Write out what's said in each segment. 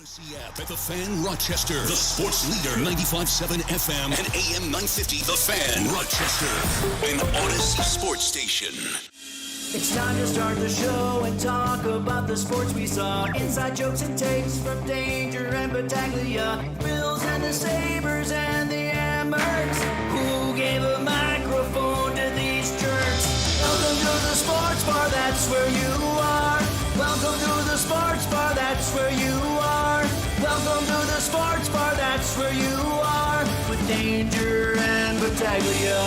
Odyssey app at The Fan Rochester. The sports leader, 95.7 FM and AM 950. The Fan Rochester, an Odyssey sports station. It's time to start the show and talk about the sports we saw. Inside jokes and takes from Danger and Battaglia. Bills and the Sabres and the Amherst. Who gave a microphone to these jerks? Welcome to the sports bar, that's where you are. Welcome to the sports bar, that's where you are. Welcome to the sports bar, that's where you are. With Danger and Battaglia.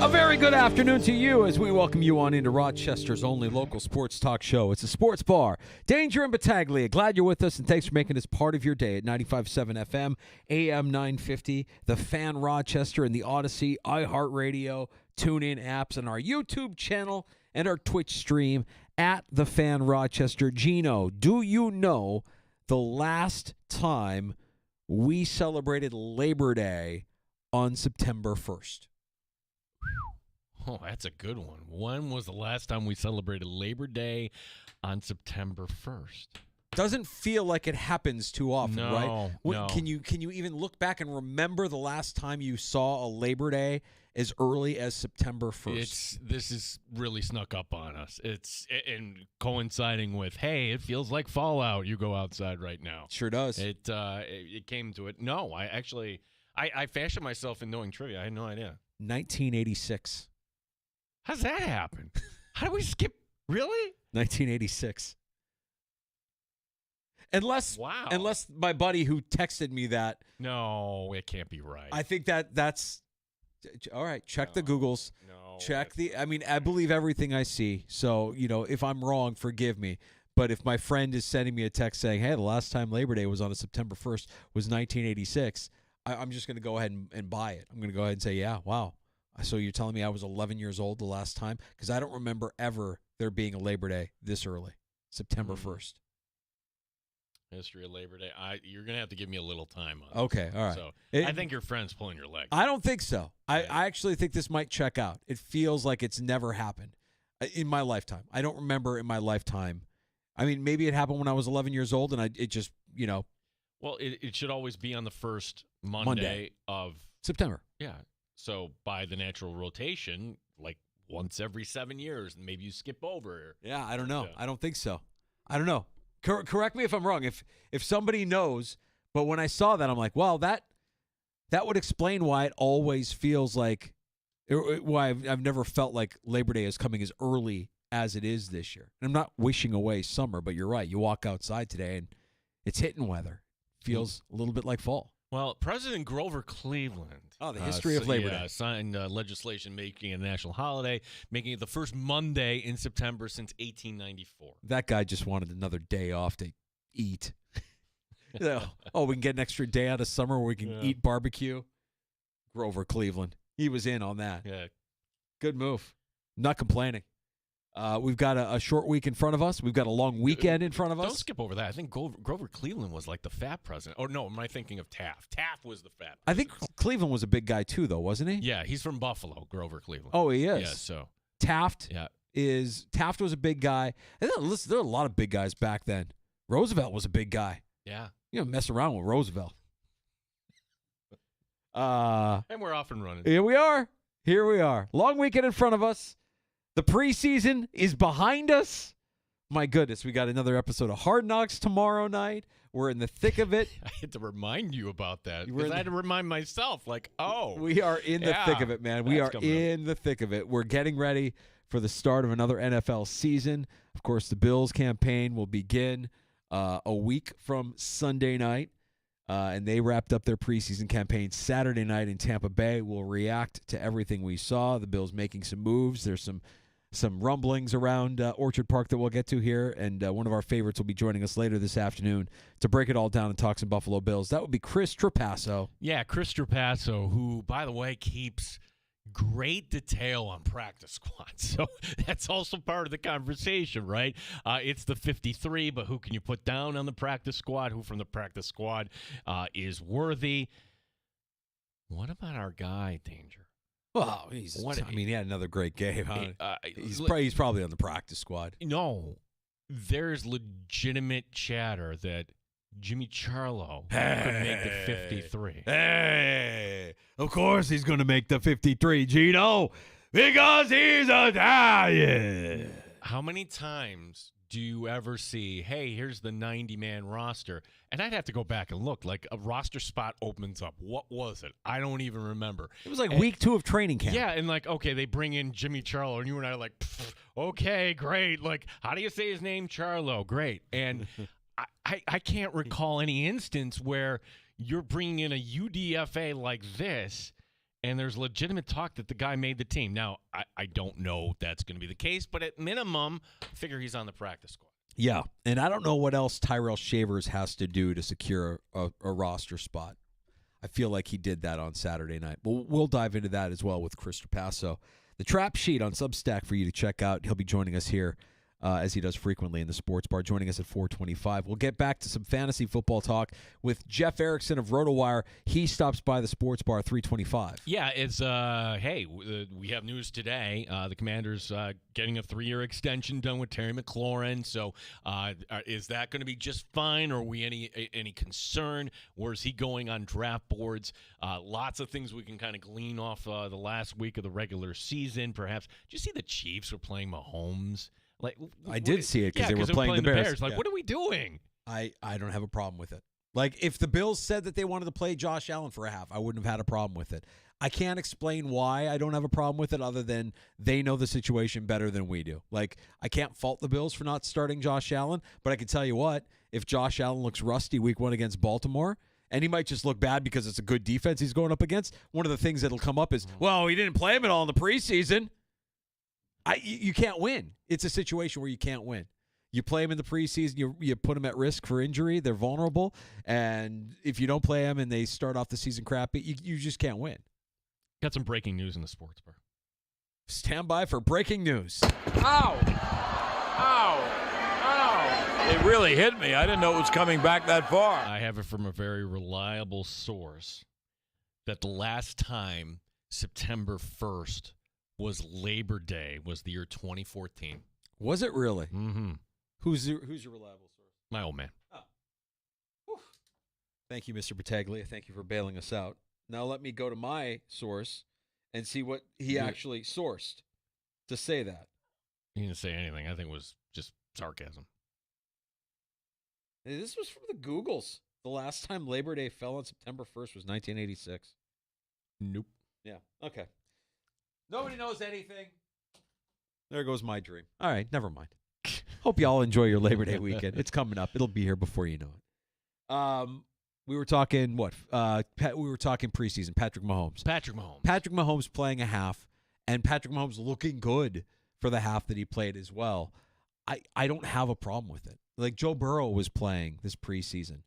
A very good afternoon to you as we welcome you on into Rochester's only local sports talk show. It's a sports bar. Danger and Battaglia. Glad you're with us, and thanks for making this part of your day at 95.7 FM, AM 950, The Fan Rochester, and the Odyssey, iHeartRadio, TuneIn apps, and our YouTube channel and our Twitch stream at The Fan Rochester. Gino, do you know the last time we celebrated Labor Day on September 1st? Oh, that's a good one. When was the last time we celebrated Labor Day on September 1st? Doesn't feel like it happens too often, right? No. Can you even look back and remember the last time you saw a Labor Day as early as September 1st? This is really snuck up on us. It's and coinciding with, hey, it feels like Fallout. You go outside right now. Sure does. It came to it. No, I fashioned myself in knowing trivia. I had no idea. 1986. How's that happen? How do we skip? Really? 1986. Unless my buddy who texted me that. No, it can't be right. I think that's all right. Check the Googles. No. I believe everything I see. So, if I'm wrong, forgive me. But if my friend is sending me a text saying, hey, the last time Labor Day was on a September 1st was 1986, I'm just going to go ahead and buy it. I'm going to go ahead and say, yeah, wow. So you're telling me I was 11 years old the last time? Because I don't remember ever there being a Labor Day this early, September 1st. History of Labor Day. You're going to have to give me a little time on this. Okay, all right. So I think your friend's pulling your leg. I don't think so. I actually think this might check out. It feels like it's never happened in my lifetime. I don't remember in my lifetime. I mean, maybe it happened when I was 11 years old, and it just, Well, it should always be on the first Monday of September. Yeah. So by the natural rotation, like once every 7 years, maybe you skip over. Yeah, I don't know. I don't think so. I don't know. Correct me if I'm wrong. If somebody knows, but when I saw that, I'm like, well, that would explain why it always feels like, why I've never felt like Labor Day is coming as early as it is this year. And I'm not wishing away summer, but you're right. You walk outside today and it's hitting weather. Feels a little bit like fall. Well, President Grover Cleveland. Oh, the history of Labor Day. Signed legislation making it a national holiday, making it the first Monday in September since 1894. That guy just wanted another day off to eat. We can get an extra day out of summer where we can eat barbecue. Grover Cleveland. He was in on that. Yeah. Good move. Not complaining. We've got a short week in front of us. We've got a long weekend in front of us. Don't skip over that. I think Grover Cleveland was like the fat president. Oh, no, am I thinking of Taft? Taft was the fat president. I think Cleveland was a big guy too, though, wasn't he? Yeah, he's from Buffalo, Grover Cleveland. Oh, he is? Yeah, so. Taft was a big guy. And listen, there were a lot of big guys back then. Roosevelt was a big guy. Yeah. Mess around with Roosevelt. And we're off and running. Here we are. Long weekend in front of us. The preseason is behind us. My goodness, we got another episode of Hard Knocks tomorrow night. We're in the thick of it. I had to remind you about that because I had to remind myself, like, we are in the thick of it, man. We are in the thick of it. We're getting ready for the start of another NFL season. Of course, the Bills campaign will begin a week from Sunday night. And they wrapped up their preseason campaign Saturday night in Tampa Bay. We'll react to everything we saw. The Bills making some moves. There's some rumblings around Orchard Park that we'll get to here, and one of our favorites will be joining us later this afternoon to break it all down and talk some Buffalo Bills. That would be Chris Trapasso. Yeah, Chris Trapasso, who, by the way, keeps great detail on practice squads. So that's also part of the conversation, right? It's the 53, but who can you put down on the practice squad? Who from the practice squad is worthy? What about our guy, Danger? Well, he had another great game. He's probably on the practice squad. No, there's legitimate chatter that Jimmy Charlo could make the 53. Hey, of course he's going to make the 53, Gino, because he's Italian. How many times do you ever see, hey, here's the 90-man roster? And I'd have to go back and look. Like, a roster spot opens up. What was it? I don't even remember. It was like week 2 of training camp. Yeah, and like, okay, they bring in Jimmy Charlo, and you and I are like, okay, great. Like, how do you say his name? Charlo. Great. And I can't recall any instance where you're bringing in a UDFA like this, and there's legitimate talk that the guy made the team. Now, I don't know if that's going to be the case, but at minimum, I figure he's on the practice squad. Yeah, and I don't know what else Tyrell Shavers has to do to secure a roster spot. I feel like he did that on Saturday night. But we'll dive into that as well with Chris Trapasso. The Trap Sheet on Substack for you to check out. He'll be joining us here as he does frequently in the sports bar, joining us at 4:25. We'll get back to some fantasy football talk with Jeff Erickson of RotoWire. He stops by the sports bar at 3:25. Yeah, it's hey, we have news today. The Commanders getting a 3-year extension done with Terry McLaurin. So is that going to be just fine, or are we any concern? Where is he going on draft boards? Lots of things we can kind of glean off the last week of the regular season. Perhaps. Did you see the Chiefs were playing Mahomes? Like, I did see it because they were playing the Bears. Like, what are we doing? I don't have a problem with it. Like, if the Bills said that they wanted to play Josh Allen for a half, I wouldn't have had a problem with it. I can't explain why I don't have a problem with it other than they know the situation better than we do. Like, I can't fault the Bills for not starting Josh Allen, but I can tell you what, if Josh Allen looks rusty week 1 against Baltimore, and he might just look bad because it's a good defense he's going up against, one of the things that'll come up is, well, he didn't play him at all in the preseason. You can't win. It's a situation where you can't win. You play them in the preseason, you put them at risk for injury. They're vulnerable. And if you don't play them and they start off the season crappy, you just can't win. Got some breaking news in the sports bar. Stand by for breaking news. Ow! Ow! Ow! It really hit me. I didn't know it was coming back that far. I have it from a very reliable source that the last time September 1st was Labor Day was the year 2014. Was it really? Mm-hmm. Who's your reliable source? My old man. Oh. Whew. Thank you, Mr. Battaglia. Thank you for bailing us out. Now let me go to my source and see what he actually sourced to say that. He didn't say anything. I think it was just sarcasm. Hey, this was from the Googles. The last time Labor Day fell on September 1st was 1986. Nope. Yeah, okay. Nobody knows anything. There goes my dream. All right, never mind. Hope y'all enjoy your Labor Day weekend. It's coming up. It'll be here before you know it. We were talking what? We were talking preseason. Patrick Mahomes. Patrick Mahomes. Patrick Mahomes playing a half, and Patrick Mahomes looking good for the half that he played as well. I don't have a problem with it. Like Joe Burrow was playing this preseason.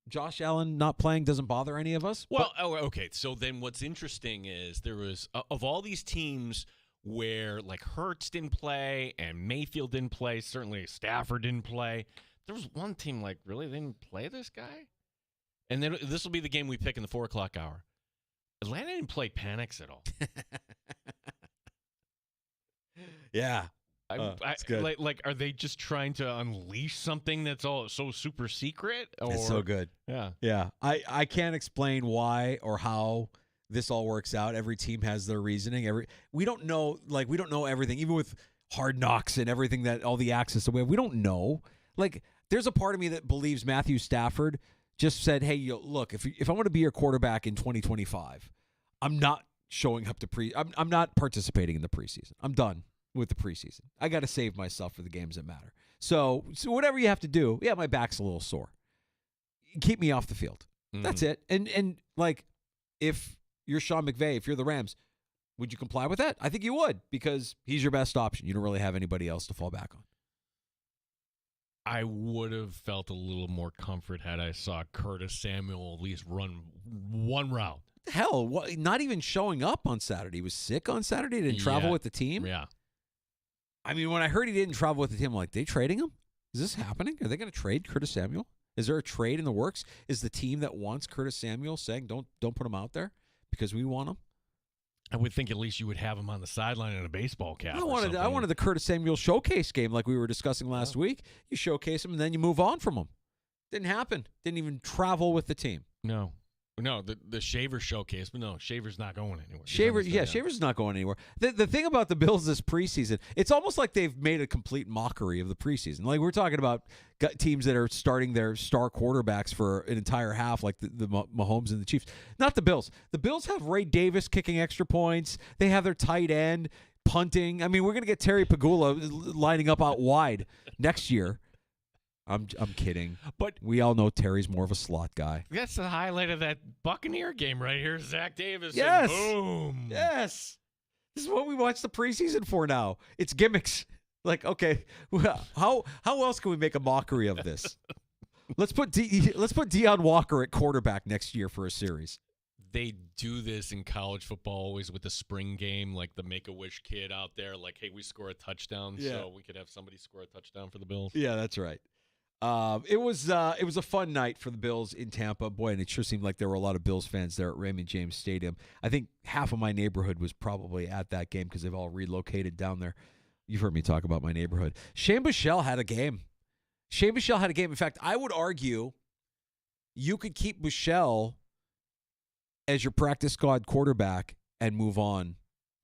Josh Allen not playing doesn't bother any of us. Well, okay. So then what's interesting is there was, of all these teams where like Hurts didn't play and Mayfield didn't play, certainly Stafford didn't play, there was one team like, really, they didn't play this guy? And then this will be the game we pick in the 4 o'clock hour. Atlanta didn't play Penix at all. Yeah. It's good. Like, are they just trying to unleash something that's all so super secret? Or? It's so good. Yeah. Yeah. I can't explain why or how this all works out. Every team has their reasoning. We don't know everything, even with Hard Knocks and everything that all the access that we have. We don't know. Like, there's a part of me that believes Matthew Stafford just said, hey, look, if I want to be your quarterback in 2025, I'm not showing up to I'm not participating in the preseason. I'm done with the preseason. I got to save myself for the games that matter. So whatever you have to do, yeah, my back's a little sore. Keep me off the field. Mm-hmm. That's it. And like, if you're Sean McVay, if you're the Rams, would you comply with that? I think you would, because he's your best option. You don't really have anybody else to fall back on. I would have felt a little more comfort had I saw Curtis Samuel at least run one route. Hell, not even showing up on Saturday. He was sick on Saturday. Didn't travel with the team. Yeah. I mean, when I heard he didn't travel with the team, I'm like, they trading him? Is this happening? Are they going to trade Curtis Samuel? Is there a trade in the works? Is the team that wants Curtis Samuel saying, don't put him out there because we want him? I would think at least you would have him on the sideline in a baseball cap. I wanted the Curtis Samuel showcase game like we were discussing last week. You showcase him, and then you move on from him. Didn't happen. Didn't even travel with the team. No, the Shaver showcase, but no, Shaver's not going anywhere. Shaver's not going anywhere. The thing about the Bills this preseason, it's almost like they've made a complete mockery of the preseason. Like we're talking about teams that are starting their star quarterbacks for an entire half, like the Mahomes and the Chiefs. Not the Bills. The Bills have Ray Davis kicking extra points. They have their tight end punting. I mean, we're going to get Terry Pagula lining up out wide next year. I'm kidding. But we all know Terry's more of a slot guy. That's the highlight of that Buccaneer game right here. Zach Davis. Yes. And boom. Yes. This is what we watch the preseason for now. It's gimmicks. Like, okay, how else can we make a mockery of this? Let's put Deion Walker at quarterback next year for a series. They do this in college football always with the spring game, like the Make-A-Wish kid out there. Like, hey, we score a touchdown, so we could have somebody score a touchdown for the Bills. Yeah, that's right. It was a fun night for the Bills in Tampa. Boy, and it sure seemed like there were a lot of Bills fans there at Raymond James Stadium. I think half of my neighborhood was probably at that game because they've all relocated down there. You've heard me talk about my neighborhood. Shane Buechele had a game. In fact, I would argue you could keep Buechele as your practice squad quarterback and move on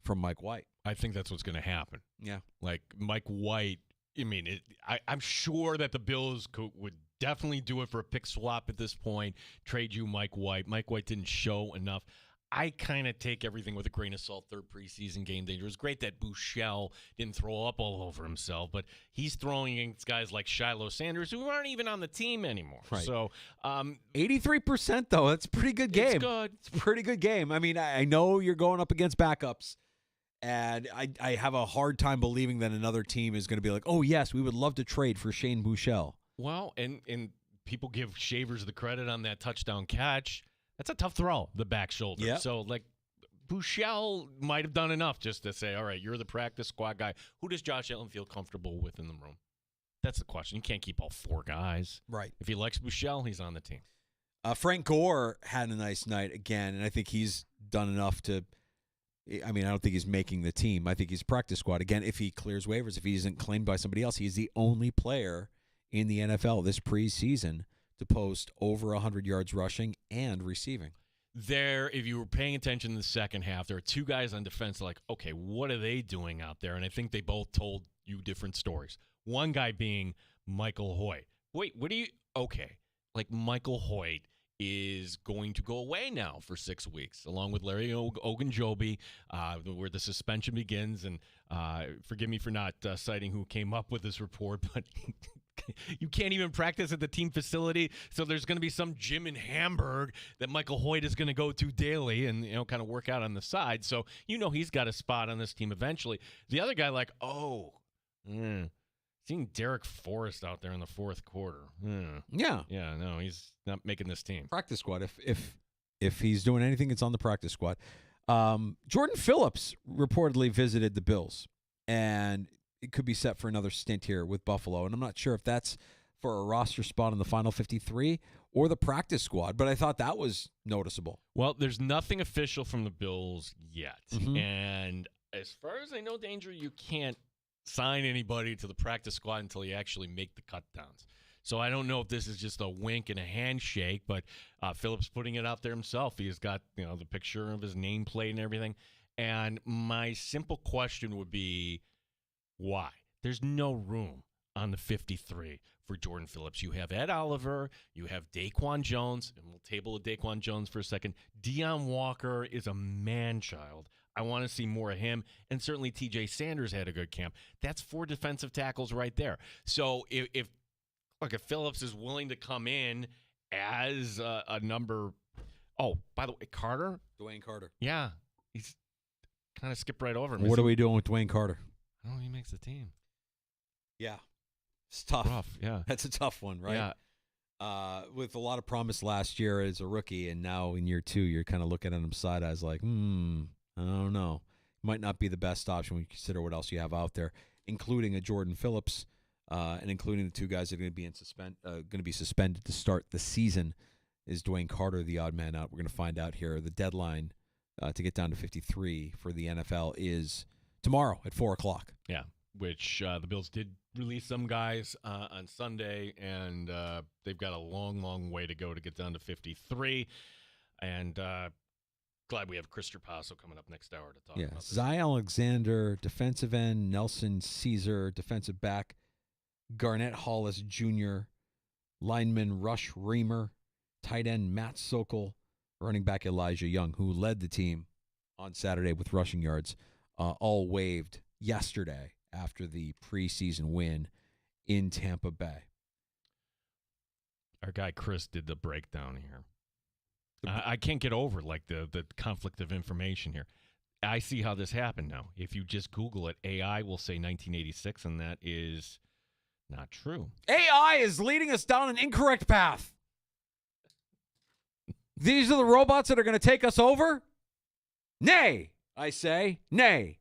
from Mike White. I think that's what's going to happen. Yeah. Like Mike White, I mean, I'm sure that the Bills would definitely do it for a pick swap at this point, trade you Mike White. Mike White didn't show enough. I kind of take everything with a grain of salt. Third preseason game danger. It was great that Buechele didn't throw up all over himself, but he's throwing against guys like Shiloh Sanders who aren't even on the team anymore. Right. So 83% though, that's a pretty good game. It's good. It's a pretty good game. I mean, I know you're going up against backups, and I have a hard time believing that another team is going to be like, oh yes, we would love to trade for Shane Buechele. Well, and people give Shavers the credit on that touchdown catch. That's a tough throw, the back shoulder. Yep. So, like, Buechele might have done enough just to say, all right, you're the practice squad guy. Who does Josh Allen feel comfortable with in the room? That's the question. You can't keep all four guys. Right. If he likes Buechele, he's on the team. Frank Gore had a nice night again, and I think he's done enough to – I mean, I don't think he's making the team. I think he's practice squad. Again, if he clears waivers, if he isn't claimed by somebody else, he's the only player in the NFL this preseason to post over 100 yards rushing and receiving. There, if you were paying attention in the second half, there are two guys on defense like, okay, what are they doing out there? And I think they both told you different stories. One guy being Michael Hoyt. Wait, what do you – okay, like Michael Hoyt is going to go away now for 6 weeks, along with Larry Ogunjobi, where the suspension begins. And forgive me for not citing who came up with this report, but – you can't even practice at the team facility, so there's going to be some gym in Hamburg that Michael Hoyt is going to go to daily and kind of work out on the side. So he's got a spot on this team eventually. The other guy, like, seeing Derek Forrest out there in the fourth quarter. Yeah, no, he's not making this team. Practice squad. If he's doing anything, it's on the practice squad. Jordan Phillips reportedly visited the Bills, and it could be set for another stint here with Buffalo. And I'm not sure if that's for a roster spot in the final 53 or the practice squad, but I thought that was noticeable. Well, there's nothing official from the Bills yet. Mm-hmm. And as far as I know, Danger, you can't sign anybody to the practice squad until you actually make the cut downs. So I don't know if this is just a wink and a handshake, but Phillips putting it out there himself. He's got the picture of his nameplate and everything. And my simple question would be, why? There's no room on the 53 for Jordan Phillips. You have Ed Oliver, you have Daquan Jones, and we'll table Daquan Jones for a second. Deion Walker is a man-child. I want to see more of him, and certainly T.J. Sanders had a good camp. That's 4 defensive tackles right there. So if Phillips is willing to come in as a number – oh, by the way, Carter? Dwayne Carter. Yeah, he's kind of skipped right over him. What are we doing with Dwayne Carter? Oh, he makes the team. Yeah. It's tough. Rough, yeah. That's a tough one, right? Yeah. With a lot of promise last year as a rookie, and now in year 2, you're kind of looking at him side eyes like, I don't know. Might not be the best option when you consider what else you have out there, including a Jordan Phillips, and including the 2 guys that are going to be suspended to start the season. Is Dwayne Carter the odd man out? We're going to find out here. The deadline to get down to 53 for the NFL is tomorrow at 4:00. Yeah. which the Bills did release some guys on Sunday, and they've got a long, long way to go to get down to 53. And glad we have Chris Trapasso coming up next hour to talk about this. Zy Alexander, defensive end, Nelson Caesar, defensive back, Garnett Hollis Jr., lineman Rush Reamer, tight end Matt Sokol, running back Elijah Young, who led the team on Saturday with rushing yards, all waived yesterday after the preseason win in Tampa Bay. Our guy Chris did the breakdown here. I can't get over the conflict of information here. I see how this happened now. If you just Google it, AI will say 1986, and that is not true. AI is leading us down an incorrect path. These are the robots that are going to take us over? Nay, I say, nay.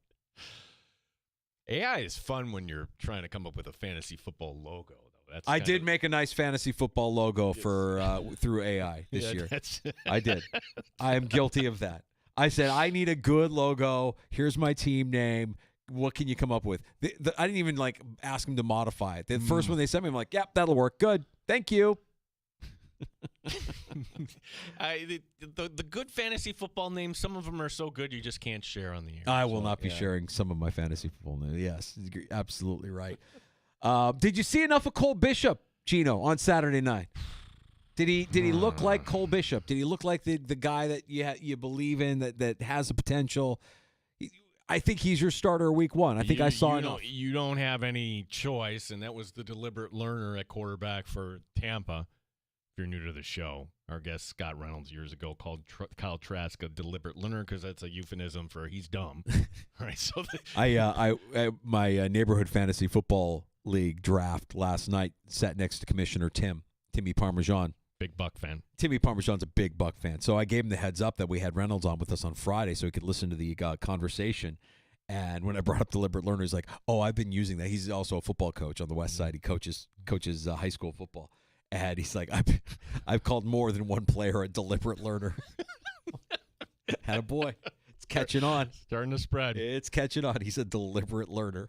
AI is fun when you're trying to come up with a fantasy football logo, though. I did make a nice fantasy football logo for through AI this year. I did. I am guilty of that. I said, I need a good logo. Here's my team name. What can you come up with? I didn't even ask them to modify it. The first one they sent me, I'm like, yep, that'll work. Good. Thank you. The good fantasy football names, some of them are so good you just can't share on the air. I will not be sharing some of my fantasy football names. Yes, absolutely right. Did you see enough of Cole Bishop, Gino, on Saturday night? Did he look like Cole Bishop? Did he look like the guy that you believe in that has the potential? I think he's your starter week one. I think I saw enough. You don't have any choice, and that was the deliberate learner at quarterback for Tampa. If you're new to the show, our guest Scott Reynolds years ago called Kyle Trask a deliberate learner because that's a euphemism for he's dumb. Right? So my neighborhood fantasy football league draft last night sat next to Commissioner Timmy Parmesan. Big Buck fan. Timmy Parmesan's a big Buck fan. So I gave him the heads up that we had Reynolds on with us on Friday so he could listen to the conversation. And when I brought up deliberate learner, he's like, oh, I've been using that. He's also a football coach on the West Side. He coaches high school football. And he's like, I've called more than one player a deliberate learner. Had a boy. It's catching on. Starting to spread. It's catching on. He's a deliberate learner.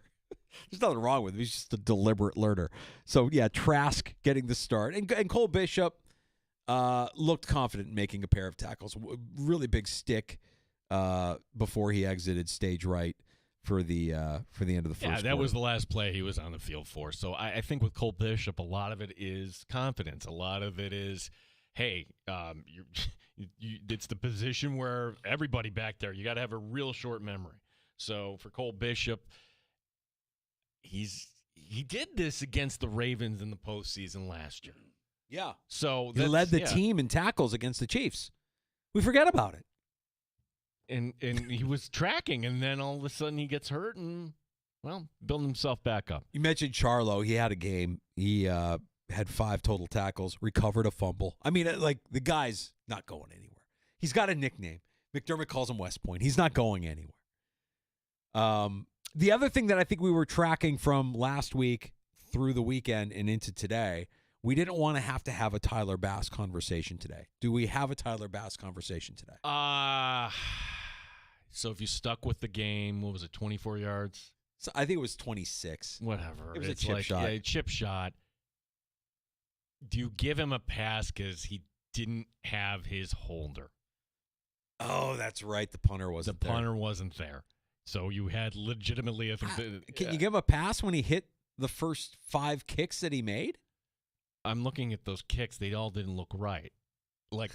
There's nothing wrong with him. He's just a deliberate learner. So, yeah, Trask getting the start. And Cole Bishop looked confident in making a pair of tackles. Really big stick before he exited stage right for the end of the first quarter. That was the last play he was on the field for. So I think with Cole Bishop, a lot of it is confidence. A lot of it is, hey, it's the position where everybody back there, you got to have a real short memory. So for Cole Bishop, he did this against the Ravens in the postseason last year. Yeah. So he led the team in tackles against the Chiefs. We forget about it. And he was tracking, and then all of a sudden he gets hurt and, building himself back up. You mentioned Charlo. He had a game. He had 5 total tackles, recovered a fumble. I mean, the guy's not going anywhere. He's got a nickname. McDermott calls him West Point. He's not going anywhere. The other thing that I think we were tracking from last week through the weekend and into today, we didn't want to have a Tyler Bass conversation today. Do we have a Tyler Bass conversation today? So if you stuck with the game, what was it, 24 yards? So I think it was 26. Whatever. It was a chip shot. Yeah, a chip shot. Do you give him a pass because he didn't have his holder? Oh, that's right. The punter wasn't there. The punter wasn't there. So you had legitimately Can you give him a pass when he hit the first 5 kicks that he made? I'm looking at those kicks. They all didn't look right. Like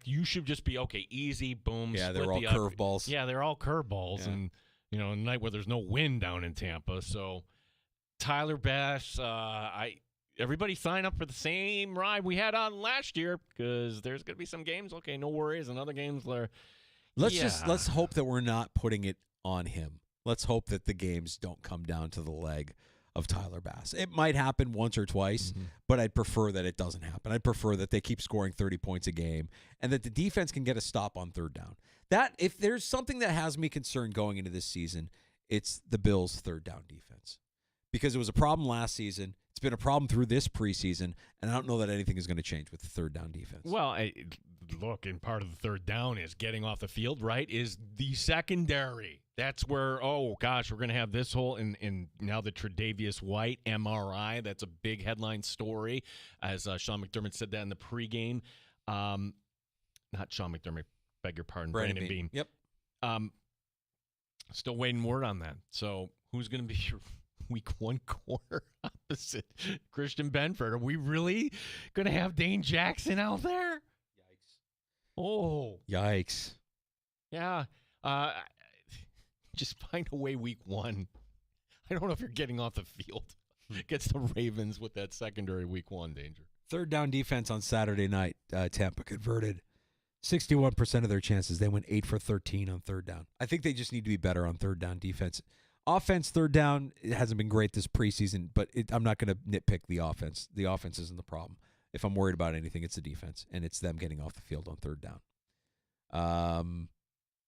you should just be, okay, easy, boom. Yeah, they're all curveballs. Yeah, they're all curveballs. Yeah. And, a night where there's no wind down in Tampa. So Tyler Bass, everybody sign up for the same ride we had on last year because there's going to be some games. Okay, no worries. And other games where let's hope that we're not putting it on him. Let's hope that the games don't come down to the leg of Tyler Bass. It might happen once or twice, but I'd prefer that it doesn't happen. I'd prefer that they keep scoring 30 points a game and that the defense can get a stop on third down. That if there's something that has me concerned going into this season, it's the Bills' third down defense. Because it was a problem last season. It's been a problem through this preseason, and I don't know that anything is going to change with the third down defense. Well, look, and part of the third down is getting off the field, right, is the secondary. That's where, oh, gosh, we're going to have this whole, and now the Tre'Davious White MRI. That's a big headline story, as Sean McDermott said that in the pregame. Not Sean McDermott, beg your pardon, Brandon Beane. Yep. Still waiting word on that. So who's going to be your week 1 corner opposite Christian Benford? Are we really going to have Dane Jackson out there? Yikes. Oh. Yikes. Yeah. Just find a way week 1. I don't know if you're getting off the field against the Ravens with that secondary week 1 danger. Third down defense on Saturday night. Tampa converted 61% of their chances. They went 8 for 13 on third down. I think they just need to be better on third down defense. Offense, third down, it hasn't been great this preseason, but I'm not going to nitpick the offense. The offense isn't the problem. If I'm worried about anything, it's the defense, and it's them getting off the field on third down.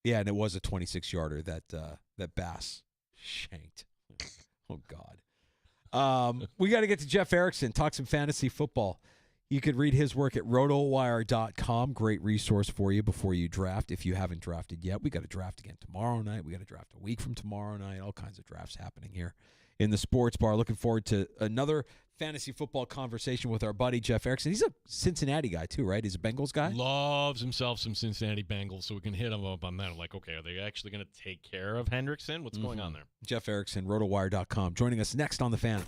Yeah, and it was a 26-yarder that Bass shanked. Oh, God. We got to get to Jeff Erickson, talk some fantasy football. You could read his work at rotowire.com. Great resource for you before you draft if you haven't drafted yet. We got to draft again tomorrow night. We got to draft a week from tomorrow night. All kinds of drafts happening here in the sports bar. Looking forward to another fantasy football conversation with our buddy Jeff Erickson. He's a Cincinnati guy too, right? He's a Bengals guy. Loves himself some Cincinnati Bengals, so we can hit him up on that. I'm like, okay, are they actually going to take care of Hendrickson? What's going on there? Jeff Erickson, rotowire.com. Joining us next on The Fan.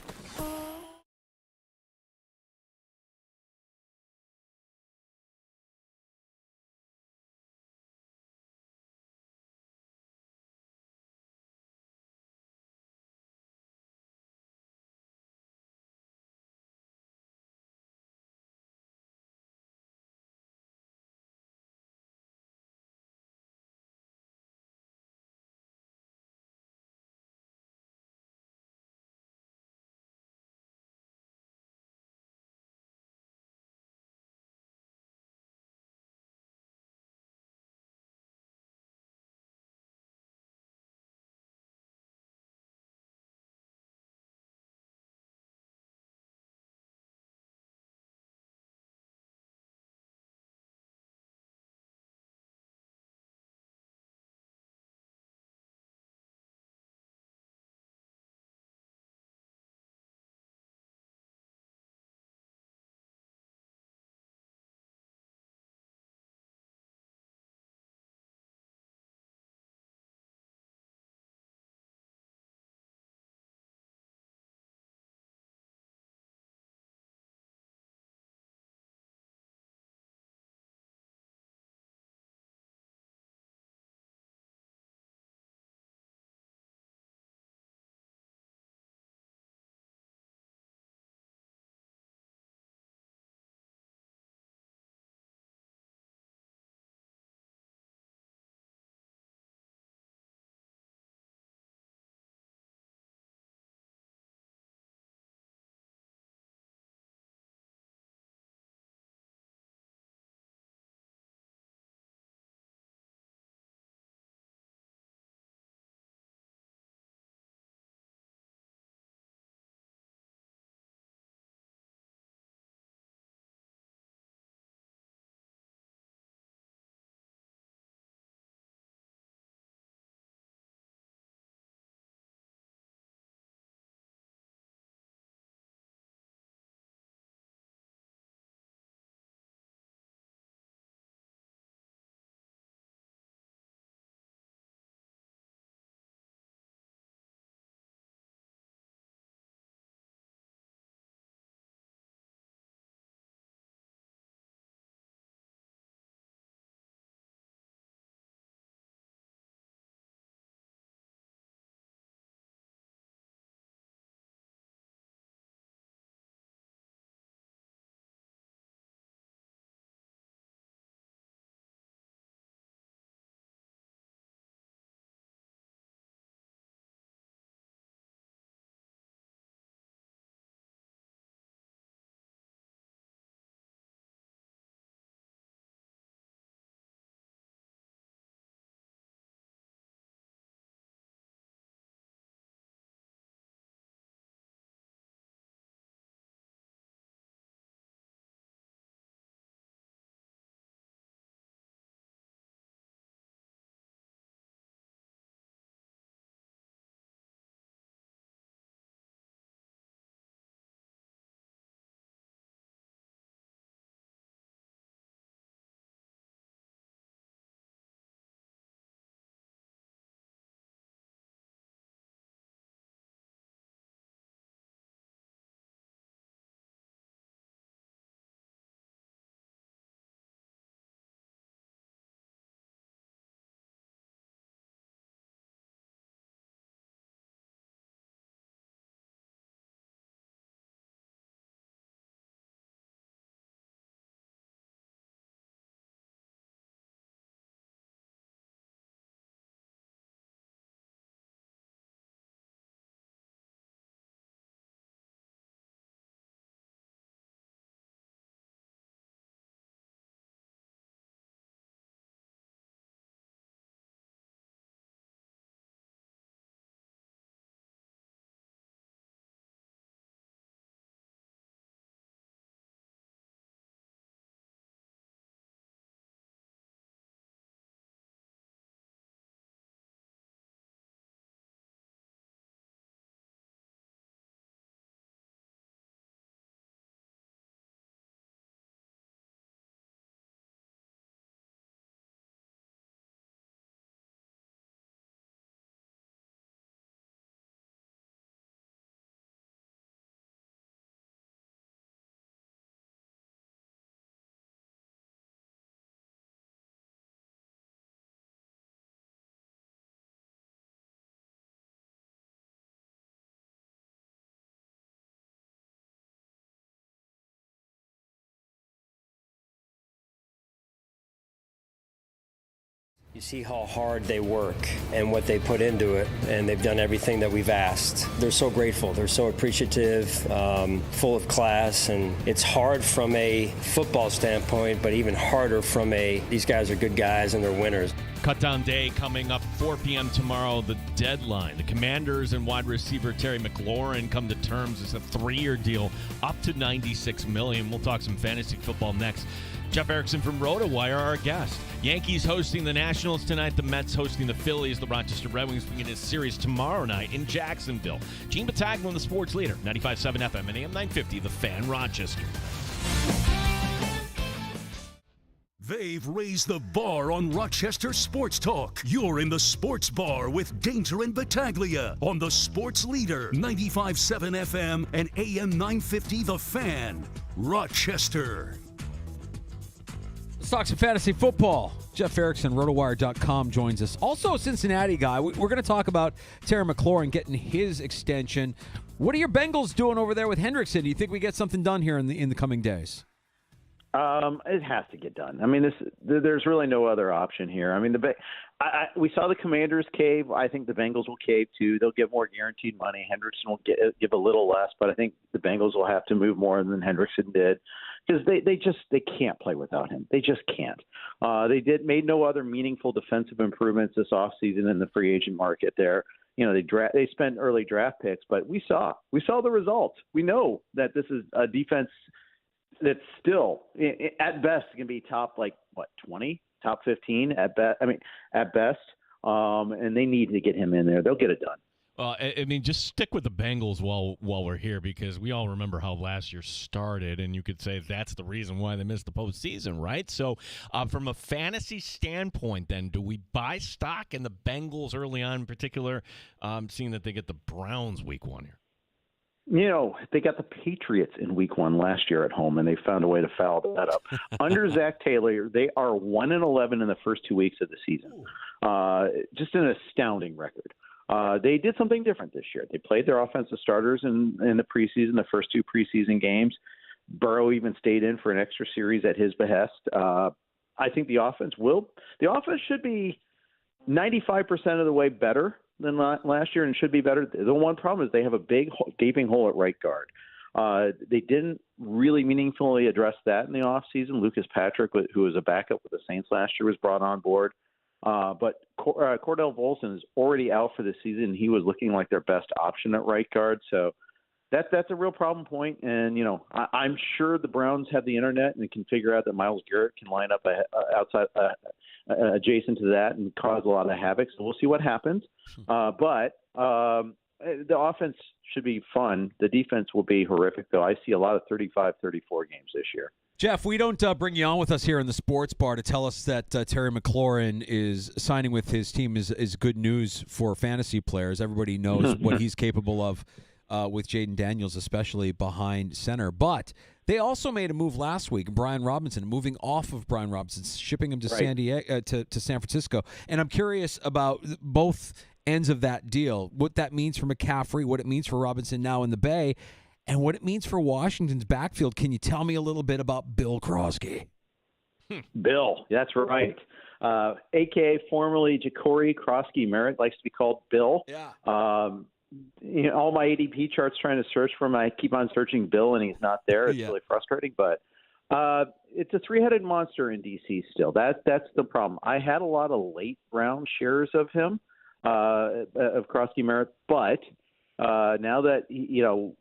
You see how hard they work and what they put into it, and they've done everything that we've asked. They're so grateful. They're so appreciative, full of class, and it's hard from a football standpoint, but even harder from these guys are good guys and they're winners. Cut-down day coming up 4 p.m. tomorrow, the deadline. The Commanders and wide receiver Terry McLaurin come to terms. It's a 3-year deal up to $96 million. We'll talk some fantasy football next. Jeff Erickson from RotoWire, our guest. Yankees hosting the Nationals tonight. The Mets hosting the Phillies. The Rochester Red Wings begin his series tomorrow night in Jacksonville. Gene Battaglia, the sports leader, 95.7 FM and AM 950, The Fan, Rochester. They've raised the bar on Rochester Sports Talk. You're in the Sports Bar with Danger and Battaglia on the Sports Leader, 95.7 FM and AM 950, The Fan, Rochester. Let's talk some fantasy football. Jeff Erickson, RotoWire.com, joins us. Also a Cincinnati guy. We're going to talk about Terry McLaurin getting his extension. What are your Bengals doing over there with Hendrickson? Do you think we get something done here in the coming days? It has to get done. I mean, there's really no other option here. I mean, we saw the Commanders cave. I think the Bengals will cave too. They'll give more guaranteed money. Hendrickson will give a little less, but I think the Bengals will have to move more than Hendrickson did because they can't play without him. They just can't. They made no other meaningful defensive improvements this offseason in the free agent market there. You know, they spent early draft picks, but we saw the results. We know that this is a defense that's still at best going to be top 20, top 15 at best. I mean, at best, and they need to get him in there. They'll get it done. I mean, just stick with the Bengals while we're here because we all remember how last year started, and you could say that's the reason why they missed the postseason, right? So, from a fantasy standpoint, then, do we buy stock in the Bengals early on, in particular, seeing that they get the Browns week 1 here? You know, they got the Patriots in week 1 last year at home, and they found a way to foul that up. Under Zach Taylor, they are 1-11 in the first 2 weeks of the season. Just an astounding record. They did something different this year. They played their offensive starters in the preseason, the first 2 preseason games. Burrow even stayed in for an extra series at his behest. I think the offense should be 95% of the way better than last year and should be better. The one problem is they have a big gaping hole at right guard. They didn't really meaningfully address that in the offseason. Lucas Patrick, who was a backup with the Saints last year, was brought on board. But Cordell Volson is already out for the season. He was looking like their best option at right guard. So that's a real problem point. And, you know, I'm sure the Browns have the internet and can figure out that Myles Garrett can line up outside adjacent to that and cause a lot of havoc. So we'll see what happens. But the offense should be fun. The defense will be horrific, though. I see a lot of 35-34 games this year. Jeff, we don't bring you on with us here in the sports bar to tell us that Terry McLaurin is signing with his team is good news for fantasy players. Everybody knows what he's capable of with Jaden Daniels, especially behind center. But they also made a move last week, Brian Robinson, moving off of Brian Robinson, shipping him to San Diego, to San Francisco. And I'm curious about both ends of that deal, what that means for McCaffrey, what it means for Robinson now in the Bay, and what it means for Washington's backfield. Can you tell me a little bit about Bill Crosby? Bill, that's right. A.K.A. formerly Ja'Cory Crosby Merritt, likes to be called Bill. Yeah. You know, all my ADP charts trying to search for him, I keep on searching Bill, and he's not there. It's really frustrating, but it's a three-headed monster in D.C. still. That's the problem. I had a lot of late round shares of him, of Crosby Merritt, but now that, you know,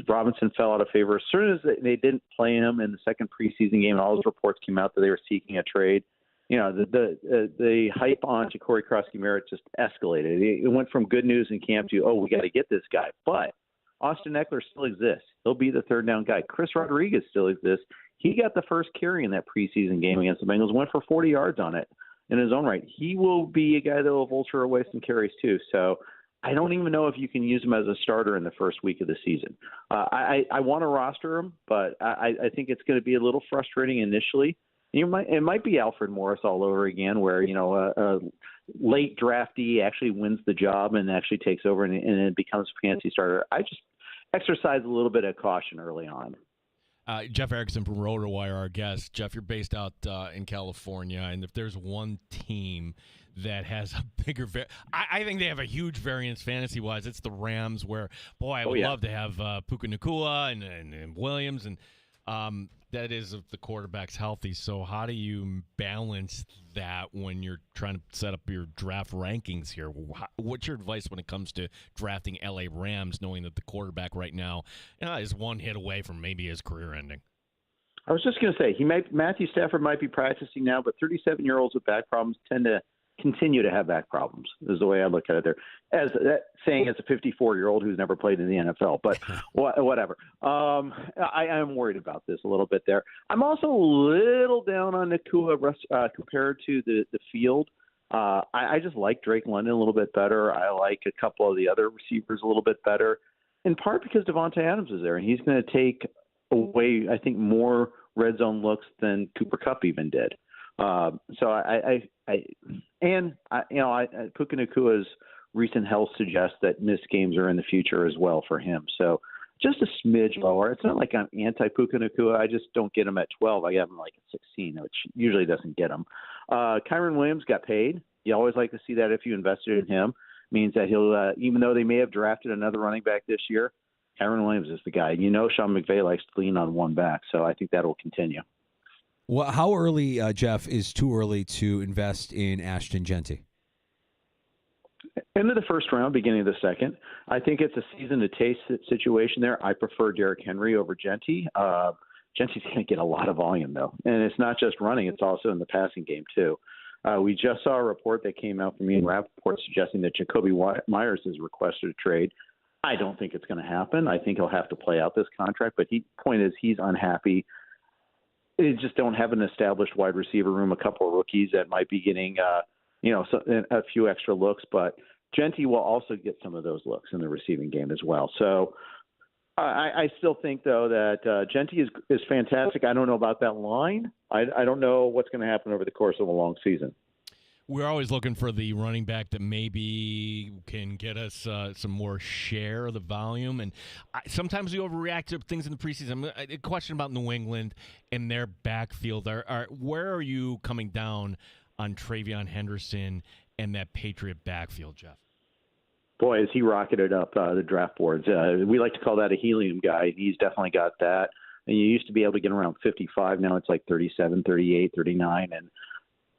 Robinson fell out of favor, as soon as they didn't play him in the second preseason game, and all those reports came out that they were seeking a trade, you know, the hype on Ja'Cory Crosby Merritt just escalated. It went from good news in camp to, we got to get this guy. But Austin Eckler still exists. He'll be the third down guy. Chris Rodriguez still exists. He got the first carry in that preseason game against the Bengals, went for 40 yards on it in his own right. He will be a guy that will vulture away some carries too. So I don't even know if you can use him as a starter in the first week of the season. I want to roster him, but I think it's going to be a little frustrating initially. It might be Alfred Morris all over again, where, you know, a late draftee actually wins the job and actually takes over and it becomes a fantasy starter. I just exercise a little bit of caution early on. Jeff Erickson from RotoWire, our guest. Jeff, you're based out in California, and if there's one team that has a bigger I think they have a huge variance fantasy-wise. It's the Rams, where, boy, I would love to have Puka Nacua and Williams, and that is if the quarterback's healthy. So how do you balance that when you're trying to set up your draft rankings here? What's your advice when it comes to drafting LA Rams, knowing that the quarterback right now is one hit away from maybe his career ending? I was just going to say, Matthew Stafford might be practicing now, but 37-year-olds with back problems tend to continue to have back problems, is the way I look at it there. As that saying as a 54-year-old who's never played in the NFL, but whatever. I am worried about this a little bit there. I'm also a little down on Nacua compared to the field. I just like Drake London a little bit better. I like a couple of the other receivers a little bit better, in part because Devontae Adams is there, and he's going to take away, I think, more red zone looks than Cooper Kupp even did. Puka Nacua's recent health suggests that missed games are in the future as well for him. So just a smidge lower. It's not like I'm anti-Puka Nacua. I just don't get him at 12. I have him like at 16, which usually doesn't get him. Kyron Williams got paid. You always like to see that if you invested in him. Means that he'll, even though they may have drafted another running back this year, Kyron Williams is the guy. Sean McVay likes to lean on one back, so I think that will continue. Well, how early, Jeff, is too early to invest in Ashton Genty? End of the first round, beginning of the second. I think it's a season-to-taste situation there. I prefer Derrick Henry over Genty. Genty's going to get a lot of volume, though. And it's not just running. It's also in the passing game, too. We just saw a report that came out from Ian Rappaport suggesting that Jacoby Myers has requested a trade. I don't think it's going to happen. I think he'll have to play out this contract. But point is, he's unhappy. They just don't have an established wide receiver room, a couple of rookies that might be getting, a few extra looks. But Genty will also get some of those looks in the receiving game as well. So I still think, though, that Genty is fantastic. I don't know about that line. I don't know what's going to happen over the course of a long season. We're always looking for the running back that maybe can get us some more share of the volume. And sometimes we overreact to things in the preseason. A question about New England and their backfield. Where are you coming down on Travion Henderson and that Patriot backfield, Jeff? Boy, has he rocketed up the draft boards. We like to call that a helium guy. He's definitely got that. And you used to be able to get around 55. Now it's like 37, 38, 39. And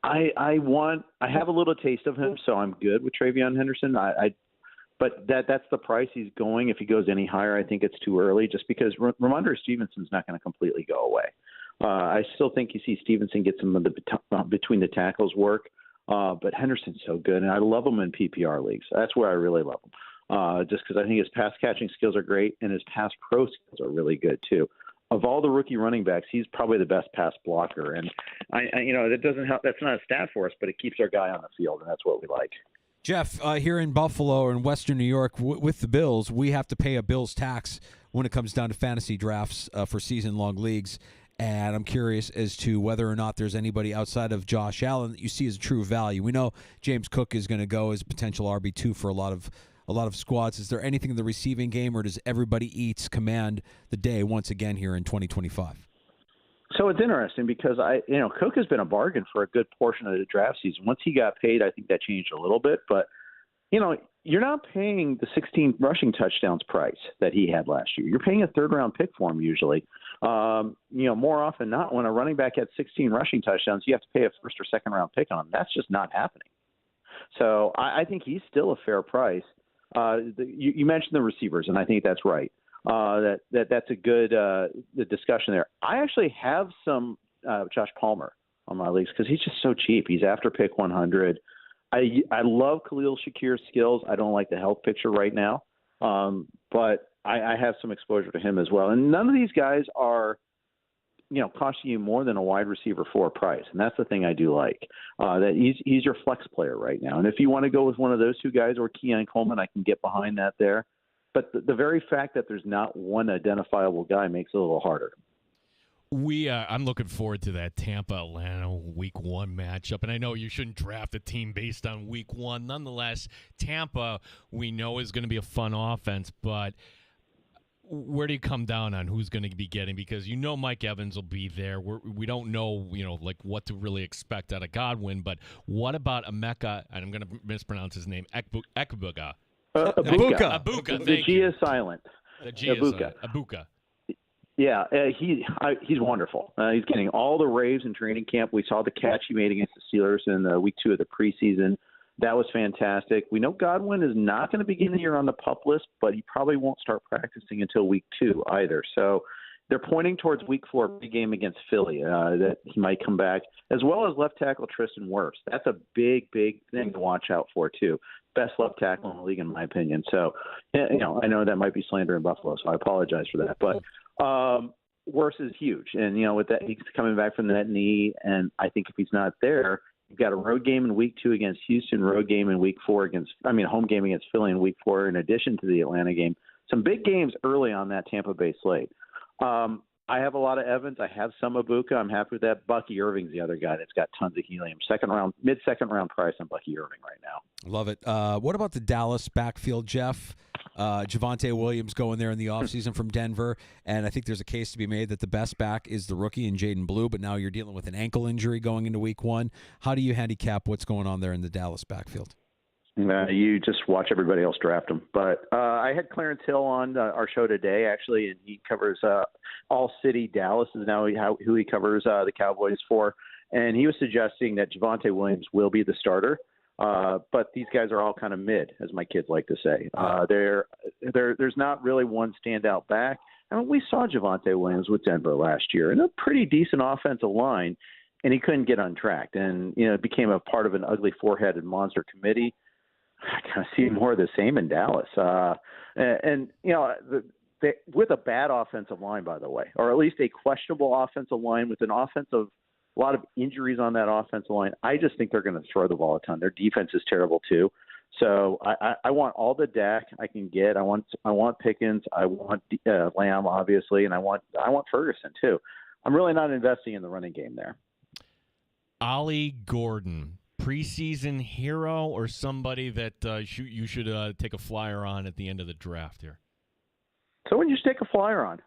I have a little taste of him, so I'm good with Travion Henderson. But that's the price he's going. If he goes any higher, I think it's too early, just because Ramondre Stevenson's not going to completely go away. I still think you see Stevenson get some of the between the tackles work, but Henderson's so good, and I love him in PPR leagues. That's where I really love him, just because I think his pass catching skills are great and his pass pro skills are really good too. Of all the rookie running backs, he's probably the best pass blocker, and that doesn't help. That's not a stat for us, but it keeps our guy on the field, and that's what we like. Jeff, here in Buffalo or in Western New York, with the Bills, we have to pay a Bills tax when it comes down to fantasy drafts for season-long leagues. And I'm curious as to whether or not there's anybody outside of Josh Allen that you see as a true value. We know James Cook is going to go as potential RB2 for a lot of squads. Is there anything in the receiving game, or does everybody eats command the day once again here in 2025? So it's interesting because Cook has been a bargain for a good portion of the draft season. Once he got paid, I think that changed a little bit. But you're not paying the 16 rushing touchdowns price that he had last year. You're paying a third-round pick for him usually. More often than not, when a running back had 16 rushing touchdowns, you have to pay a first or second-round pick on him. That's just not happening. So I think he's still a fair price. You mentioned the receivers, and I think that's right. That's a good the discussion there. I actually have some Josh Palmer on my leagues because he's just so cheap. He's after pick 100. I love Khalil Shakir's skills. I don't like the health picture right now, but I have some exposure to him as well. And none of these guys are, costing you more than a wide receiver for a price, and that's the thing I do like. That he's your flex player right now. And if you want to go with one of those two guys or Keon Coleman, I can get behind that there. But the very fact that there's not one identifiable guy makes it a little harder. I'm looking forward to that Tampa-Atlanta Week 1 matchup, and I know you shouldn't draft a team based on Week 1. Nonetheless, Tampa we know is going to be a fun offense, but where do you come down on who's going to be getting? Because Mike Evans will be there. We don't know, like what to really expect out of Godwin. But what about Emeka? And I'm going to mispronounce his name. Ekbuka. Abuka. The G is silent. The G is silent. Abuka. Yeah, he's wonderful. He's getting all the raves in training camp. We saw the catch he made against the Steelers in week 2 of the preseason. That was fantastic. We know Godwin is not going to begin the year on the PUP list, but he probably won't start practicing until week 2 either. So they're pointing towards week 4, big game against Philly, that he might come back, as well as left tackle Tristan Wirfs. That's a big, big thing to watch out for, too. Best left tackle in the league, in my opinion. So, I know that might be slander in Buffalo, so I apologize for that. But Wirfs is huge. And, with that, he's coming back from that knee, and I think if he's not there, you've got a road game in week 2 against Houston, road game in week 4 home game against Philly in week 4, in addition to the Atlanta game. Some big games early on that Tampa Bay slate. I have a lot of Evans. I have some Abuka. I'm happy with that. Bucky Irving's the other guy that's got tons of helium. Mid-second round price on Bucky Irving right now. Love it. What about the Dallas backfield, Jeff? Javonte Williams going there in the offseason from Denver, and I think there's a case to be made that the best back is the rookie in Jaden Blue, but now you're dealing with an ankle injury going into week 1. How do you handicap what's going on there in the Dallas backfield? You just watch everybody else draft them. But I had Clarence Hill on our show today, actually, and he covers All City Dallas is now who he covers the Cowboys for. And he was suggesting that Javonte Williams will be the starter. But these guys are all kind of mid, as my kids like to say. There's not really one standout back. I mean, we saw Javonte Williams with Denver last year in a pretty decent offensive line, and he couldn't get untracked. And, it became a part of an ugly four-headed monster committee. I kind of see more of the same in Dallas. With a bad offensive line, by the way, or at least a questionable offensive line with a lot of injuries on that offensive line, I just think they're going to throw the ball a ton. Their defense is terrible too. So I want all the Dak I can get. I want Pickens. I want Lamb, obviously, and I want Ferguson too. I'm really not investing in the running game there. Ollie Gordon, preseason hero or somebody that you should take a flyer on at the end of the draft here? Someone you should take a flyer on.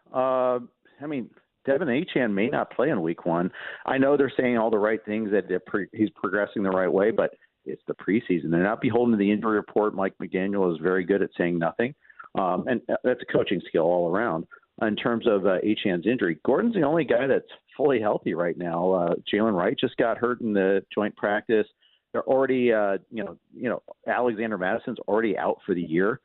Devin Achane may not play in week 1. I know they're saying all the right things, that he's progressing the right way, but it's the preseason. They're not beholden to the injury report. Mike McDaniel is very good at saying nothing. And that's a coaching skill all around. In terms of Achane's injury, Gordon's the only guy that's fully healthy right now. Jalen Wright just got hurt in the joint practice. They're already, Alexander Madison's already out for the year.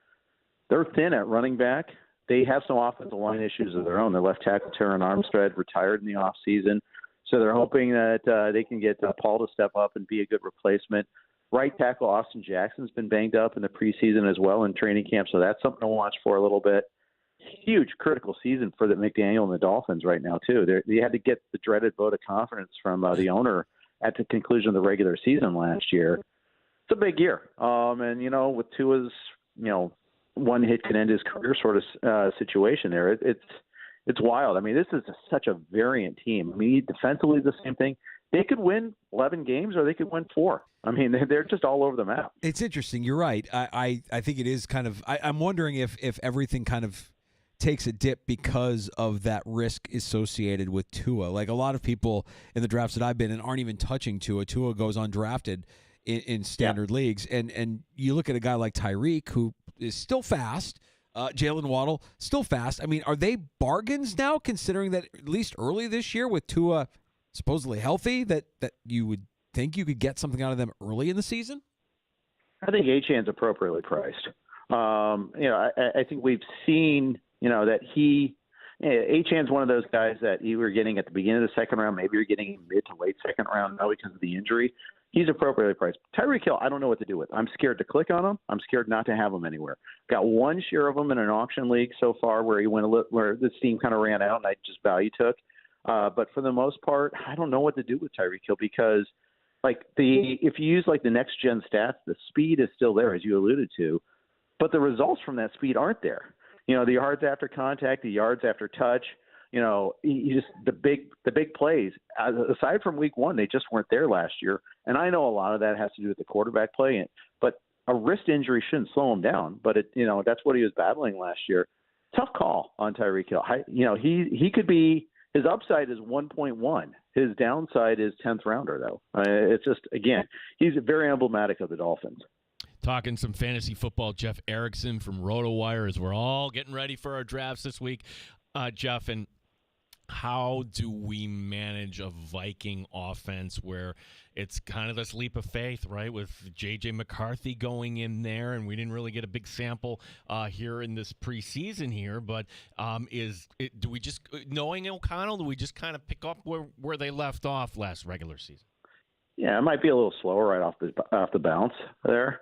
They're thin at running back. They have some offensive line issues of their own. Their left tackle, Terran Armstead, retired in the offseason. So they're hoping that they can get Paul to step up and be a good replacement. Right tackle Austin Jackson's been banged up in the preseason as well in training camp, so that's something to watch for a little bit. Huge critical season for the McDaniel and the Dolphins right now, too. They had to get the dreaded vote of confidence from the owner at the conclusion of the regular season last year. It's a big year. With Tua's, one hit can end his career sort of situation there. It's wild. I mean, this is such a variant team. I mean, defensively the same thing. They could win 11 games or they could win 4. I mean, they're just all over the map. It's interesting. You're right. I think it is kind of – I'm wondering if everything kind of takes a dip because of that risk associated with Tua. Like a lot of people in the drafts that I've been in aren't even touching Tua. Tua goes undrafted in standard leagues. And you look at a guy like Tyreek, who is still fast, Jalen Waddle, still fast. I mean, are they bargains now, considering that at least early this year with Tua supposedly healthy, that you would think you could get something out of them early in the season? I think Achane's appropriately priced. I think we've seen, that Achane's one of those guys that you were getting at the beginning of the second round. Maybe you're getting mid to late second round now because of the injury. He's appropriately priced. Tyreek Hill, I don't know what to do with. I'm scared to click on him. I'm scared not to have him anywhere. Got one share of him in an auction league so far where where the steam kind of ran out and I just value took. But for the most part, I don't know what to do with Tyreek Hill because, if you use the next gen stats, the speed is still there as you alluded to, but the results from that speed aren't there. The yards after contact, the yards after touch. The big plays. Aside from week 1, they just weren't there last year, and I know a lot of that has to do with the quarterback play. But a wrist injury shouldn't slow him down. But that's what he was battling last year. tough call on Tyreek Hill. He could be, his upside is 1.1. His downside is 10th rounder, though. It's just, again, he's very emblematic of the Dolphins. Talking some fantasy football, Jeff Erickson from RotoWire, as we're all getting ready for our drafts this week. Jeff, and how do we manage a Viking offense where it's kind of this leap of faith, right, with J.J. McCarthy going in there, and we didn't really get a big sample here in this preseason here, but do we just, knowing O'Connell, do we just kind of pick up where they left off last regular season? Yeah, it might be a little slower right off the bounce there,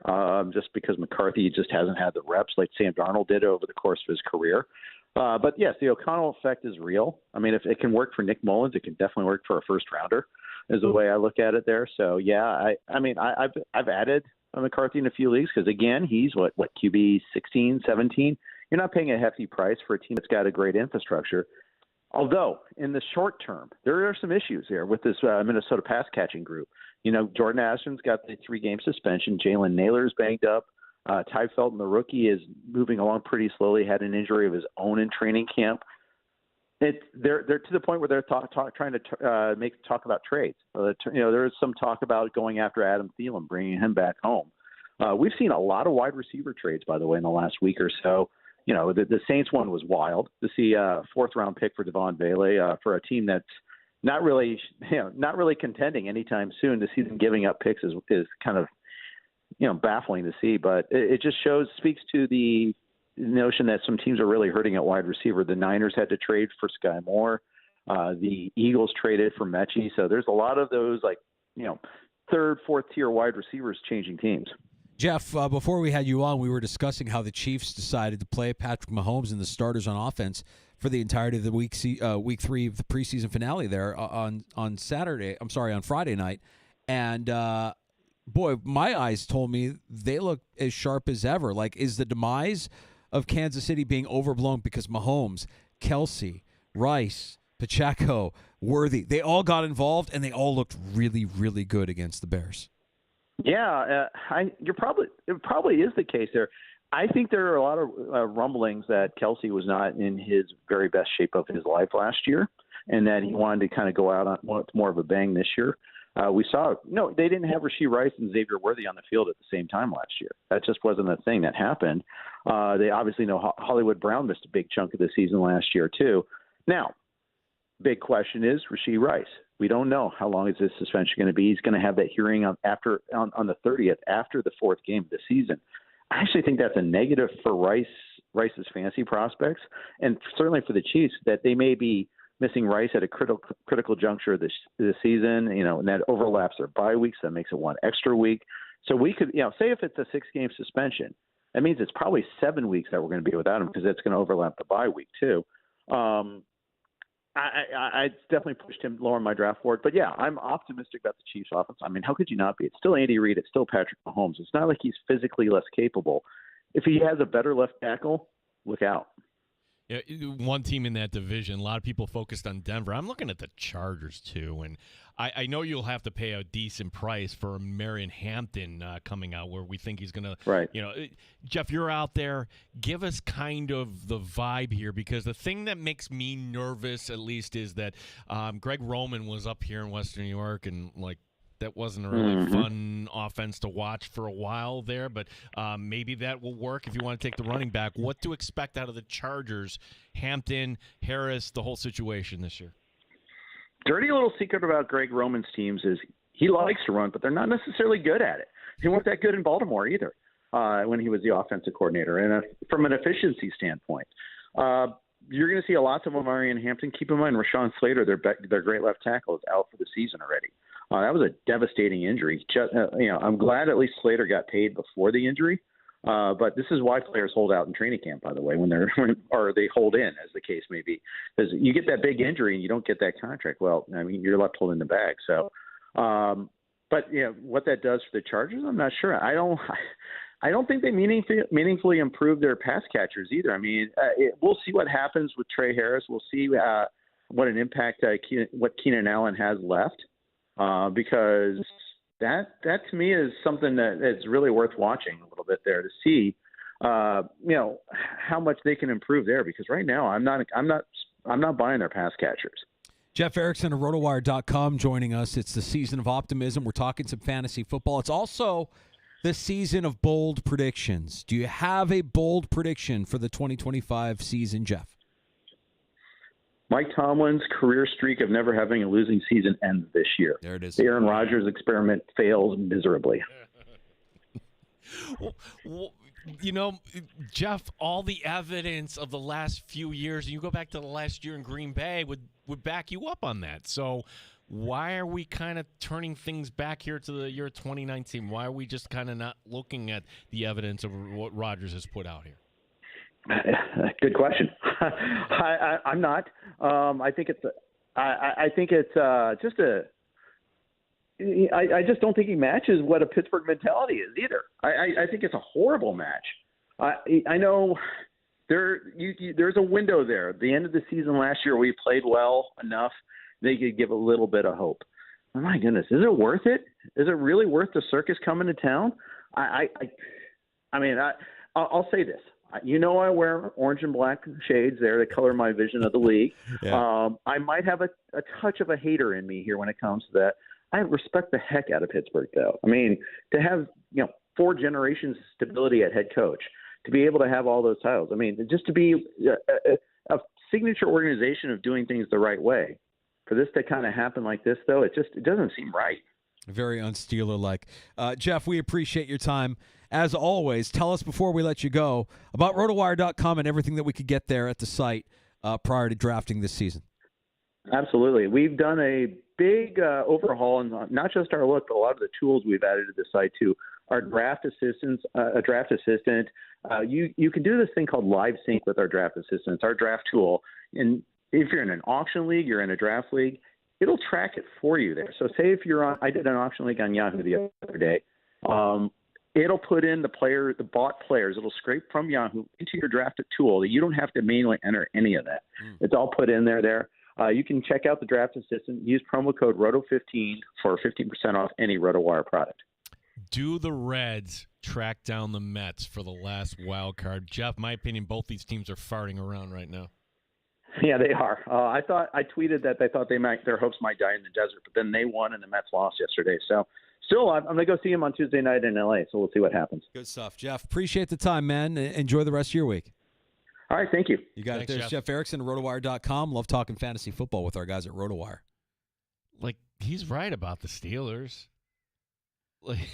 just because McCarthy just hasn't had the reps like Sam Darnold did over the course of his career. But yes, the O'Connell effect is real. I mean, if it can work for Nick Mullins, it can definitely work for a first rounder, is the way I look at it there. So yeah, I've added McCarthy in a few leagues because again, he's what QB 16, 17. You're not paying a hefty price for a team that's got a great infrastructure. Although in the short term, there are some issues here with this Minnesota pass catching group. Jordan Ashton's got the 3-game suspension. Jalen Naylor's banged up. Ty Felton, the rookie, is moving along pretty slowly. Had an injury of his own in training camp. They're to the point where they're trying to talk about trades. There is some talk about going after Adam Thielen, bringing him back home. We've seen a lot of wide receiver trades, by the way, in the last week or so. The Saints one was wild to see a 4th-round pick for Devon Bailey for a team that's not really contending anytime soon. To see them giving up picks is kind of baffling to see, but it just speaks to the notion that some teams are really hurting at wide receiver. The Niners had to trade for Sky Moore. The Eagles traded for Mechie. So there's a lot of those 3rd, 4th tier wide receivers changing teams. Jeff, before we had you on, we were discussing how the Chiefs decided to play Patrick Mahomes and the starters on offense for the entirety of the week 3 of the preseason finale there on Friday night. And, boy, my eyes told me they look as sharp as ever. Like, is the demise of Kansas City being overblown because Mahomes, Kelsey, Rice, Pacheco, Worthy, they all got involved and they all looked really, really good against the Bears? Yeah, it probably is the case there. I think there are a lot of rumblings that Kelsey was not in his very best shape of his life last year, and that he wanted to kind of go out on more of a bang this year. We saw they didn't have Rashee Rice and Xavier Worthy on the field at the same time last year. That just wasn't a thing that happened. They obviously know Hollywood Brown missed a big chunk of the season last year too. Now, big question is Rashee Rice. We don't know how long is this suspension going to be. He's going to have that hearing on the 30th after the 4th game of the season. I actually think that's a negative for Rice's fantasy prospects, and certainly for the Chiefs, that they may be missing Rice at a critical juncture of the season, and that overlaps their bye weeks. That makes it one extra week. So we could, say if it's a 6-game suspension, that means it's probably 7 weeks that we're going to be without him because it's going to overlap the bye week too. I definitely pushed him lower on my draft board. But, yeah, I'm optimistic about the Chiefs' offense. I mean, how could you not be? It's still Andy Reid. It's still Patrick Mahomes. It's not like he's physically less capable. If he has a better left tackle, look out. Yeah, one team in that division, a lot of people focused on Denver. I'm looking at the Chargers, too, and I know you'll have to pay a decent price for Marion Hampton coming out where we think he's going to – right. Jeff, you're out there. Give us kind of the vibe here, because the thing that makes me nervous, at least, is that Greg Roman was up here in Western New York, and, that wasn't a really fun offense to watch for a while there, but maybe that will work if you want to take the running back. What to expect out of the Chargers, Hampton, Harris, the whole situation this year? Dirty little secret about Greg Roman's teams is he likes to run, but they're not necessarily good at it. He weren't that good in Baltimore either when he was the offensive coordinator. And from an efficiency standpoint, you're going to see a lot of Marion Hampton. Keep in mind, Rashawn Slater, their great left tackle, is out for the season already. That was a devastating injury. I'm glad at least Slater got paid before the injury. But this is why players hold out in training camp, by the way, or they hold in, as the case may be, because you get that big injury and you don't get that contract. Well, I mean, you're left holding the bag. So, but what that does for the Chargers, I'm not sure. I don't think they meaningfully improve their pass catchers either. I mean, we'll see what happens with Trey Harris. We'll see what an impact what Keenan Allen has left. Because that to me is something that is really worth watching a little bit there to see how much they can improve there, because right now I'm not buying their pass catchers. Jeff Erickson of RotoWire.com joining us. It's the season of optimism. We're talking some fantasy football. It's also the season of bold predictions. Do you have a bold prediction for the 2025 season, Jeff? Mike Tomlin's career streak of never having a losing season ends this year. There it is. The Aaron Rodgers experiment fails miserably. Well, Jeff, all the evidence of the last few years, and you go back to the last year in Green Bay, would back you up on that. So why are we kind of turning things back here to the year 2019? Why are we just kind of not looking at the evidence of what Rodgers has put out here? Good question. I'm not. I think it's just a. I just don't think he matches what a Pittsburgh mentality is either. I think it's a horrible match. I know there's a window there. At the end of the season last year, we played well enough they could give a little bit of hope. Oh my goodness, is it worth it? Is it really worth the circus coming to town? I'll say this. I wear orange and black shades there that color my vision of the league. Yeah. I might have a touch of a hater in me here when it comes to that. I respect the heck out of Pittsburgh, though. I mean, to have 4 generations of stability at head coach, to be able to have all those titles. I mean, just to be a signature organization of doing things the right way. For this to kind of happen like this, though, it doesn't seem right. Very unSteeler-like. Jeff, we appreciate your time. As always, tell us before we let you go about RotoWire.com and everything that we could get there at the site prior to drafting this season. Absolutely. We've done a big overhaul, and not just our look, but a lot of the tools we've added to the site too. Our draft assistants, a draft assistant. You can do this thing called Live Sync with our draft assistants, our draft tool. And if you're in an auction league, you're in a draft league, it'll track it for you there. So say if you're on, I did an auction league on Yahoo the other day. It'll put in the bought players. It'll scrape from Yahoo into your drafted tool. You don't have to manually enter any of that. It's all put in there. You can check out the draft assistant. Use promo code ROTO15 for 15% off any RotoWire product. Do the Reds track down the Mets for the last wild card? Jeff, my opinion, both these teams are farting around right now. Yeah, they are. I tweeted that they thought their hopes might die in the desert, but then they won and the Mets lost yesterday. So still, I'm going to go see them on Tuesday night in L.A., so we'll see what happens. Good stuff. Jeff, appreciate the time, man. Enjoy the rest of your week. All right, thank you. You got Thanks, it. There's Jeff Erickson at RotoWire.com. Love talking fantasy football with our guys at RotoWire. He's right about the Steelers.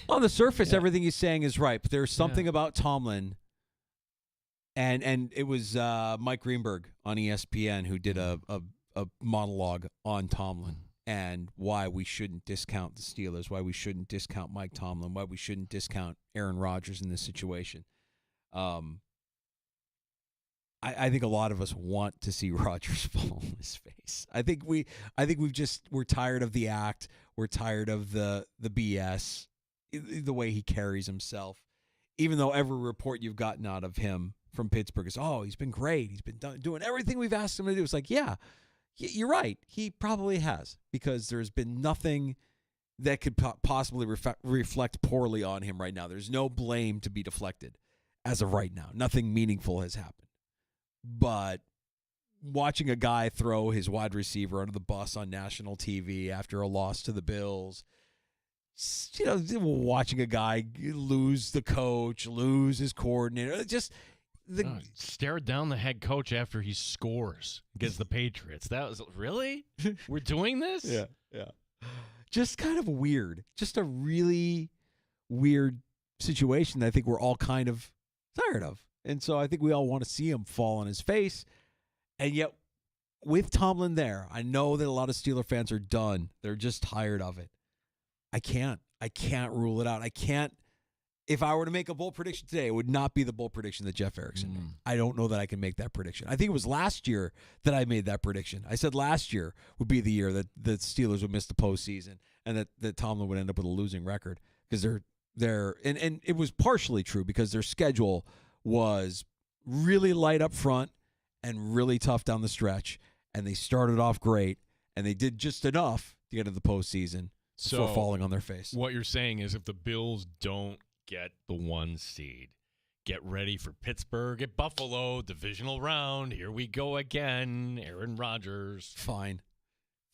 On the surface, everything he's saying is right, but there's something about Tomlin, and it was Mike Greenberg on ESPN who did a monologue on Tomlin and why we shouldn't discount the Steelers, why we shouldn't discount Mike Tomlin, why we shouldn't discount Aaron Rodgers in this situation. I think a lot of us want to see Rodgers fall on his face. I think we're tired of the act. We're tired of the BS, the way he carries himself. Even though every report you've gotten out of him from Pittsburgh is, he's been great. He's been doing everything we've asked him to do. It's like, yeah, you're right. He probably has, because there's been nothing that could possibly reflect poorly on him right now. There's no blame to be deflected as of right now. Nothing meaningful has happened. But watching a guy throw his wide receiver under the bus on national TV after a loss to the Bills, watching a guy lose the coach, lose his coordinator, stare down the head coach after he scores against the Patriots. That was really? We're doing this? Yeah. Just kind of weird. Just a really weird situation that I think we're all kind of tired of. And so I think we all want to see him fall on his face. And yet, with Tomlin there, I know that a lot of Steeler fans are done. They're just tired of it. I can't rule it out. I can't. If I were to make a bold prediction today, it would not be the bold prediction that Jeff Erickson made. I don't know that I can make that prediction. I think it was last year that I made that prediction. I said last year would be the year that the Steelers would miss the postseason and that Tomlin would end up with a losing record, because they're and it was partially true because their schedule was really light up front and really tough down the stretch, and they started off great, and they did just enough to get into the postseason before falling on their face. What you're saying is if the Bills don't get the 1 seed, get ready for Pittsburgh at Buffalo, divisional round. Here we go again. Aaron Rodgers. Fine.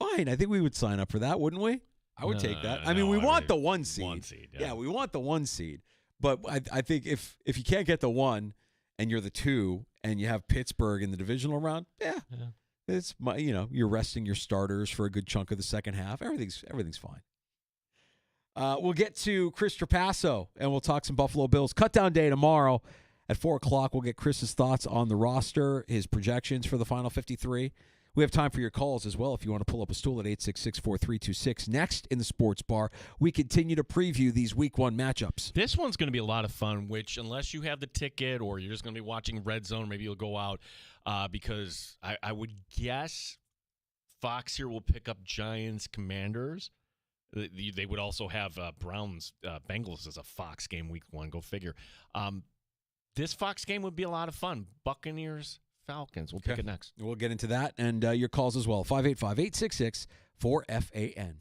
I think we would sign up for that, wouldn't we? I would take that. I mean, we I want mean, the 1 seed. 1 seed, yeah, we want the 1 seed. But I think if you can't get the 1 and you're the 2 and you have Pittsburgh in the divisional round, it's you're resting your starters for a good chunk of the second half. Everything's fine. We'll get to Chris Trapasso, and we'll talk some Buffalo Bills. Cutdown day tomorrow at 4 o'clock. We'll get Chris's thoughts on the roster, his projections for the final 53. We have time for your calls as well if you want to pull up a stool at 866-4326. Next in the Sports Bar, we continue to preview these Week 1 matchups. This one's going to be a lot of fun, which unless you have the ticket or you're just going to be watching Red Zone, maybe you'll go out because I would guess Fox here will pick up Giants Commanders. They would also have Browns Bengals as a Fox game Week 1. Go figure. This Fox game would be a lot of fun. Buccaneers Falcons. We'll pick it next. We'll get into that and your calls as well. 585-866-4FAN.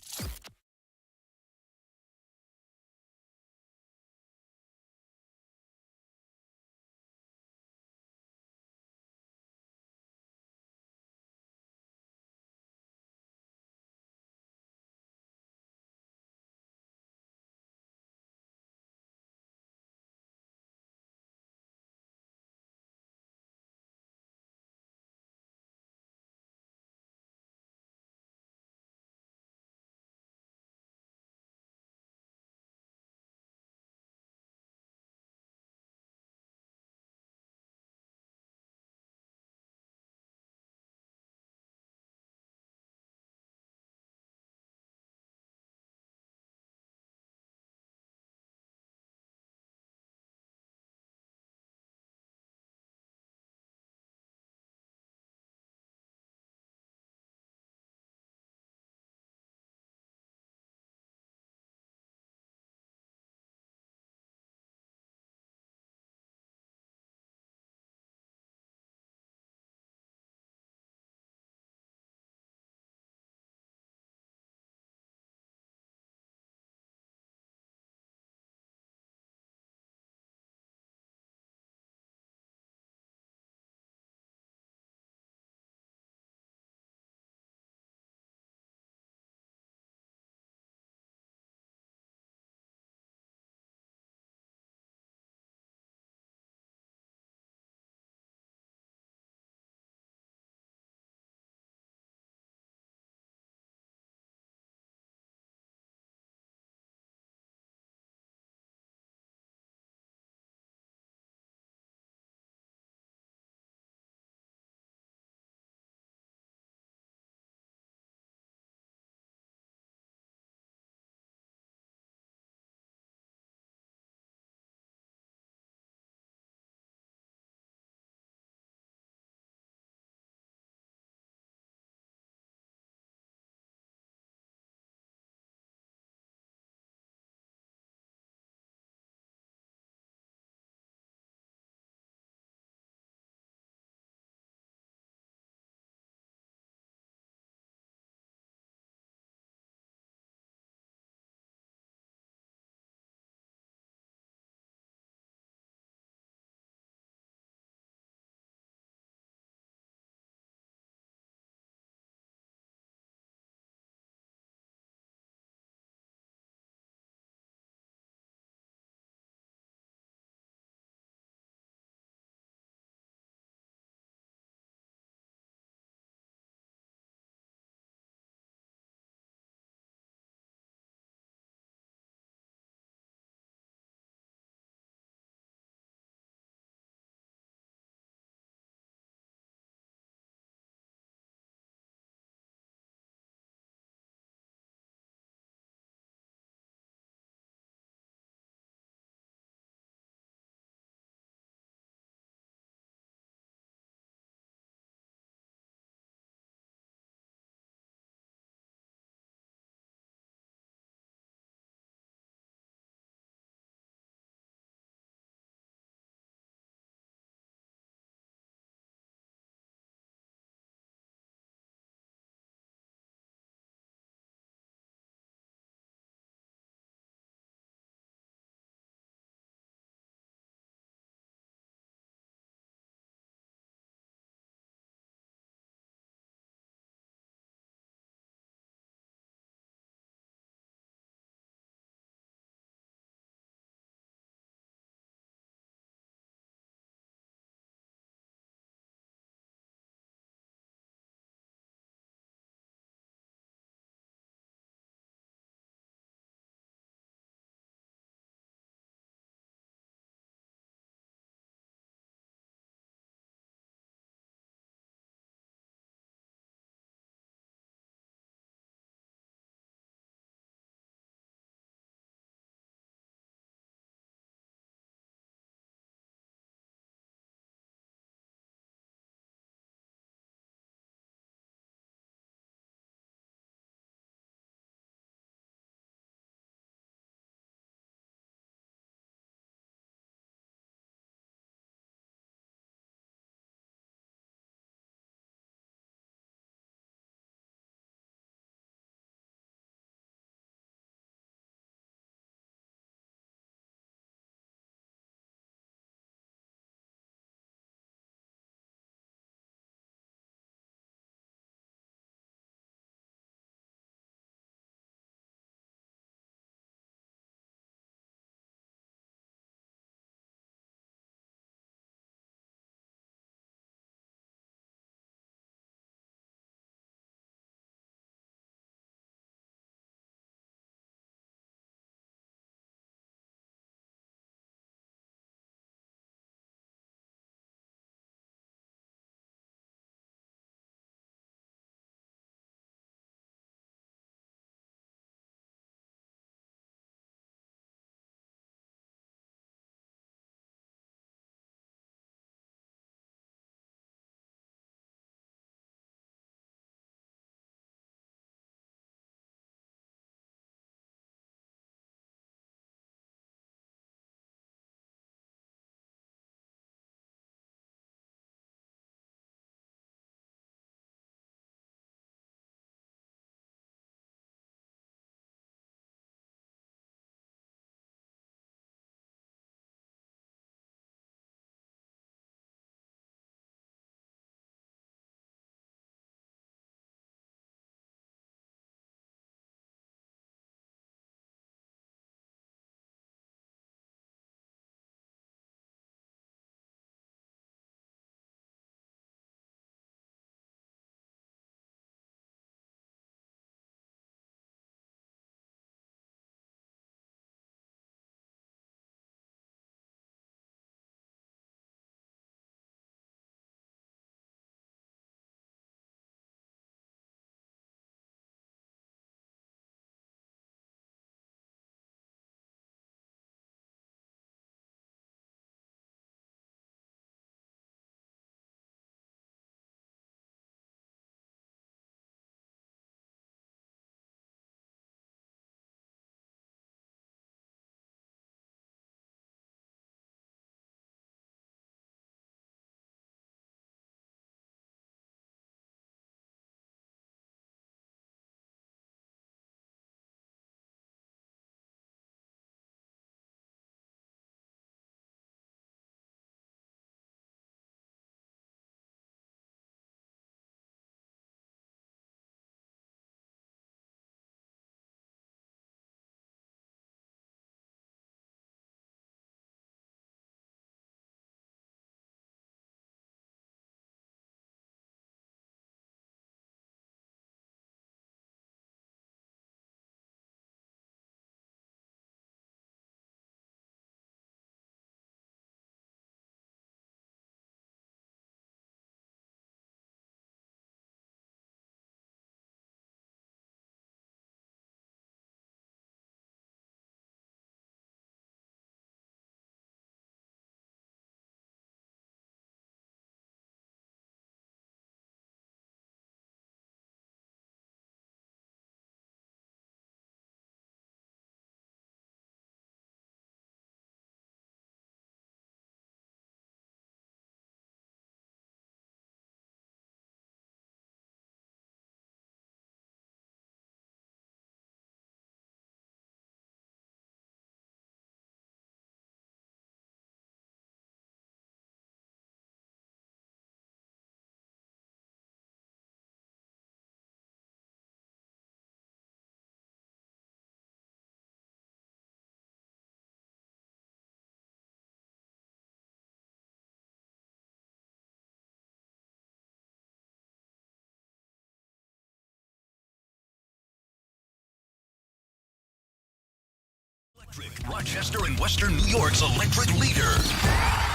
Electric, Rochester and Western New York's electric leader.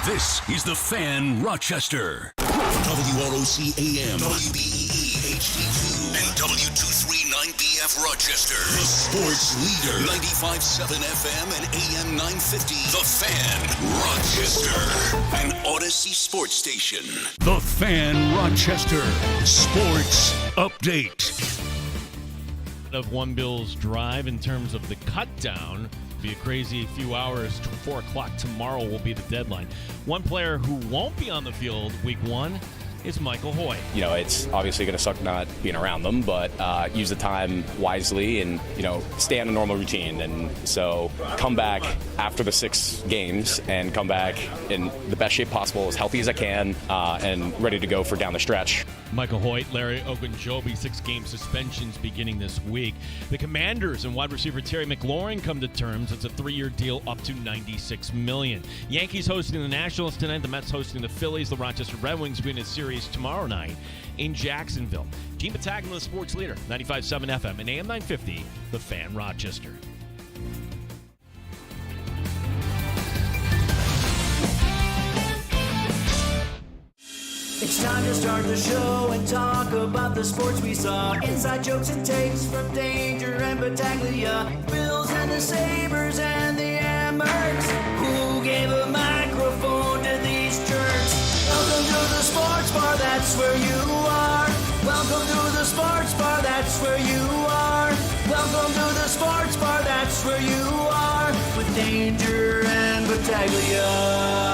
This is the Fan Rochester. WROC AM, WBEE HD2, and W239BF Rochester. The sports leader. 95.7 FM and AM 950. The Fan Rochester. An Odyssey sports station. The Fan Rochester. Sports Update. Of One Bill's drive in terms of the cut down. Be a crazy few hours. 4 o'clock tomorrow will be the deadline. One player who won't be on the field week 1 is Michael Hoy. You know, it's obviously going to suck not being around them, but use the time wisely and, you know, stay on a normal routine. And so come back after the 6 games and come back in the best shape possible, as healthy as I can, and ready to go for down the stretch. Michael Hoyt, Larry Ogunjobi, 6-game suspensions beginning this week. The Commanders and wide receiver Terry McLaurin come to terms. It's a 3-year deal up to $96 million. Yankees hosting the Nationals tonight. The Mets hosting the Phillies. The Rochester Red Wings win a series tomorrow night in Jacksonville. Gene Battaglia, the sports leader, 95.7 FM and AM 950, The Fan Rochester. It's time to start the show and talk about the sports we saw. Inside jokes and takes from Danger and Battaglia. Bills and the Sabres and the Amherst. Who gave a microphone to these jerks? Welcome to the sports bar, that's where you are. Welcome to the sports bar, that's where you are. Welcome to the sports bar, that's where you are. With Danger and Battaglia.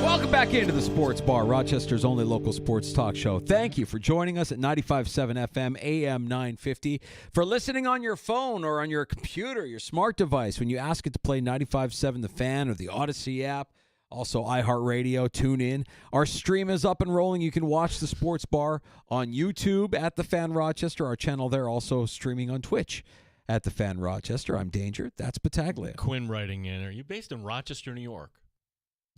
Welcome back into the Sports Bar, Rochester's only local sports talk show. Thank you for joining us at 95.7 FM, AM 950. For listening on your phone or on your computer, your smart device, when you ask it to play 95.7 The Fan or the Odyssey app, also iHeartRadio, tune in. Our stream is up and rolling. You can watch the Sports Bar on YouTube at The Fan Rochester. Our channel there also streaming on Twitch at The Fan Rochester. I'm Danger. That's Battaglia. Quinn writing in. Are you based in Rochester, New York?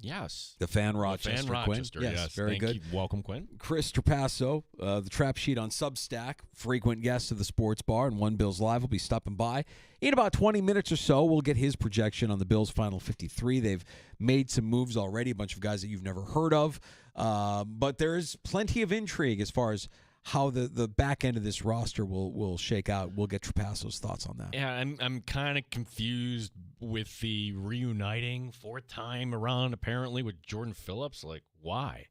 Yes. The Fan Rochester. The Fan Rochester, Quinn. yes. Very Thank good. You. Welcome, Quinn. Chris Trapasso, the Trap Sheet on Substack, frequent guest of the Sports Bar, and One Bills Live will be stopping by. In about 20 minutes or so, we'll get his projection on the Bills' final 53. They've made some moves already, a bunch of guys that you've never heard of. But there is plenty of intrigue as far as how the back end of this roster will shake out. We'll get Trapasso's thoughts on that. Yeah, I'm kind of confused with the reuniting 4th time around, apparently, with Jordan Phillips. Like, why?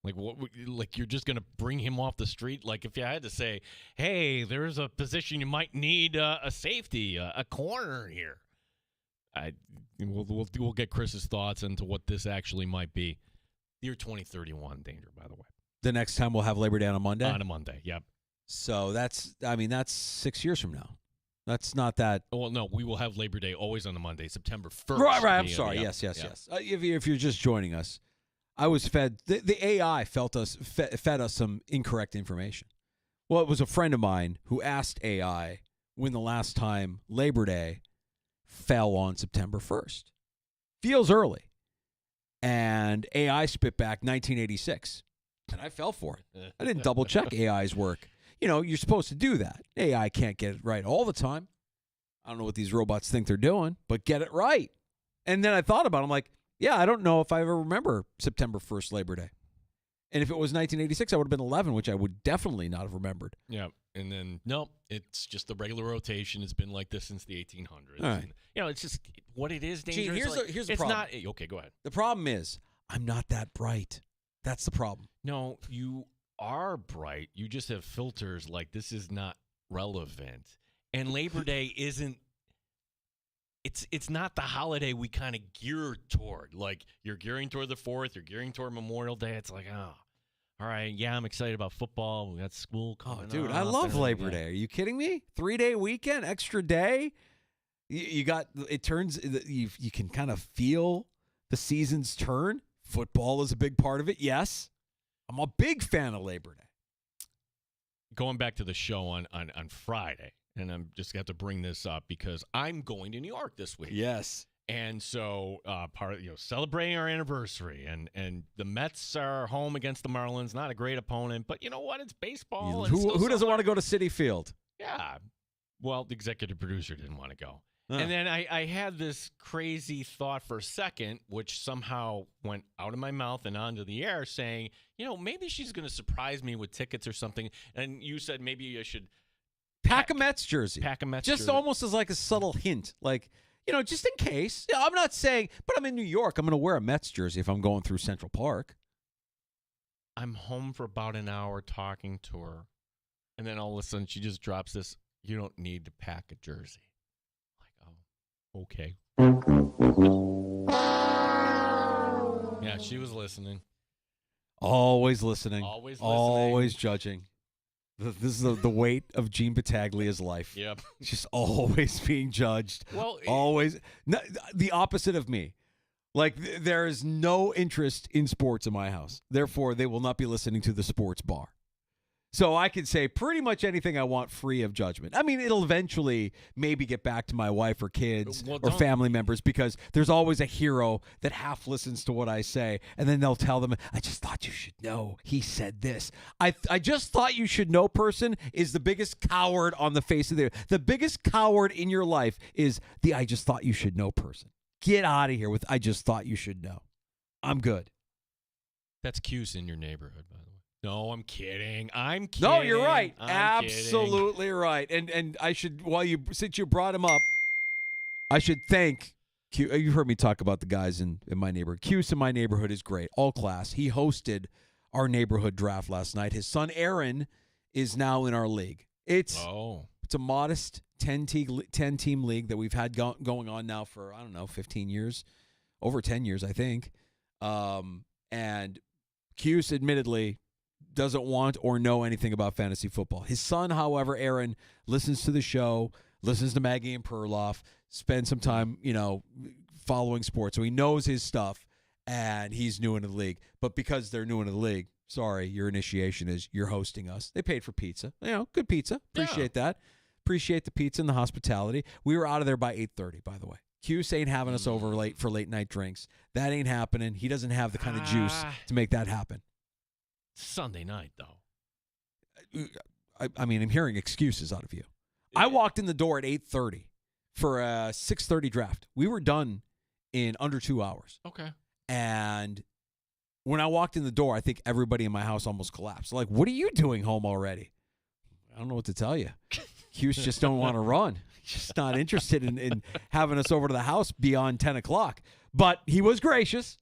Like, what? Like, you're just going to bring him off the street? Like, if you had to say, hey, there's a position you might need a safety, a corner here. We'll get Chris's thoughts into what this actually might be. Year 2031, Danger, by the way. The next time we'll have Labor Day on a Monday? On a Monday, yep. So that's 6 years from now. That's not that. Well, no, we will have Labor Day always on a Monday, September 1st. Right. I'm sorry. Yes. If you're just joining us, I was fed. The AI fed us some incorrect information. Well, it was a friend of mine who asked AI when the last time Labor Day fell on September 1st. Feels early. And AI spit back 1986. And I fell for it. I didn't double check AI's work. You know, you're supposed to do that. AI can't get it right all the time. I don't know what these robots think they're doing, but get it right. And then I thought about it. I'm like, yeah, I don't know if I ever remember September 1st, Labor Day. And if it was 1986, I would have been 11, which I would definitely not have remembered. Yeah. And then, no, it's just the regular rotation. It's been like this since the 1800s. All right. And, you know, it's just what it is, Danger. Gee, here's the it's problem. Not, okay, go ahead. The problem is I'm not that bright. That's the problem. No, you are bright. You just have filters like this is not relevant. And Labor Day isn't. It's not the holiday we kind of gear toward. Like, you're gearing toward the 4th, you're gearing toward Memorial Day. It's like, oh, all right, yeah, I'm excited about football. We got school coming up. Dude, I love Labor Day. Are you kidding me? 3-day weekend, extra day. You got, it turns, you can kind of feel the seasons turn. Football is a big part of it, yes. I'm a big fan of Labor Day. Going back to the show on Friday, and I'm just got to bring this up because I'm going to New York this week. Yes. And so celebrating our anniversary, and the Mets are home against the Marlins. Not a great opponent, but you know what? It's baseball. Who doesn't want to go to Citi Field? Yeah. Well, the executive producer didn't want to go. And then I had this crazy thought for a second, which somehow went out of my mouth and onto the air, saying, maybe she's going to surprise me with tickets or something. And you said maybe I should pack a Mets jersey. Pack a Mets just jersey. Almost as like a subtle hint. Like, just in case. I'm not saying, but I'm in New York. I'm going to wear a Mets jersey if I'm going through Central Park. I'm home for about an hour talking to her. And then all of a sudden she just drops this, you don't need to pack a jersey. Like, oh, okay. Yeah, she was listening. Always listening. Always listening. Always judging. This is the weight of Gene Battaglia's life. Yep. Just always being judged. Well, always. The opposite of me. Like, there is no interest in sports in my house. Therefore, they will not be listening to the sports bar. So I can say pretty much anything I want free of judgment. I mean, it'll eventually maybe get back to my wife or kids or family members, because there's always a hero that half listens to what I say, and then they'll tell them, I just thought you should know he said this. I just thought you should know person is the biggest coward on the face of the earth. The biggest coward in your life is the I just thought you should know person. Get out of here with I just thought you should know. I'm good. That's Cuse in your neighborhood, by the way. No, I'm kidding. I'm kidding. No, you're right. I'm Absolutely kidding. right. And I should, since you brought him up, I should thank Q. You've heard me talk about the guys in my neighborhood. Cuse in my neighborhood is great. All class. He hosted our neighborhood draft last night. His son Aaron is now in our league. It's a modest 10-team league that we've had going on now for, 15 years. Over 10 years, I think. And Cuse admittedly doesn't want or know anything about fantasy football. His son, however, Aaron, listens to the show, listens to Maggie and Perloff, spends some time, following sports. So he knows his stuff, and he's new into the league. But because they're new into the league, sorry, your initiation is you're hosting us. They paid for pizza. Good pizza. Appreciate that. Appreciate the pizza and the hospitality. We were out of there by 8:30, by the way. Cuse ain't having us over late for late night drinks. That ain't happening. He doesn't have the kind of juice to make that happen. Sunday night, though. I mean, I'm hearing excuses out of you. I walked in the door at 8:30 for a 6:30 draft. We were done in under 2 hours. Okay. And when I walked in the door, I think everybody in my house almost collapsed. Like, what are you doing home already? I don't know what to tell you. Cuse just don't want to run. Just not interested in having us over to the house beyond 10 o'clock. But he was gracious.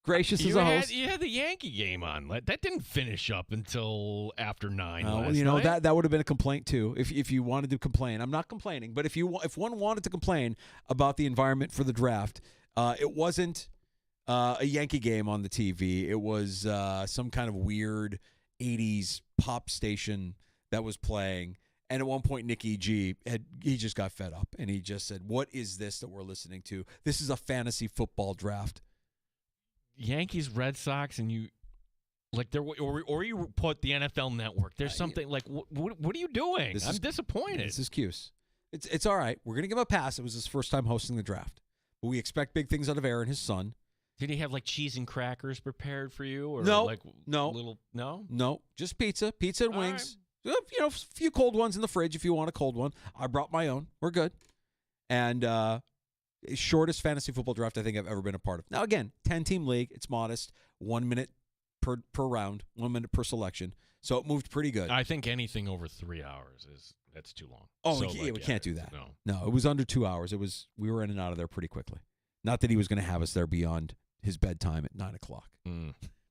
Gracious as a host. You had the Yankee game on. That didn't finish up until after 9 last night. That would have been a complaint too. If you wanted to complain, I'm not complaining. But if one wanted to complain about the environment for the draft, it wasn't a Yankee game on the TV. It was some kind of weird 80s pop station that was playing. And at one point, Nicky G, he just got fed up. And he just said, what is this that we're listening to? This is a fantasy football draft. Yankees, Red Sox, and you like there, or you put the NFL Network. There's something like what are you doing? I'm disappointed. This is Cuse. It's all right. We're gonna give him a pass. It was his first time hosting the draft, but we expect big things out of Aaron, his son. Did he have like cheese and crackers prepared for you, or no, no, just pizza and wings. Right. A few cold ones in the fridge if you want a cold one. I brought my own. We're good. And shortest fantasy football draft I think I've ever been a part of. Now, again, 10-team league. It's modest. 1 minute per round, 1 minute per selection. So it moved pretty good. I think anything over 3 hours that's too long. Oh, we can't do that. No, it was under 2 hours. We were in and out of there pretty quickly. Not that he was going to have us there beyond his bedtime at 9 o'clock.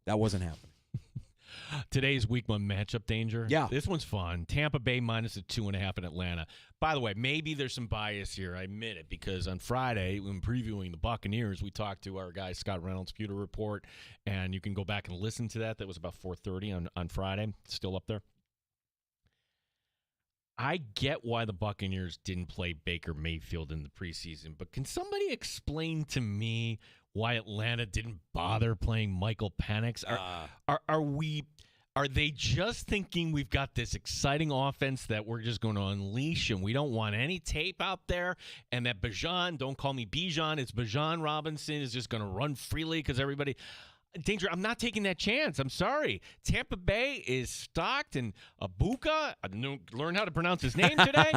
That wasn't happening. Today's week one matchup danger. Yeah. This one's fun. Tampa Bay minus a 2.5 in Atlanta. By the way, maybe there's some bias here. I admit it, because on Friday, when previewing the Buccaneers, we talked to our guy Scott Reynolds' Pewter Report, and you can go back and listen to that. That was about 4:30 on Friday. Still up there. I get why the Buccaneers didn't play Baker Mayfield in the preseason, but can somebody explain to me why Atlanta didn't bother playing Michael Penix? Are they just thinking we've got this exciting offense that we're just going to unleash and we don't want any tape out there, and that Bijan, don't call me Bijan, it's Bijan Robinson, is just going to run freely because everybody – Danger, I'm not taking that chance. I'm sorry. Tampa Bay is stocked, and Abuka, I learned how to pronounce his name today.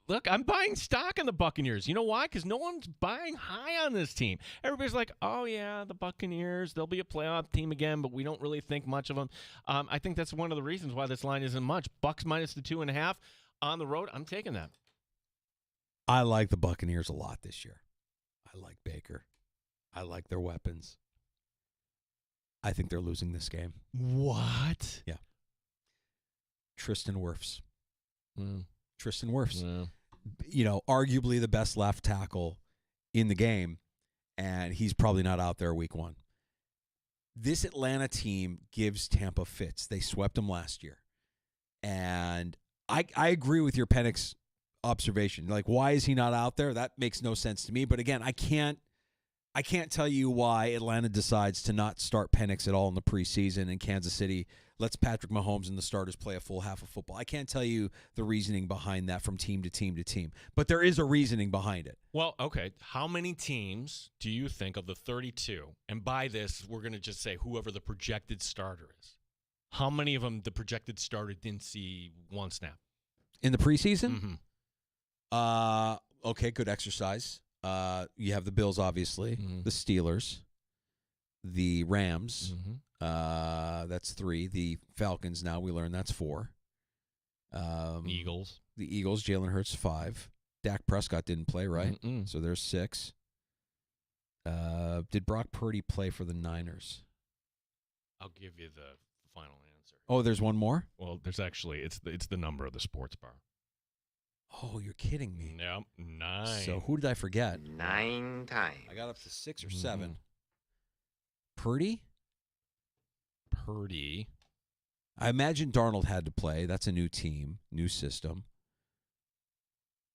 Look, I'm buying stock in the Buccaneers. You know why? Because no one's buying high on this team. Everybody's like, oh, yeah, the Buccaneers, they'll be a playoff team again, but we don't really think much of them. I think that's one of the reasons why this line isn't much. Bucks minus the 2.5 on the road. I'm taking that. I like the Buccaneers a lot this year. I like Baker. I like their weapons. I think they're losing this game. What? Yeah. Tristan Wirfs. Tristan Wirfs. Arguably the best left tackle in the game, and he's probably not out there week 1. This Atlanta team gives Tampa fits. They swept them last year. And I agree with your Penix observation. Like, why is he not out there? That makes no sense to me. But again, I can't tell you why Atlanta decides to not start Penix at all in the preseason, and Kansas City lets Patrick Mahomes and the starters play a full half of football. I can't tell you the reasoning behind that from team to team to team, but there is a reasoning behind it. Well, okay. How many teams do you think of the 32, and by this, we're going to just say whoever the projected starter is, how many of them the projected starter didn't see one snap? In the preseason? Mm-hmm. Okay, good exercise. You have the Bills, obviously, the Steelers, the Rams. That's 3. The Falcons, now we learn that's 4. Eagles. The Eagles, Jalen Hurts, 5. Dak Prescott didn't play, right? So there's 6. Did Brock Purdy play for the Niners? I'll give you the final answer. Oh, there's one more? Well, there's actually, it's the number of the sports bar. Oh, you're kidding me. Yep, 9. So who did I forget? 9 times. I got up to 6 or 7. Purdy? I imagine Darnold had to play. That's a new team, new system.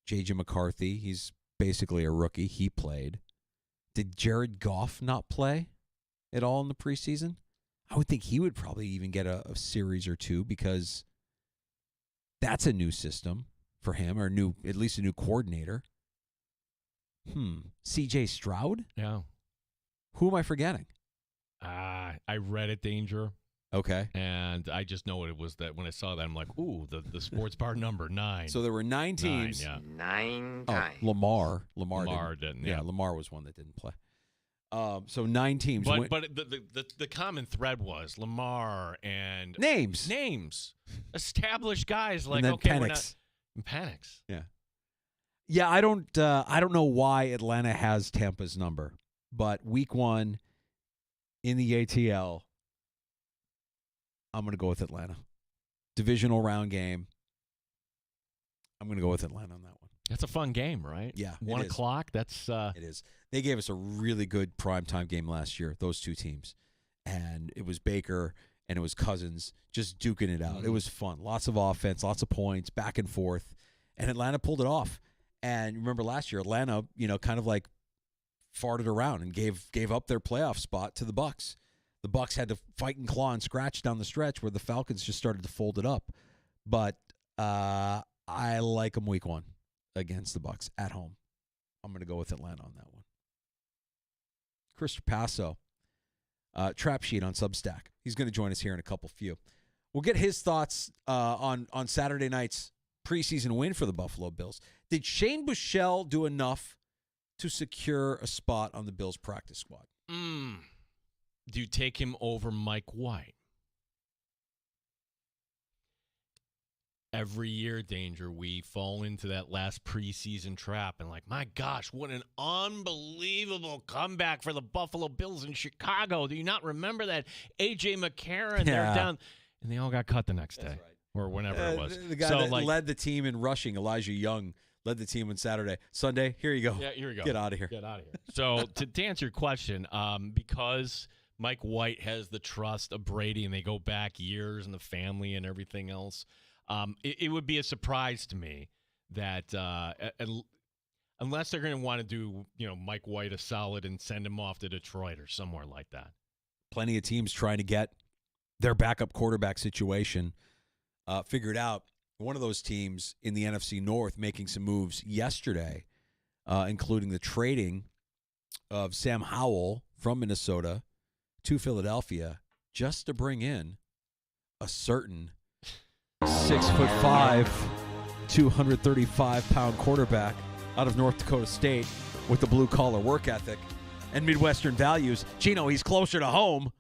J.J. McCarthy, he's basically a rookie. He played. Did Jared Goff not play at all in the preseason? I would think he would probably even get a series or 2 because that's a new system for him, or at least a new coordinator. C.J. Stroud? Yeah. Who am I forgetting? I read it, Danger. Okay. And I just know what it was that when I saw that, I'm like, ooh, the sports bar number 9. So there were 9 teams. 9 times. Lamar didn't. Yeah, Lamar was one that didn't play. So 9 teams. But the common thread was Lamar and names, established guys like, and then okay, Penix. we're not Penix. Yeah. I don't know why Atlanta has Tampa's number, but week 1 in the ATL, I'm going to go with Atlanta. Divisional round game. I'm going to go with Atlanta on that one. That's a fun game, right? Yeah. 1 o'clock. That's it is. They gave us a really good primetime game last year, those 2 teams. And it was Baker and it was Cousins just duking it out. It was fun. Lots of offense, lots of points, back and forth. And Atlanta pulled it off. And remember last year, Atlanta, kind of like farted around and gave up their playoff spot to the Bucs. The Bucs had to fight and claw and scratch down the stretch where the Falcons just started to fold it up. But I like them week 1 against the Bucs at home. I'm going to go with Atlanta on that one. Chris Trapasso, Trap Sheet on Substack. He's going to join us here in a few. We'll get his thoughts on Saturday night's preseason win for the Buffalo Bills. Did Shane Buechele do enough to secure a spot on the Bills practice squad? Do you take him over Mike White? Every year, Danger, we fall into that last preseason trap and like, my gosh, what an unbelievable comeback for the Buffalo Bills in Chicago. Do you not remember that? A.J. McCarron, they're down, and they all got cut the next day. Or whenever it was. The guy that led the team in rushing, Elijah Young, led the team on Saturday. Sunday, here you go. Yeah, here you go. Get out of here. So to answer your question, because Mike White has the trust of Brady and they go back years and the family and everything else, it would be a surprise to me that unless they're going to want to do Mike White a solid and send him off to Detroit or somewhere like that. Plenty of teams trying to get their backup quarterback situation figured out. One of those teams in the NFC North making some moves yesterday, including the trading of Sam Howell from Minnesota to Philadelphia just to bring in a certain 6'5" 235-pound quarterback out of North Dakota State with the blue-collar work ethic and Midwestern values. Gino, he's closer to home.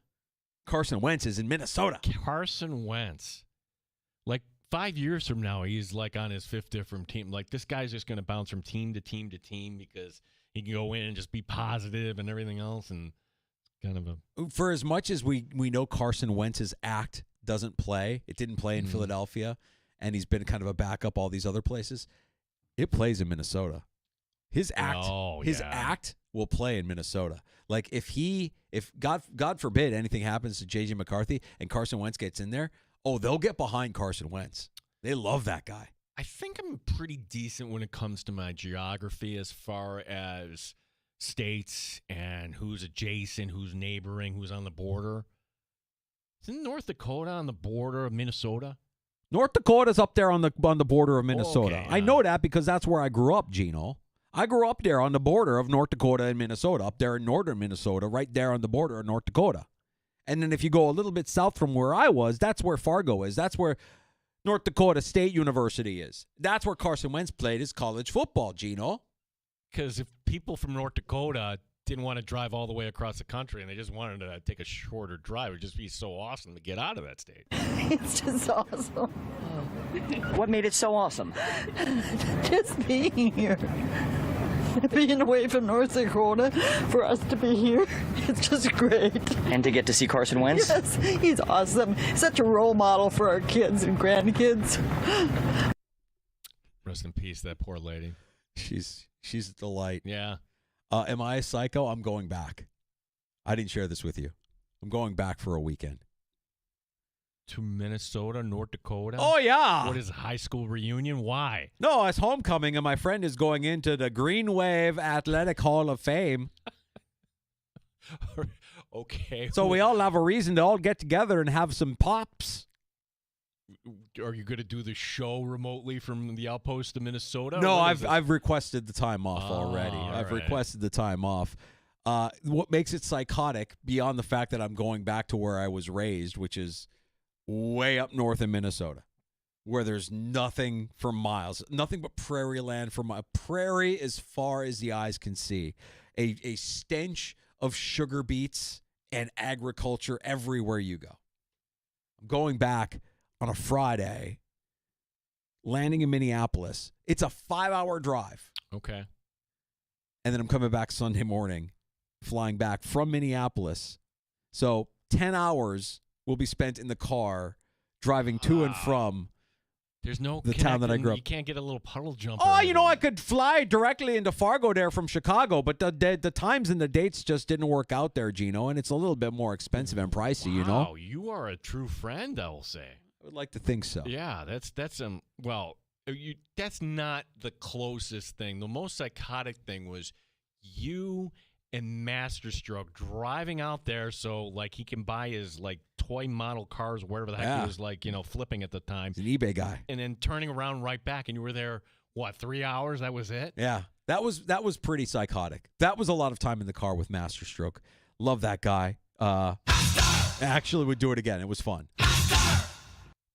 Carson Wentz is in Minnesota. Carson Wentz. Like 5 years from now, he's like on his fifth different team. Like this guy's just going to bounce from team to team to team because he can go in and just be positive and everything else. And kind of a. For as much as we know Carson Wentz's act doesn't play, it didn't play in Philadelphia, and he's been kind of a backup all these other places, it plays in Minnesota. His act will play in Minnesota. Like if God forbid anything happens to J.J. McCarthy and Carson Wentz gets in there, they'll get behind Carson Wentz. They love that guy. I think I'm pretty decent when it comes to my geography as far as states and who's adjacent, who's neighboring, who's on the border. Isn't North Dakota on the border of Minnesota? North Dakota's up there on the border of Minnesota. Okay, I know that because that's where I grew up, Gino. I grew up there on the border of North Dakota and Minnesota, up there in northern Minnesota, right there on the border of North Dakota. And then if you go a little bit south from where I was, that's where Fargo is. That's where North Dakota State University is. That's where Carson Wentz played his college football, Gino. Because if people from North Dakota didn't want to drive all the way across the country and they just wanted to take a shorter drive, it would just be so awesome to get out of that state. It's just awesome. What made it so awesome? Just being here. Being away from North Dakota, for us to be here, it's just great. And to get to see Carson Wentz? Yes, he's awesome. Such a role model for our kids and grandkids. Rest in peace, that poor lady. She's a delight. Yeah. Am I a psycho? I'm going back. I didn't share this with you. I'm going back for a weekend. To Minnesota, North Dakota? Oh, yeah. What is a high school reunion? Why? No, it's homecoming, and my friend is going into the Green Wave Athletic Hall of Fame. Okay. So we all have a reason to all get together and have some pops. Are you going to do the show remotely from the outpost of Minnesota? No, I've requested the time off already. All I've right. requested the time off. What makes it psychotic, beyond the fact that I'm going back to where I was raised, which is way up north in Minnesota, where there's nothing for miles, nothing but prairie land for my prairie as far as the eyes can see, a stench of sugar beets and agriculture everywhere you go. I'm going back on a Friday, landing in Minneapolis. It's a 5-hour drive. Okay. And then I'm coming back Sunday morning, flying back from Minneapolis. So 10 hours will be spent in the car driving to and from There's no the town that I grew up. You can't get a little puddle jumper. Oh, I could fly directly into Fargo there from Chicago, but the times and the dates just didn't work out there, Gino, and it's a little bit more expensive and pricey, you know? Wow, you are a true friend, I will say. I would like to think so. Yeah, that's not the closest thing. The most psychotic thing was you and Masterstroke driving out there so like he can buy his like toy model cars, whatever the heck he was like, flipping at the time. He's an eBay guy. And then turning around right back, and you were there, 3 hours? That was it? Yeah, that was pretty psychotic. That was a lot of time in the car with Masterstroke. Love that guy. Actually would do it again. It was fun.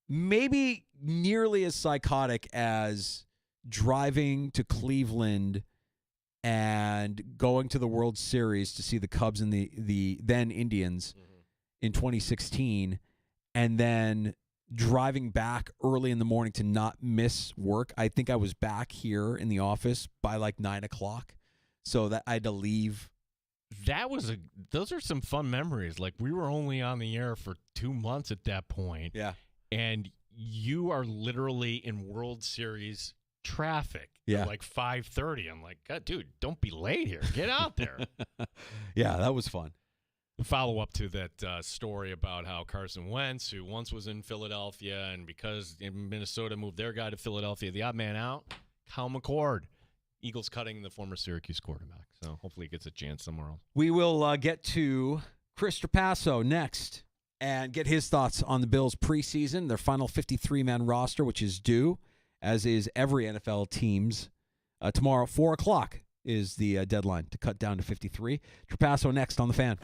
Maybe nearly as psychotic as driving to Cleveland and going to the World Series to see the Cubs and the then Indians in 2016, and then driving back early in the morning to not miss work. I think I was back here in the office by like 9 o'clock, so that I had to leave. Those are some fun memories. Like, we were only on the air for 2 months at that point. Yeah. And you are literally in World Series traffic. Yeah. At like 5:30. I'm like, God, dude, don't be late here. Get out there. Yeah, that was fun. Follow up to that story about how Carson Wentz, who once was in Philadelphia, and because Minnesota moved their guy to Philadelphia, the odd man out, Kyle McCord. Eagles cutting the former Syracuse quarterback. So hopefully he gets a chance somewhere else. We will get to Chris Trapasso next and get his thoughts on the Bills preseason, their final 53-man roster, which is due, as is every NFL team's. Tomorrow, 4 o'clock is the deadline to cut down to 53. Trapasso next on The Fan.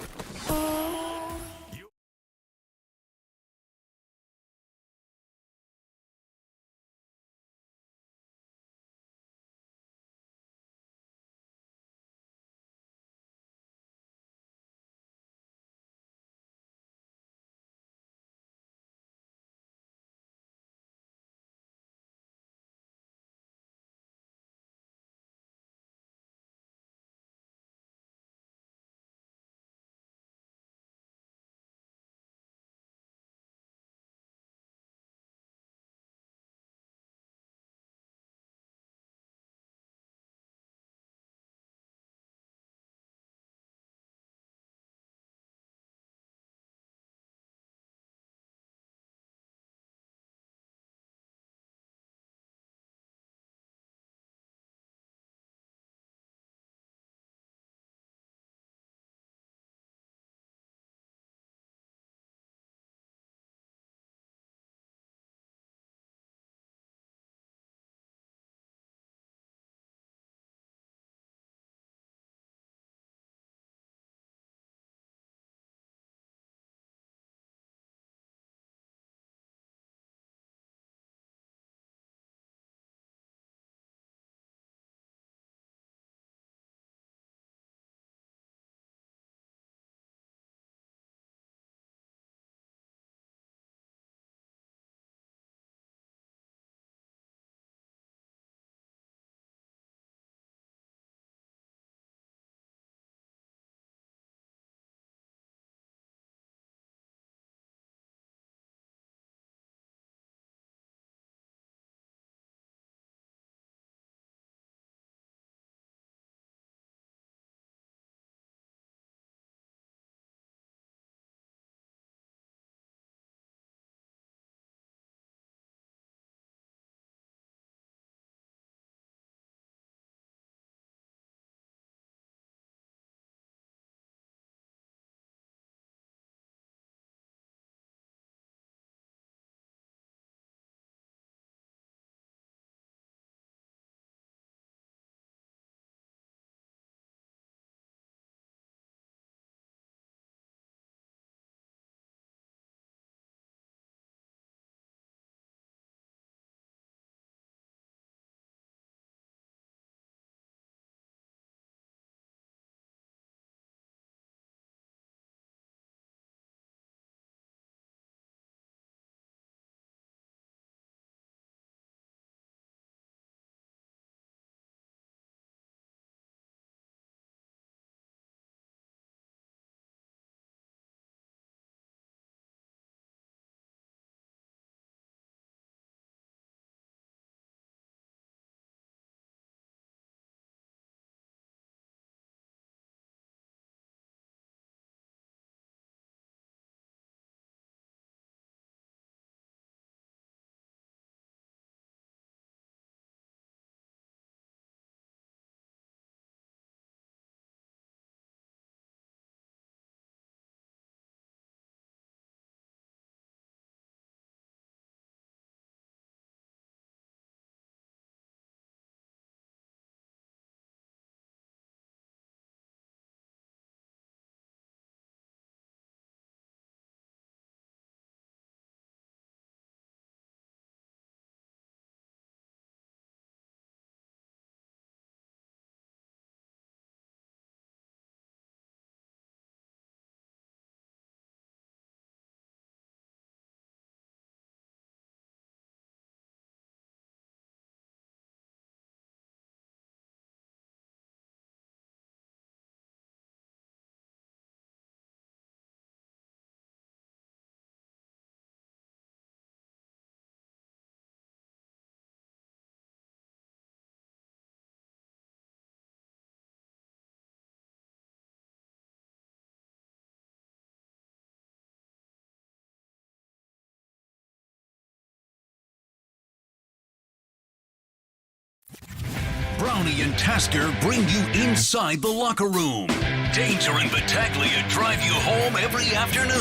Brownie and Tasker bring you inside the locker room. Danger and Battaglia drive you home every afternoon.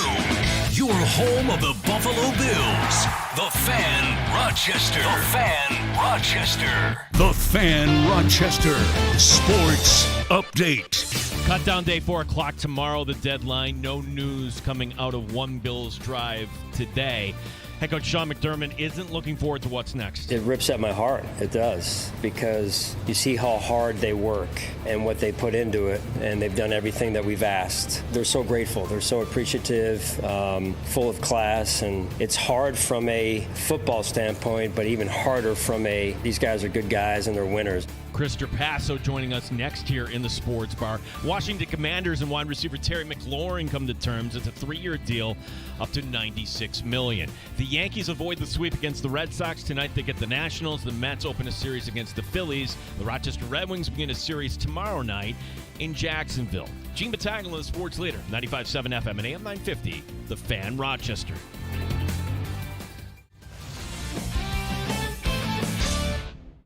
Your home of the Buffalo Bills. The Fan Rochester. The Fan Rochester. The Fan Rochester. Sports Update. Cut down day 4 o'clock tomorrow, the deadline. No news coming out of One Bills Drive today. Head coach Sean McDermott isn't looking forward to what's next. It rips at my heart. It does. Because you see how hard they work and what they put into it, and they've done everything that we've asked. They're so grateful. They're so appreciative, full of class, and it's hard from a football standpoint, but even harder from these guys are good guys and they're winners. Chris Trapasso joining us next here in the Sports Bar. Washington Commanders and wide receiver Terry McLaurin come to terms. It's a 3-year deal up to $96 million. The Yankees avoid the sweep against the Red Sox. Tonight they get the Nationals. The Mets open a series against the Phillies. The Rochester Red Wings begin a series tomorrow night in Jacksonville. Gene Battaglia, the sports leader, 95.7 FM and AM 950, The Fan Rochester.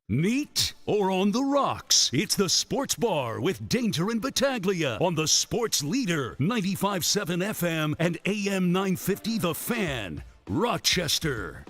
Neat or on the rocks? It's the Sports Bar with Danger and Battaglia on the Sports Leader, 95.7 FM and AM 950 The Fan, Rochester.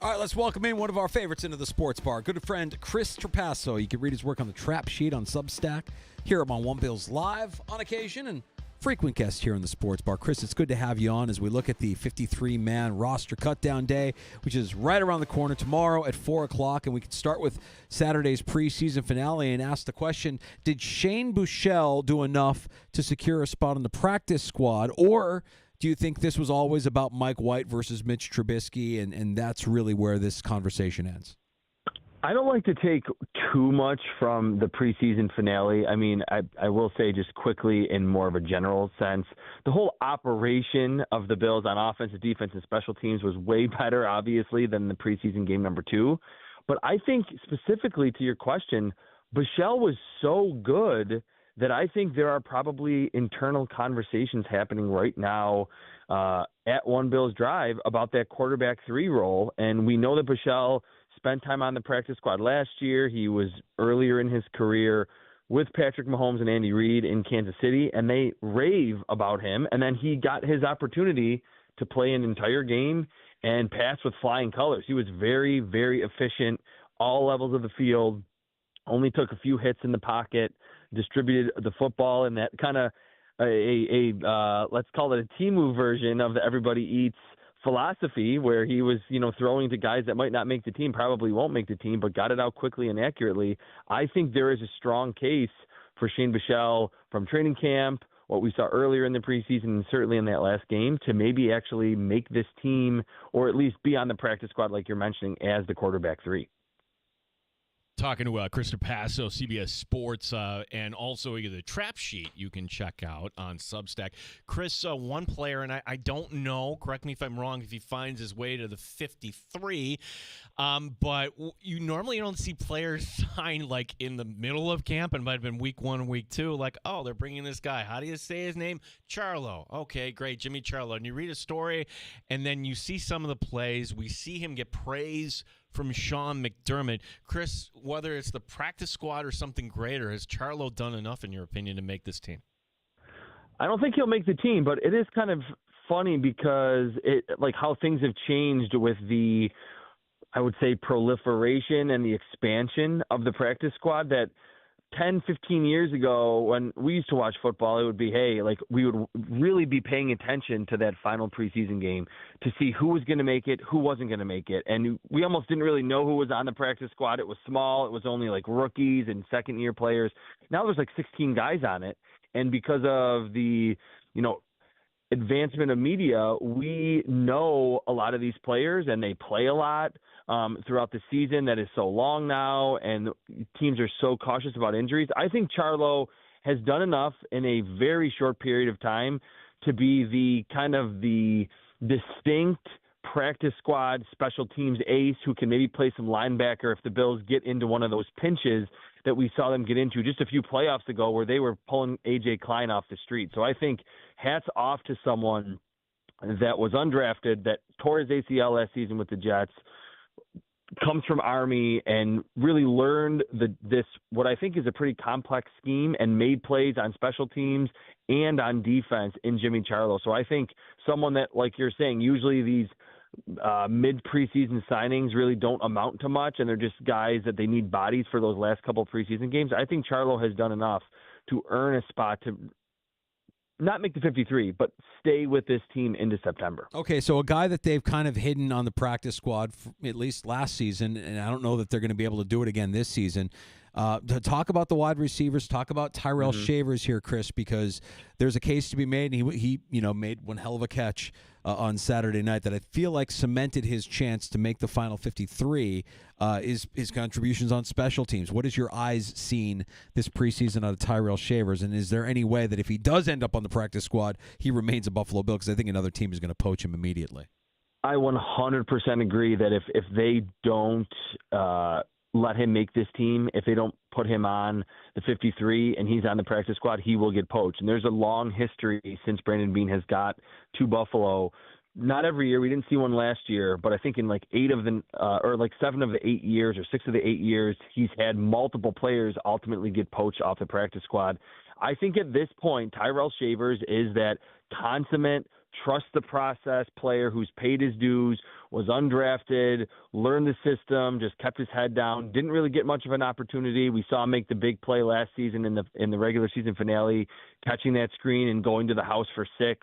All right, let's welcome in one of our favorites into the Sports Bar. Good friend Chris Trapasso. You can read his work on the Trap Sheet on Substack. Hear him on One Bills Live on occasion and frequent guest here in the Sports Bar. Chris, it's good to have you on as we look at the 53-man roster cutdown day, which is right around the corner tomorrow at 4 o'clock. And we can start with Saturday's preseason finale and ask the question, did Shane Buechele do enough to secure a spot on the practice squad, or do you think this was always about Mike White versus Mitch Trubisky, and that's really where this conversation ends? I don't like to take too much from the preseason finale. I mean, I will say just quickly in more of a general sense, the whole operation of the Bills on offense, defense, and special teams was way better, obviously, than the preseason game number 2. But I think specifically to your question, Buechele was so good that I think there are probably internal conversations happening right now at One Bills Drive about that quarterback 3 role. And we know that Buechele spent time on the practice squad last year. He was earlier in his career with Patrick Mahomes and Andy Reid in Kansas City, and they rave about him. And then he got his opportunity to play an entire game and pass with flying colors. He was very, very efficient, all levels of the field, only took a few hits in the pocket, distributed the football in that kind of let's call it a Temu version of the everybody eats philosophy, where he was, throwing to guys that might not make the team, probably won't make the team, but got it out quickly and accurately. I think there is a strong case for Shane Buechele from training camp, what we saw earlier in the preseason, and certainly in that last game, to maybe actually make this team, or at least be on the practice squad, like you're mentioning, as the quarterback 3. Talking to Chris Trapasso, CBS Sports, and also the Trap Sheet you can check out on Substack. Chris, one player, and I don't know, correct me if I'm wrong, if he finds his way to the 53, but you normally don't see players sign like in the middle of camp, and it might have been week 1 and week 2, like, oh, they're bringing this guy. How do you say his name? Charlo. Okay, great, Jimmy Charlo. And you read a story, and then you see some of the plays. We see him get praise from Sean McDermott. Chris, whether it's the practice squad or something greater, has Charlo done enough, in your opinion, to make this team? I don't think he'll make the team, but it is kind of funny because how things have changed with the, I would say, proliferation and the expansion of the practice squad, that 10, 15 years ago, when we used to watch football, it would be, we would really be paying attention to that final preseason game to see who was going to make it, who wasn't going to make it. And we almost didn't really know who was on the practice squad. It was small. It was only rookies and second-year players. Now there's 16 guys on it. And because of the, advancement of media, we know a lot of these players, and they play a lot throughout the season that is so long now, and teams are so cautious about injuries. I think Charlo has done enough in a very short period of time to be the kind of the distinct practice squad special teams ace who can maybe play some linebacker if the Bills get into one of those pinches that we saw them get into just a few playoffs ago, where they were pulling A.J. Klein off the street. So I think hats off to someone that was undrafted, that tore his ACL last season with the Jets, comes from Army and really learned this what I think is a pretty complex scheme and made plays on special teams and on defense in Jimmy Charlo. So I think someone that, like you're saying, usually these mid-preseason signings really don't amount to much, and they're just guys that they need bodies for those last couple of preseason games. I think Charlo has done enough to earn a spot to not make the 53, but stay with this team into September. Okay, so a guy that they've kind of hidden on the practice squad, at least last season, and I don't know that they're going to be able to do it again this season. To talk about the wide receivers, talk about Tyrell Shavers here, Chris, because there's a case to be made, and he made one hell of a catch on Saturday night that I feel like cemented his chance to make the final 53 is his contributions on special teams. What has your eyes seen this preseason out of Tyrell Shavers, and is there any way that if he does end up on the practice squad, he remains a Buffalo Bill? Because I think another team is going to poach him immediately. I 100% agree that if they don't let him make this team, if they don't put him on the 53 and he's on the practice squad, he will get poached. And there's a long history since Brandon Beane has got to Buffalo. Not every year. We didn't see one last year, but I think in like 7 of the 8 years or 6 of the 8 years, he's had multiple players ultimately get poached off the practice squad. I think at this point, Tyrell Shavers is that consummate, trust the process player who's paid his dues, was undrafted, learned the system, just kept his head down, didn't really get much of an opportunity. We saw him make the big play last season in the regular season finale, catching that screen and going to the house for 6.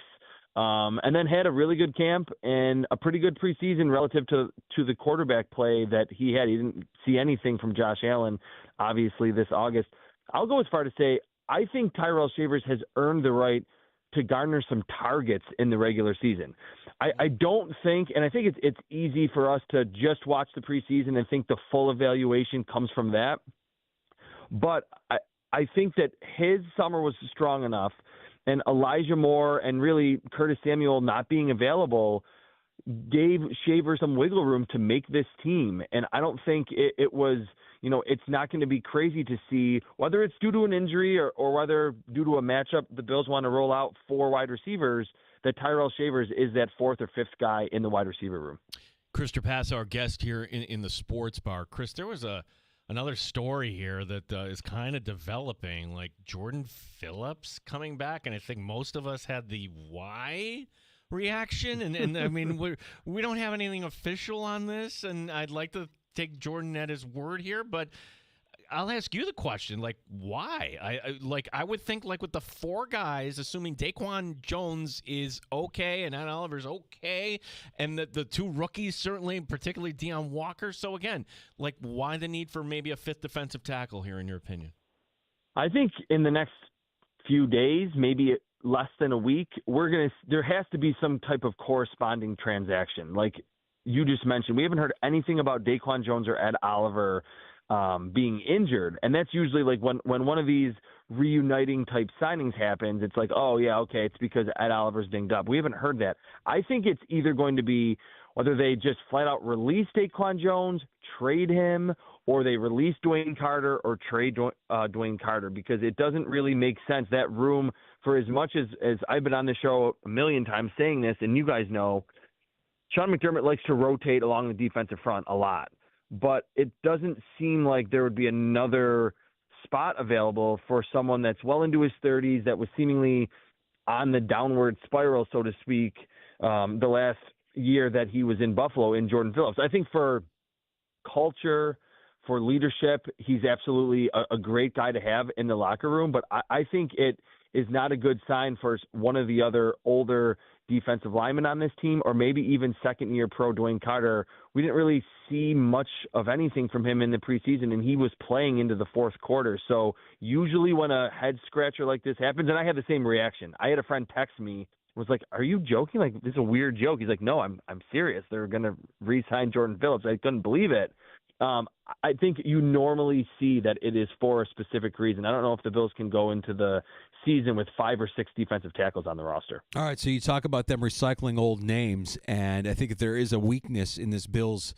And then had a really good camp and a pretty good preseason relative to the quarterback play that he had. He didn't see anything from Josh Allen, obviously, this August. I'll go as far to say I think Tyrell Shavers has earned the right to garner some targets in the regular season. I don't think, and I think it's easy for us to just watch the preseason and think the full evaluation comes from that. But I think that his summer was strong enough, and Elijah Moore and really Curtis Samuel not being available gave Shaver some wiggle room to make this team. And I don't think it was, it's not going to be crazy to see whether it's due to an injury or whether due to a matchup the Bills want to roll out 4 wide receivers, that Tyrell Shavers is that 4th or 5th guy in the wide receiver room. Chris Trapasso, our guest here in the sports bar. Chris, there was another story here that is kind of developing, like Jordan Phillips coming back, and I think most of us had the why reaction, and I mean we don't have anything official on this, and I'd like to take Jordan at his word here, but I'll ask you the question, like, why? I would think, like, with the 4 guys, assuming Daquan Jones is okay and Ed Oliver's okay, and the 2 rookies certainly, particularly Deion Walker. So again, like, why the need for maybe a 5th defensive tackle here, in your opinion? I think in the next few days, maybe less than a week, there has to be some type of corresponding transaction. Like you just mentioned, we haven't heard anything about Daquan Jones or Ed Oliver being injured. And that's usually like when one of these reuniting type signings happens, it's like, oh yeah, okay, it's because Ed Oliver's dinged up. We haven't heard that. I think it's either going to be whether they just flat out release Daquan Jones, trade him, or they release Dwayne Carter or trade Dwayne Carter, because it doesn't really make sense. That room, for as much as I've been on the show a million times saying this, and you guys know, Sean McDermott likes to rotate along the defensive front a lot. But it doesn't seem like there would be another spot available for someone that's well into his 30s, that was seemingly on the downward spiral, so to speak, the last year that he was in Buffalo, in Jordan Phillips. I think for culture, for leadership, he's absolutely a great guy to have in the locker room. But I think it is not a good sign for one of the other older defensive linemen on this team, or maybe even second-year pro Dwayne Carter. We didn't really see much of anything from him in the preseason, and he was playing into the 4th quarter. So usually when a head-scratcher like this happens, and I had the same reaction. I had a friend text me, was like, are you joking? Like, this is a weird joke. He's like, no, I'm serious. They're going to re-sign Jordan Phillips. I couldn't believe it. I think you normally see that it is for a specific reason. I don't know if the Bills can go into the season with 5 or 6 defensive tackles on the roster. All right, so you talk about them recycling old names, and I think if there is a weakness in this Bills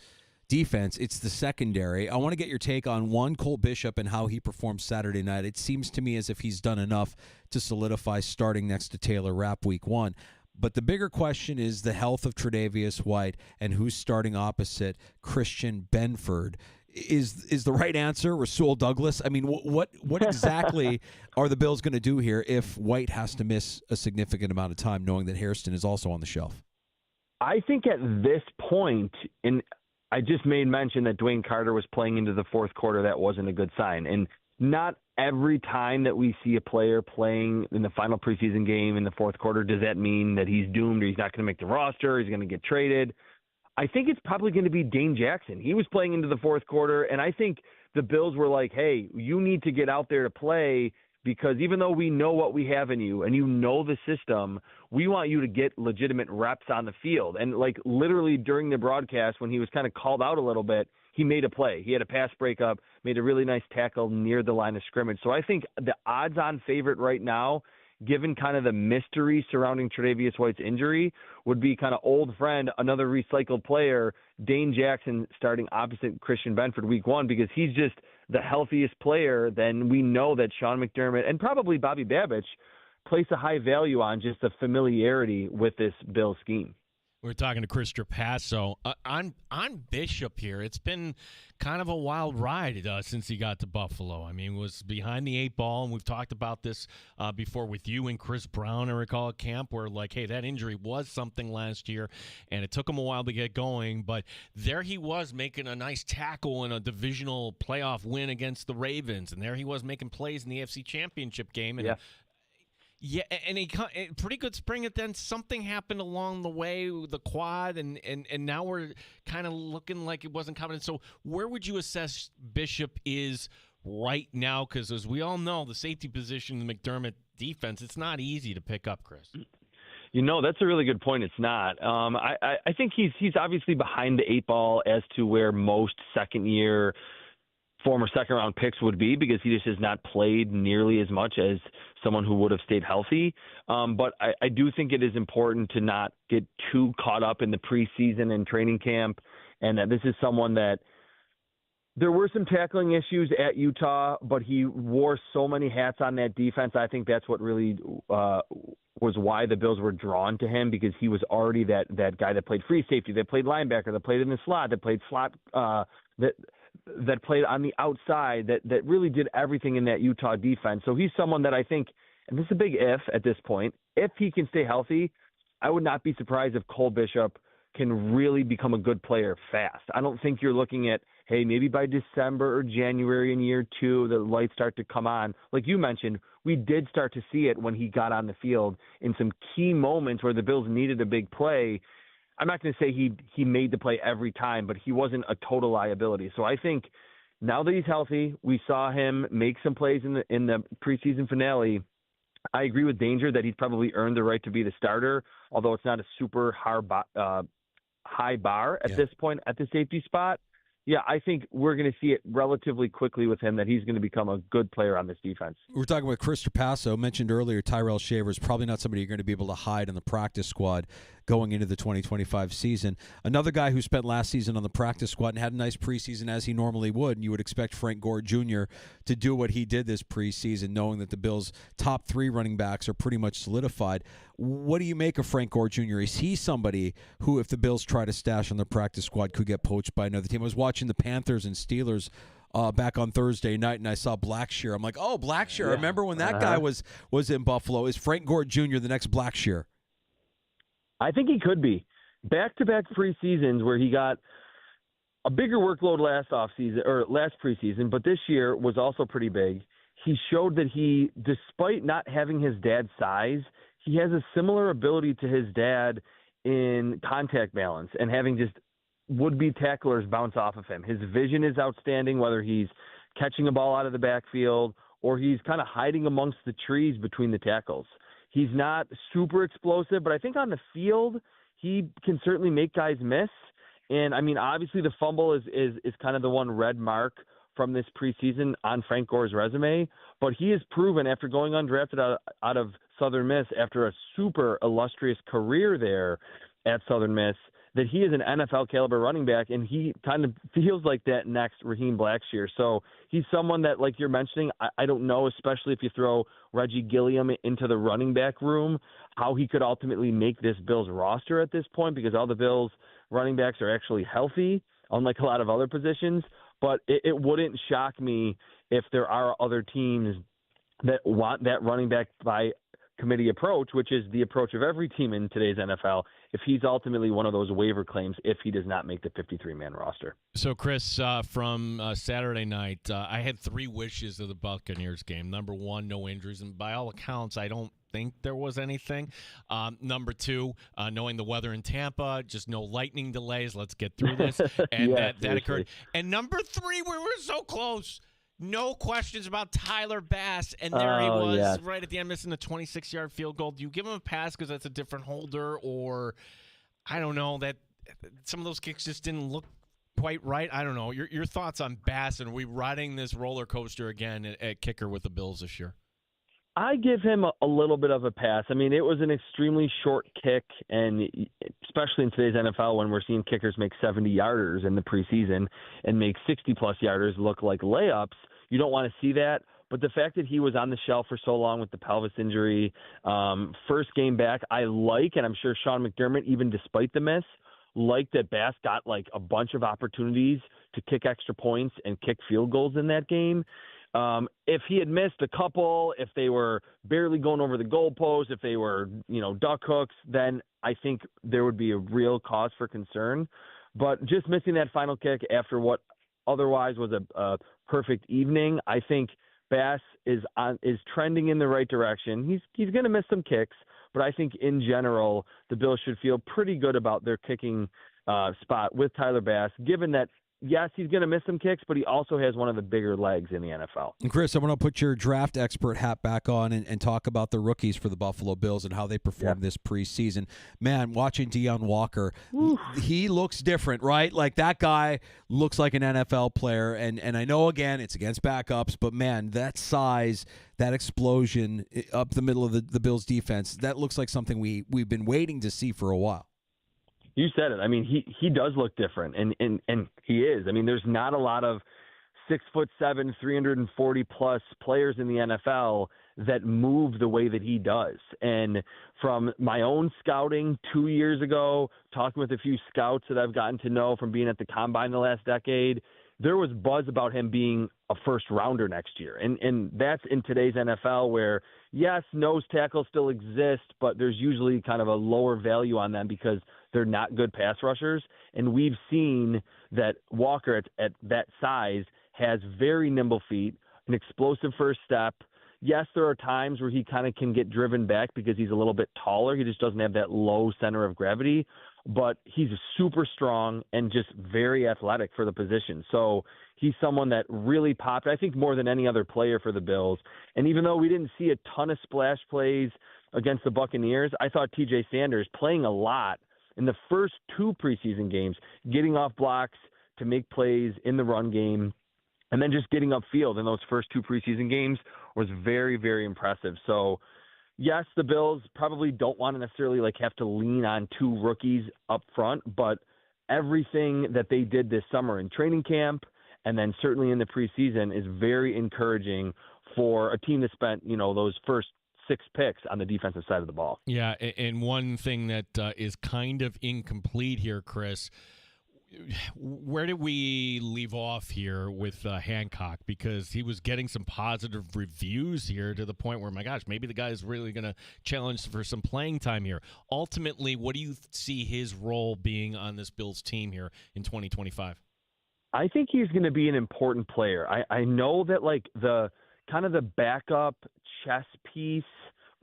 defense, it's the secondary. I want to get your take on, one, Cole Bishop and how he performed Saturday night. It seems to me as if he's done enough to solidify starting next to Taylor Rapp week 1. But the bigger question is the health of Tre'Davious White and who's starting opposite Christian Benford. Is the right answer Rasul Douglas? I mean, what exactly are the Bills going to do here if White has to miss a significant amount of time, knowing that Hairston is also on the shelf? I think at this point, and I just made mention that Dwayne Carter was playing into the fourth quarter. That wasn't a good sign. And not every time that we see a player playing in the final preseason game in the fourth quarter, does that mean that he's doomed or he's not going to make the roster, he's going to get traded. I think it's probably going to be Dane Jackson. He was playing into the fourth quarter, and I think the Bills were like, hey, you need to get out there to play because even though we know what we have in you and you know the system, we want you to get legitimate reps on the field. And like literally during the broadcast when he was kind of called out a little bit, he made a play. He had a pass breakup, made a really nice tackle near the line of scrimmage. So I think the odds-on favorite right now, given kind of the mystery surrounding Tre'Davious White's injury, would be kind of old friend, another recycled player, Dane Jackson starting opposite Christian Benford week one because he's just the healthiest player. Then we know that Sean McDermott and probably Bobby Babich place a high value on just the familiarity with this Bill scheme. We're talking to Chris Trapasso. On Bishop here, it's been kind of a wild ride since he got to Buffalo. I mean, was behind the 8 ball, and we've talked about this before with you and Chris Brown, I recall, at camp, where, like, hey, that injury was something last year, and it took him a while to get going, but there he was making a nice tackle in a divisional playoff win against the Ravens, and there he was making plays in the AFC Championship game, and yeah, and he pretty good spring. And then something happened along the way with the quad, and now we're kind of looking like it wasn't coming. So where would you assess Bishop is right now? Because as we all know, the safety position in the McDermott defense, it's not easy to pick up, Chris. You know, that's a really good point. It's not. I think he's obviously behind the 8 ball as to where most second-year former second-round picks would be because he just has not played nearly as much as someone who would have stayed healthy. But I do think it is important to not get too caught up in the preseason and training camp, and that this is someone that there were some tackling issues at Utah, but he wore so many hats on that defense. I think that's what really was why the Bills were drawn to him, because he was already that guy that played free safety, that played linebacker, that played in the slot, that played slot, that played on the outside, that really did everything in that Utah defense. So he's someone that I think, and this is a big if at this point, if he can stay healthy, I would not be surprised if Cole Bishop can really become a good player fast. I don't think you're looking at, hey, maybe by December or January in year 2, the lights start to come on. Like you mentioned, we did start to see it when he got on the field in some key moments where the Bills needed a big play. I'm not going to say he made the play every time, but he wasn't a total liability. So I think now that he's healthy, we saw him make some plays in the preseason finale. I agree with Danger that he's probably earned the right to be the starter, although it's not a super high bar at this point at the safety spot. Yeah, I think we're going to see it relatively quickly with him that he's going to become a good player on this defense. We're talking with Chris Trapasso. Mentioned earlier, Tyrell Shaver is probably not somebody you're going to be able to hide in the practice squad going into the 2025 season. Another guy who spent last season on the practice squad and had a nice preseason as he normally would, and you would expect Frank Gore Jr. to do what he did this preseason, knowing that the Bills' top 3 running backs are pretty much solidified. What do you make of Frank Gore Jr.? Is he somebody who, if the Bills try to stash on the practice squad, could get poached by another team? I was watching the Panthers and Steelers back on Thursday night, and I saw Blackshear. I'm like, oh, Blackshear. I remember when that guy was in Buffalo. Is Frank Gore Jr. the next Blackshear? I think he could be. Back-to-back preseasons where he got a bigger workload last preseason, but this year was also pretty big. He showed that he, despite not having his dad's size, he has a similar ability to his dad in contact balance and having just would-be tacklers bounce off of him. His vision is outstanding, whether he's catching a ball out of the backfield or he's kind of hiding amongst the trees between the tackles. He's not super explosive, but I think on the field, he can certainly make guys miss. And, I mean, obviously the fumble is kind of the one red mark from this preseason on Frank Gore's resume. But he has proven, after going undrafted out of Southern Miss, after a super illustrious career there at Southern Miss, that he is an NFL caliber running back, and he kind of feels like that next Raheem Blackshear. So he's someone that, like you're mentioning, I don't know, especially if you throw Reggie Gilliam into the running back room, how he could ultimately make this Bills roster at this point, because all the Bills running backs are actually healthy, unlike a lot of other positions. But it wouldn't shock me if there are other teams that want that running back by committee approach, which is the approach of every team in today's NFL, if he's ultimately one of those waiver claims if he does not make the 53-man roster. So, Chris, from Saturday night, I had 3 wishes of the Buccaneers game. Number 1, no injuries, and by all accounts, I don't think there was anything. Number 2, knowing the weather in Tampa, just no lightning delays. Let's get through this. And Yeah, that occurred. And number 3, we were so close. No questions about Tyler Bass, and there he was right at the end missing the 26-yard field goal. Do you give him a pass because that's a different holder, or I don't know, that some of those kicks just didn't look quite right? I don't know. Your thoughts on Bass, and are we riding this roller coaster again at kicker with the Bills this year? I give him a little bit of a pass. I mean, it was an extremely short kick, and especially in today's NFL when we're seeing kickers make 70-yarders in the preseason and make 60-plus yarders look like layups, you don't want to see that. But the fact that he was on the shelf for so long with the pelvis injury, first game back, I like, and I'm sure Sean McDermott, even despite the miss, liked that Bass got like a bunch of opportunities to kick extra points and kick field goals in that game. If he had missed a couple, if they were barely going over the goalpost, if they were, duck hooks, then I think there would be a real cause for concern. But just missing that final kick after what otherwise was a perfect evening, I think Bass is trending in the right direction. He's going to miss some kicks, but I think in general the Bills should feel pretty good about their kicking spot with Tyler Bass, given that, yes, he's going to miss some kicks, but he also has one of the bigger legs in the NFL. And Chris, I want to put your draft expert hat back on and talk about the rookies for the Buffalo Bills and how they performed this preseason. Man, watching Deion Walker, he looks different, right? Like, that guy looks like an NFL player. And I know, again, it's against backups, but, man, that size, that explosion up the middle of the Bills' defense, that looks like something we've been waiting to see for a while. You said it. I mean, he does look different, and he is. I mean, there's not a lot of 6'7", 340+ players in the NFL that move the way that he does. And from my own scouting 2 years ago, talking with a few scouts that I've gotten to know from being at the Combine the last decade, there was buzz about him being a first-rounder next year. And that's in today's NFL where, yes, nose tackles still exist, but there's usually kind of a lower value on them because they're not good pass rushers. And we've seen that Walker at that size has very nimble feet, an explosive first step. Yes, there are times where he kind of can get driven back because he's a little bit taller. He just doesn't have that low center of gravity. But he's super strong and just very athletic for the position. So he's someone that really popped, I think, more than any other player for the Bills. And even though we didn't see a ton of splash plays against the Buccaneers, I thought TJ Sanders playing a lot in the first 2 preseason games, getting off blocks to make plays in the run game, and then just getting upfield in those first 2 preseason games was very, very impressive. So, yes, the Bills probably don't want to necessarily have to lean on 2 rookies up front, but everything that they did this summer in training camp and then certainly in the preseason is very encouraging for a team that spent, those first 6 picks on the defensive side of the ball. Yeah, and one thing that is kind of incomplete here, Chris, where did we leave off here with Hancock? Because he was getting some positive reviews here to the point where, my gosh, maybe the guy is really going to challenge for some playing time here. Ultimately, what do you see his role being on this Bills team here in 2025? I think he's going to be an important player. I know that the kind of the backup chess piece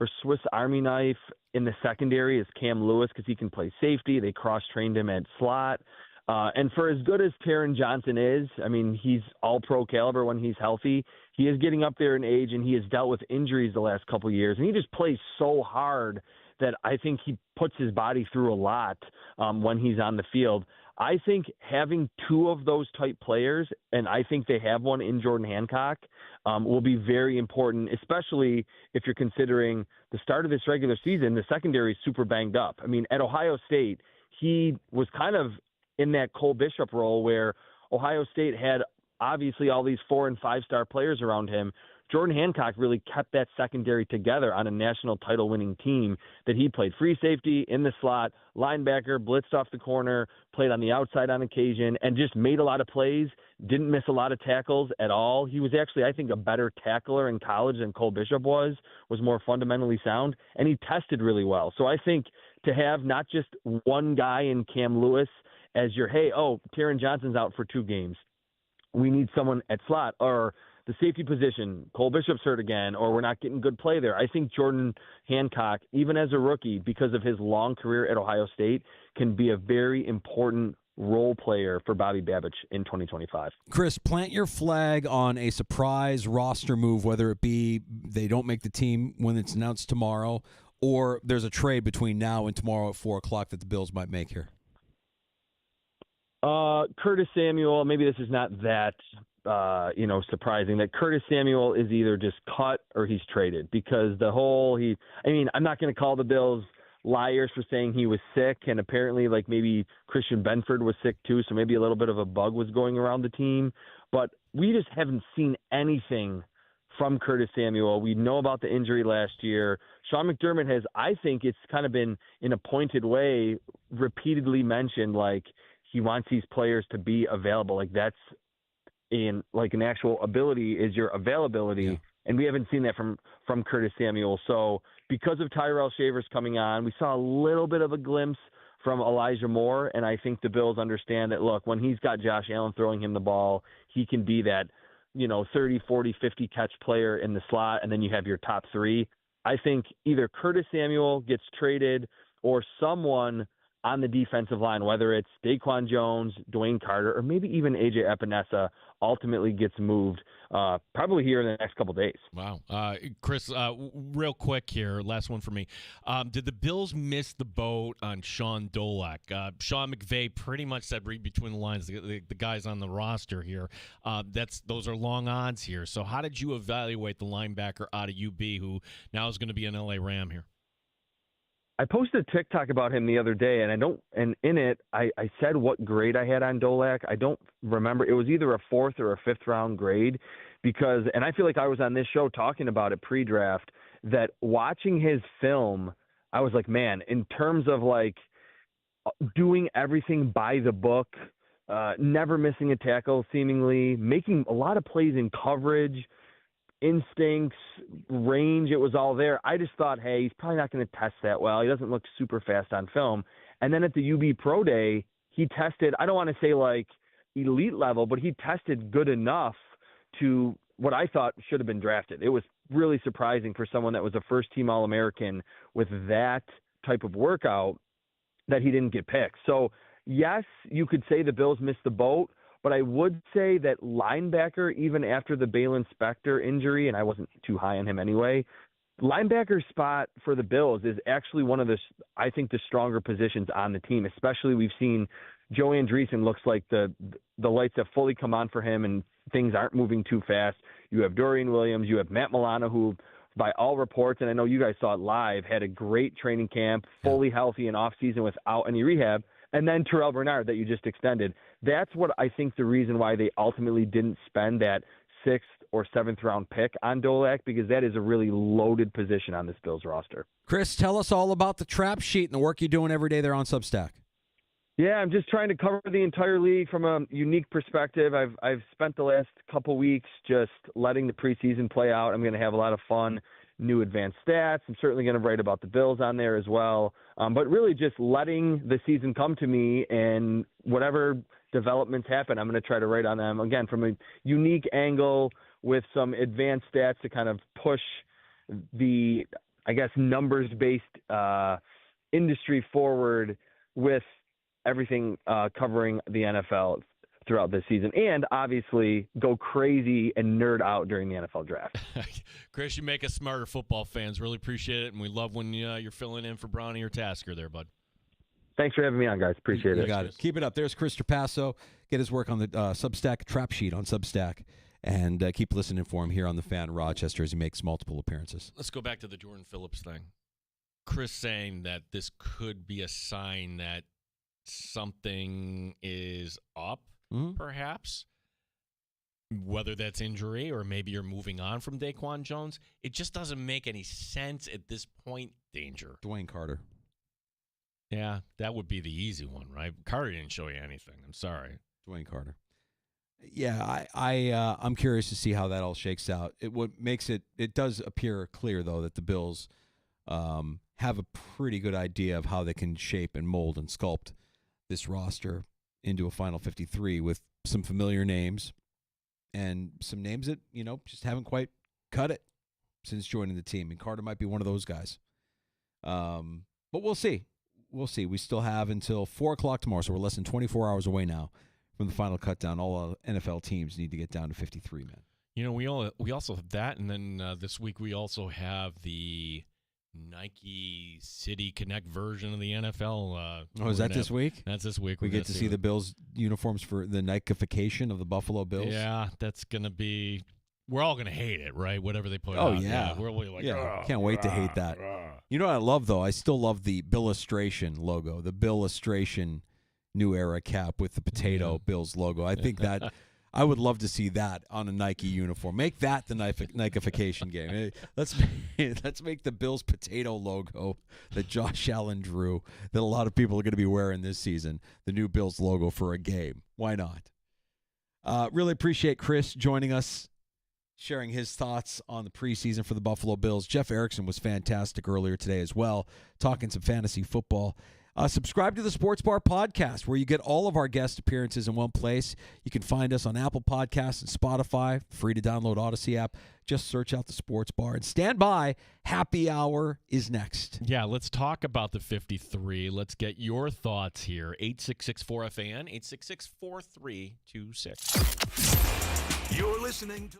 or Swiss Army knife in the secondary is Cam Lewis because he can play safety. They cross-trained him at slot. And for as good as Taron Johnson is, I mean, he's all-pro caliber when he's healthy. He is getting up there in age, and he has dealt with injuries the last couple of years. And he just plays so hard that I think he puts his body through a lot when he's on the field. I think having 2 of those type players, and I think they have one in Jordan Hancock, will be very important, especially if you're considering the start of this regular season, the secondary is super banged up. I mean, at Ohio State, he was kind of in that Cole Bishop role where Ohio State had obviously all these 4- and 5-star players around him. Jordan Hancock really kept that secondary together on a national title-winning team that he played free safety, in the slot, linebacker, blitzed off the corner, played on the outside on occasion, and just made a lot of plays, didn't miss a lot of tackles at all. He was actually, I think, a better tackler in college than Cole Bishop was more fundamentally sound, and he tested really well. So I think to have not just one guy in Cam Lewis as your, hey, Taron Johnson's out for 2 games. We need someone at slot, or the safety position, Cole Bishop's hurt again, or we're not getting good play there. I think Jordan Hancock, even as a rookie, because of his long career at Ohio State, can be a very important role player for Bobby Babich in 2025. Chris, plant your flag on a surprise roster move, whether it be they don't make the team when it's announced tomorrow, or there's a trade between now and tomorrow at 4 o'clock that the Bills might make here. Curtis Samuel, maybe this is not that surprising, that Curtis Samuel is either just cut or he's traded, because I'm not going to call the Bills liars for saying he was sick, and apparently maybe Christian Benford was sick too, so maybe a little bit of a bug was going around the team, but we just haven't seen anything from Curtis Samuel. We know about the injury last year. Sean McDermott has, I think it's kind of been in a pointed way, repeatedly mentioned he wants these players to be available. That's in an actual ability is your availability. Yeah. And we haven't seen that from Curtis Samuel. So because of Tyrell Shavers coming on, we saw a little bit of a glimpse from Elijah Moore. And I think the Bills understand that, look, when he's got Josh Allen throwing him the ball, he can be that, 30, 40, 50 catch player in the slot. And then you have your top 3. I think either Curtis Samuel gets traded or someone on the defensive line, whether it's Daquan Jones, Dwayne Carter, or maybe even A.J. Epinesa, ultimately gets moved probably here in the next couple days. Wow. Chris, real quick here, last one for me. Did the Bills miss the boat on Sean Dolak? Sean McVay pretty much said, read between the lines, the guys on the roster here, those are long odds here. So how did you evaluate the linebacker out of UB who now is going to be an L.A. Ram here? I posted a TikTok about him the other day, and in it, I said what grade I had on Dolak. I don't remember. It was either a 4th or a 5th round grade and I feel like I was on this show talking about it pre-draft, that watching his film, I was like, man, in terms of doing everything by the book, never missing a tackle, seemingly making a lot of plays in coverage, instincts, range, it was all there. I just thought, hey, he's probably not going to test that well. He doesn't look super fast on film. And then at the UB Pro Day, he tested, I don't want to say elite level, but he tested good enough to what I thought should have been drafted. It was really surprising for someone that was a first-team All-American with that type of workout that he didn't get picked. So, yes, you could say the Bills missed the boat, but I would say that linebacker, even after the Balin Spector injury, and I wasn't too high on him anyway, linebacker spot for the Bills is actually one of the stronger positions on the team, especially we've seen Joe Andreessen looks like the lights have fully come on for him and things aren't moving too fast. You have Dorian Williams, you have Matt Milano, who by all reports, and I know you guys saw it live, had a great training camp, fully healthy in off season without any rehab. And then Terrell Bernard that you just extended. That's what I think the reason why they ultimately didn't spend that 6th or 7th round pick on Dolak, because that is a really loaded position on this Bills roster. Chris, tell us all about the trap sheet and the work you're doing every day there on Substack. Yeah, I'm just trying to cover the entire league from a unique perspective. I've spent the last couple weeks just letting the preseason play out. I'm going to have a lot of fun, new advanced stats. I'm certainly going to write about the Bills on there as well. But really just letting the season come to me, and whatever developments happen, I'm going to try to write on them, again, from a unique angle with some advanced stats to kind of push the, numbers-based industry forward with everything covering the NFL throughout this season, and obviously go crazy and nerd out during the NFL draft. Chris, you make us smarter football fans. Really appreciate it, and we love when you're filling in for Brownie or Tasker there, bud. Thanks for having me on, guys. Appreciate it. You got it. Keep it up. There's Chris Trapasso. Get his work on the Substack trap sheet on Substack, and keep listening for him here on the Fan Rochester as he makes multiple appearances. Let's go back to the Jordan Phillips thing. Chris saying that this could be a sign that something is up, Mhm. perhaps. Whether that's injury or maybe you're moving on from Daquan Jones, it just doesn't make any sense at this point, Danger. Dwayne Carter. Yeah, that would be the easy one, right? Carter didn't show you anything. I'm sorry. Dwayne Carter. Yeah, I'm curious to see how that all shakes out. It does appear clear though that the Bills have a pretty good idea of how they can shape and mold and sculpt this roster into a final 53 with some familiar names and some names that just haven't quite cut it since joining the team. And Carter might be one of those guys. But we'll see. We'll see. We still have until 4 o'clock tomorrow, so we're less than 24 hours away now from the final cut down. All NFL teams need to get down to 53 men. We also have that, and then this week we also have the Nike City Connect version of the NFL. Is that this week? That's this week. We get to see the Bills uniforms for the Nike-ification of the Buffalo Bills. Yeah, that's going to be – we're all going to hate it, right? Whatever they put out. Oh, yeah. We're really like, can't wait to hate that. You know what I love, though? I still love the Billustration logo, the Billustration New Era cap with the potato Bills logo. I think that I would love to see that on a Nike uniform. Make that the Nike-ification game. Hey, let's make the Bills potato logo that Josh Allen drew that a lot of people are going to be wearing this season, the new Bills logo for a game. Why not? Really appreciate Chris joining us, sharing his thoughts on the preseason for the Buffalo Bills. Jeff Erickson was fantastic earlier today as well, talking some fantasy football. Subscribe to the Sports Bar Podcast, where you get all of our guest appearances in one place. You can find us on Apple Podcasts and Spotify. Free to download Odyssey app. Just search out the Sports Bar. And stand by. Happy Hour is next. Yeah, let's talk about the 53. Let's get your thoughts here. 866-4FAN, 866-4326. You're listening to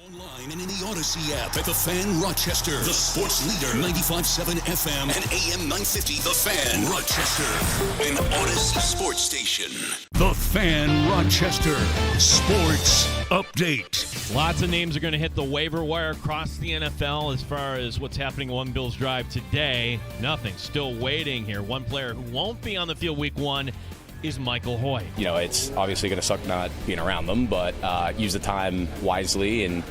Online and in the Odyssey app at The Fan Rochester. The sports leader, 95.7 FM and AM 950. The Fan Rochester, an Odyssey sports station. The Fan Rochester Sports Update. Lots of names are going to hit the waiver wire across the NFL as far as what's happening on Bills Drive today. Nothing. Still waiting here. One player who won't be on the field week 1 is Michael Hoy. You know, it's obviously going to suck not being around them, but use the time wisely and,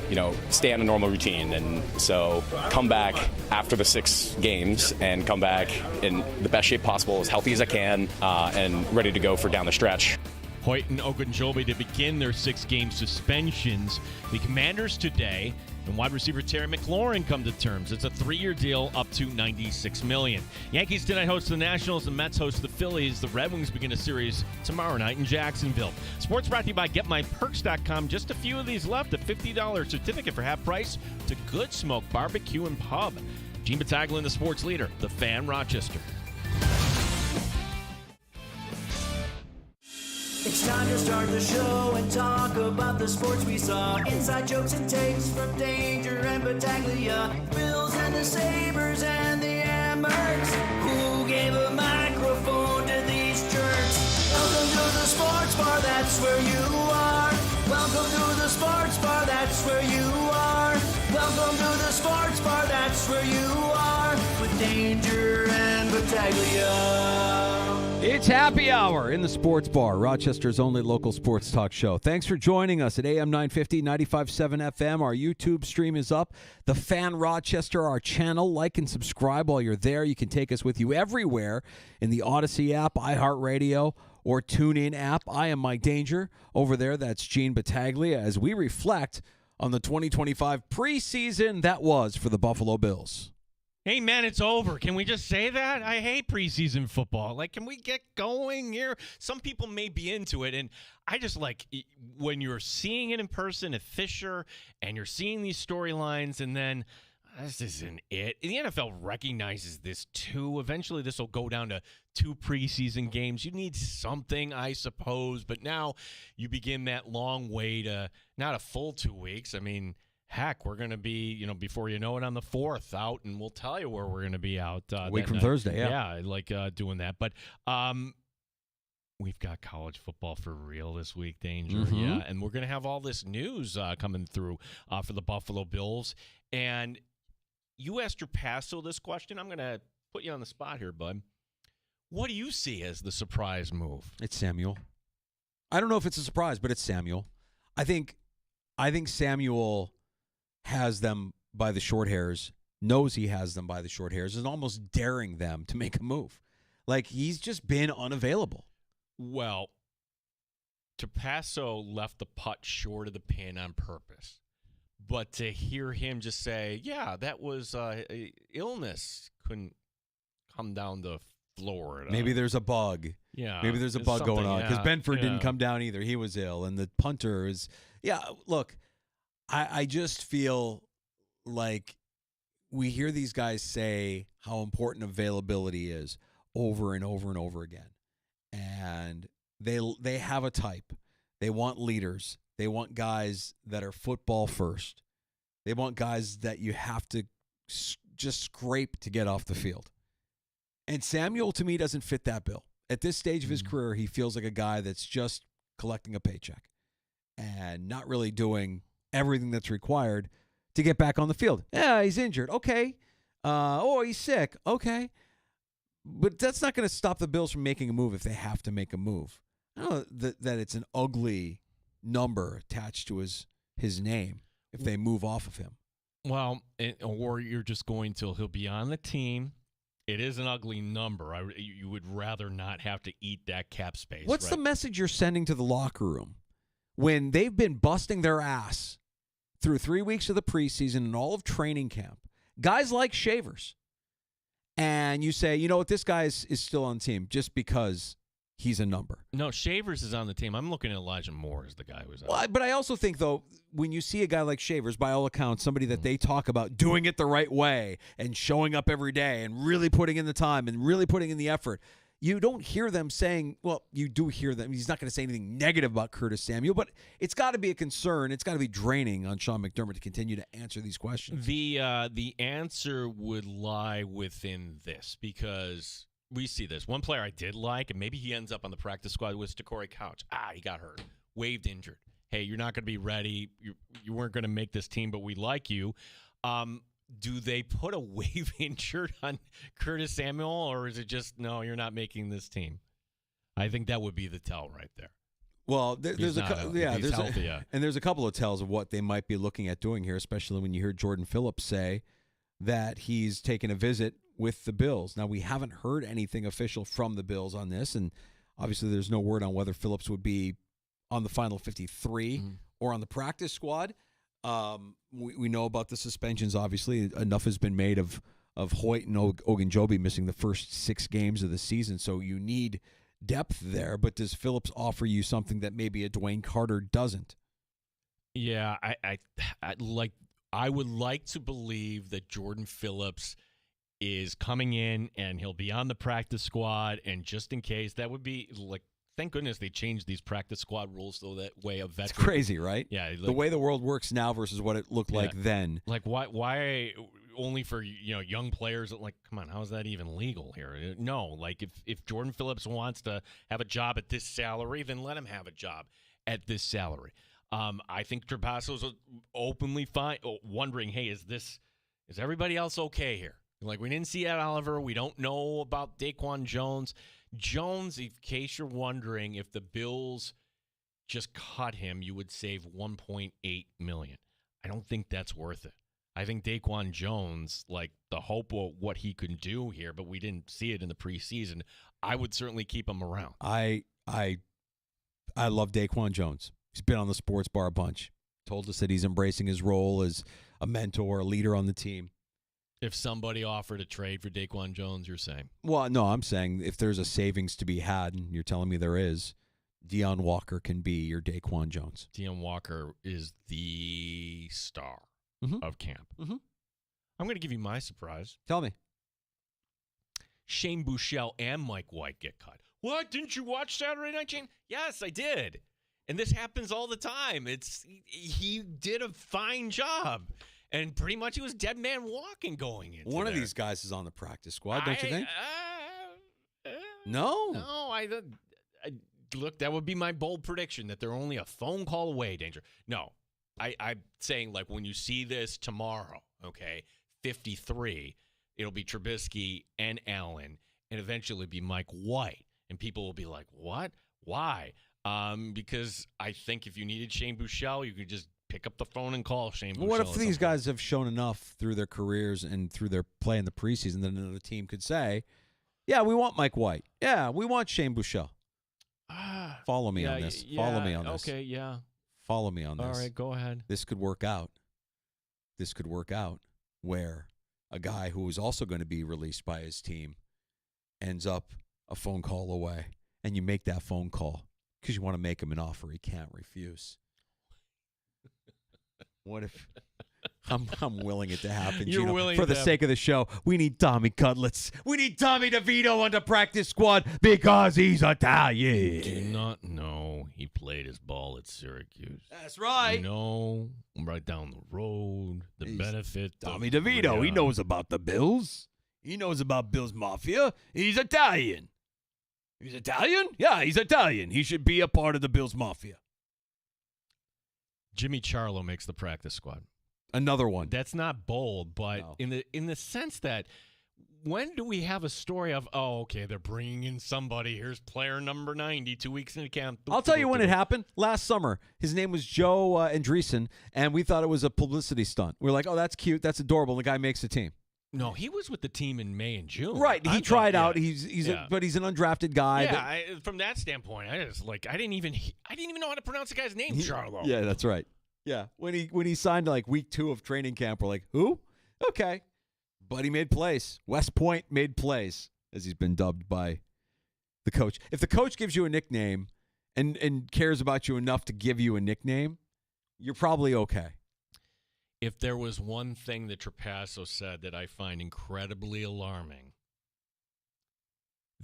stay on a normal routine. And so come back after the 6 games and come back in the best shape possible, as healthy as I can, and ready to go for down the stretch. Hoyt and Ogunjobi to begin their 6-game suspensions. The Commanders today and wide receiver Terry McLaurin come to terms. It's a 3-year deal up to $96 million. Yankees tonight host the Nationals. The Mets host the Phillies. The Red Wings begin a series tomorrow night in Jacksonville. Sports brought to you by GetMyPerks.com. Just a few of these left. A $50 certificate for half price to Good Smoke Barbecue and Pub. Gene Battaglia, the sports leader, The Fan Rochester. It's time to start the show and talk about the sports we saw. Inside jokes and takes from Danger and Battaglia. Bills and the Sabres and the Amherst. Who gave a microphone to these jerks? Welcome to the sports bar, that's where you are. Welcome to the sports bar, that's where you are. Welcome to the sports bar, that's where you are. With Danger and Battaglia. It's happy hour in the sports bar, Rochester's only local sports talk show. Thanks for joining us at AM 950, 95.7 FM. Our YouTube stream is up. The Fan Rochester, our channel. Like and subscribe while you're there. You can take us with you everywhere in the Odyssey app, iHeartRadio, or TuneIn app. I am Mike Danger. Over there, that's Gene Battaglia as we reflect on the 2025 preseason that was for the Buffalo Bills. Hey, man, it's over. Can we just say that? I hate preseason football. Like, can we get going here? Some people may be into it, and I just like when you're seeing it in person at Fisher and you're seeing these storylines, and then this isn't it. The NFL recognizes this, too. Eventually, this will go down to 2 preseason games. You need something, I suppose, but now you begin that long way to not a full 2 weeks. I mean, heck, we're going to be, before you know it, on the 4th out, and we'll tell you where we're going to be out. A week from Thursday, yeah. Yeah, I like doing that. But we've got college football for real this week, Danger. Mm-hmm. Yeah, and we're going to have all this news coming through for the Buffalo Bills. And you asked your Paso this question. I'm going to put you on the spot here, bud. What do you see as the surprise move? It's Samuel. I don't know if it's a surprise, but it's Samuel. I think Samuel has them by the short hairs, knows he has them by the short hairs, and almost daring them to make a move. Like, he's just been unavailable. Well, Paso left the putt short of the pin on purpose. But to hear him just say, yeah, that was illness, couldn't come down to Florida. Maybe there's a bug. Yeah. Maybe there's a bug going on. Because Benford didn't yeah. come down either. He was ill. And the punter is, look, I just feel like we hear these guys say how important availability is over and over and over again. And they have a type. They want leaders. They want guys that are football first. They want guys that you have to just scrape to get off the field. And Samuel, to me, doesn't fit that bill. At this stage of his career, he feels like a guy that's just collecting a paycheck and not really doing everything that's required to get back on the field. Yeah, he's injured. Okay. He's sick. Okay. But that's not going to stop the Bills from making a move if they have to make a move. I don't know that it's an ugly number attached to his name if they move off of him. Well, or you're just going till he'll be on the team. It is an ugly number. You would rather not have to eat that cap space. What's the message you're sending to the locker room when they've been busting their ass through 3 weeks of the preseason and all of training camp? Guys like Shavers. And you say, you know what, this guy is still on the team just because he's a number. No, Shavers is on the team. I'm looking at Elijah Moore as the guy who's on. Well, but I also think, though, when you see a guy like Shavers, by all accounts, somebody that they talk about doing it the right way and showing up every day and really putting in the time and really putting in the effort, you don't hear them saying, well, you do hear them. He's not going to say anything negative about Curtis Samuel, but it's got to be a concern. It's got to be draining on Sean McDermott to continue to answer these questions. The answer would lie within this, because we see this. One player I did like, and maybe he ends up on the practice squad, was Corey Couch. He got hurt, waived injured. Hey, you're not going to be ready. You weren't going to make this team, but we like you. Do they put a wave injured on Curtis Samuel, or is it just, no, you're not making this team? I think that would be the tell right there. Well, there's a couple of tells of what they might be looking at doing here, especially when you hear Jordan Phillips say that he's taken a visit with the Bills. Now, we haven't heard anything official from the Bills on this, and obviously there's no word on whether Phillips would be on the final 53 or on the practice squad. We know about the suspensions, obviously. Enough has been made of Hoyt and Ogunjobi missing the first 6 games of the season, so you need depth there. But does Phillips offer you something that maybe a Dwayne Carter doesn't? Yeah, I would like to believe that Jordan Phillips is coming in and he'll be on the practice squad, and just in case, that would be like, thank goodness they changed these practice squad rules so that way a veteran. It's crazy, right? Yeah. The way the world works now versus what it looked like then. Like, why only for young players? Like, come on, how is that even legal here? No, like if Jordan Phillips wants to have a job at this salary, then let him have a job at this salary. I think Trapasso's openly wondering, hey, is everybody else okay here? Like, we didn't see Ed Oliver. We don't know about Daquan Jones. In case you're wondering, if the Bills just cut him, you would save $1.8 million. I don't think that's worth it. I think Daquan Jones, like, the hope of what he could do here, but we didn't see it in the preseason. I would certainly keep him around. I love Daquan Jones. He's been on the sports bar a bunch. Told us that he's embracing his role as a mentor, a leader on the team. If somebody offered a trade for Daquan Jones, you're saying? Well, no, I'm saying if there's a savings to be had, and you're telling me there is, Deion Walker can be your Daquan Jones. Deion Walker is the star of camp. Mm-hmm. I'm going to give you my surprise. Tell me. Shane Buechele and Mike White get cut. What? Didn't you watch Saturday Night, Shane? Yes, I did. And this happens all the time. He did a fine job. And pretty much he was dead man walking going into One of these guys is on the practice squad, don't you think? No. No, look, that would be my bold prediction, that they're only a phone call away, Danger. No, I'm saying, like, when you see this tomorrow, okay, 53, it'll be Trubisky and Allen, and eventually be Mike White. And people will be like, what? Why? Because I think if you needed Shane Buechele, you could just pick up the phone and call Shane Buechele. What if these guys have shown enough through their careers and through their play in the preseason that another team could say, yeah, we want Mike White. Yeah, we want Shane Buechele. Follow me on this. Follow me on this. Okay, yeah. Follow me on this. All right, go ahead. This could work out. This could work out where a guy who is also going to be released by his team ends up a phone call away, and you make that phone call because you want to make him an offer he can't refuse. What if I'm willing it to happen, You're Gino, willing for the sake of the show? We need Tommy Cutlets. We need Tommy DeVito on the practice squad because he's Italian. Do you not know he played his ball at Syracuse? That's right. You know, right down the road, He's benefit. Tommy DeVito. He knows about the Bills. He knows about Bills Mafia. He's Italian. He's Italian? Yeah, he's Italian. He should be a part of the Bills Mafia. Jimmy Charlo makes the practice squad. Another one. That's not bold, but No. in the sense that, when do we have a story of, okay, they're bringing in somebody, here's player number 90, 2 weeks into camp. I'll tell you when it happened. Last summer. His name was Joe Andreessen, and we thought it was a publicity stunt. We were like, oh, that's cute. That's adorable. And the guy makes the team. No, he was with the team in May and June. Right. He tried out. But he's an undrafted guy. Yeah, from that standpoint, I didn't even know how to pronounce the guy's name, Charlo. Yeah, that's right. Yeah. When he signed like week 2 of training camp, we're like, who? Okay. But he made plays. West Point made plays, as he's been dubbed by the coach. If the coach gives you a nickname and cares about you enough to give you a nickname, you're probably okay. If there was one thing that Trapasso said that I find incredibly alarming,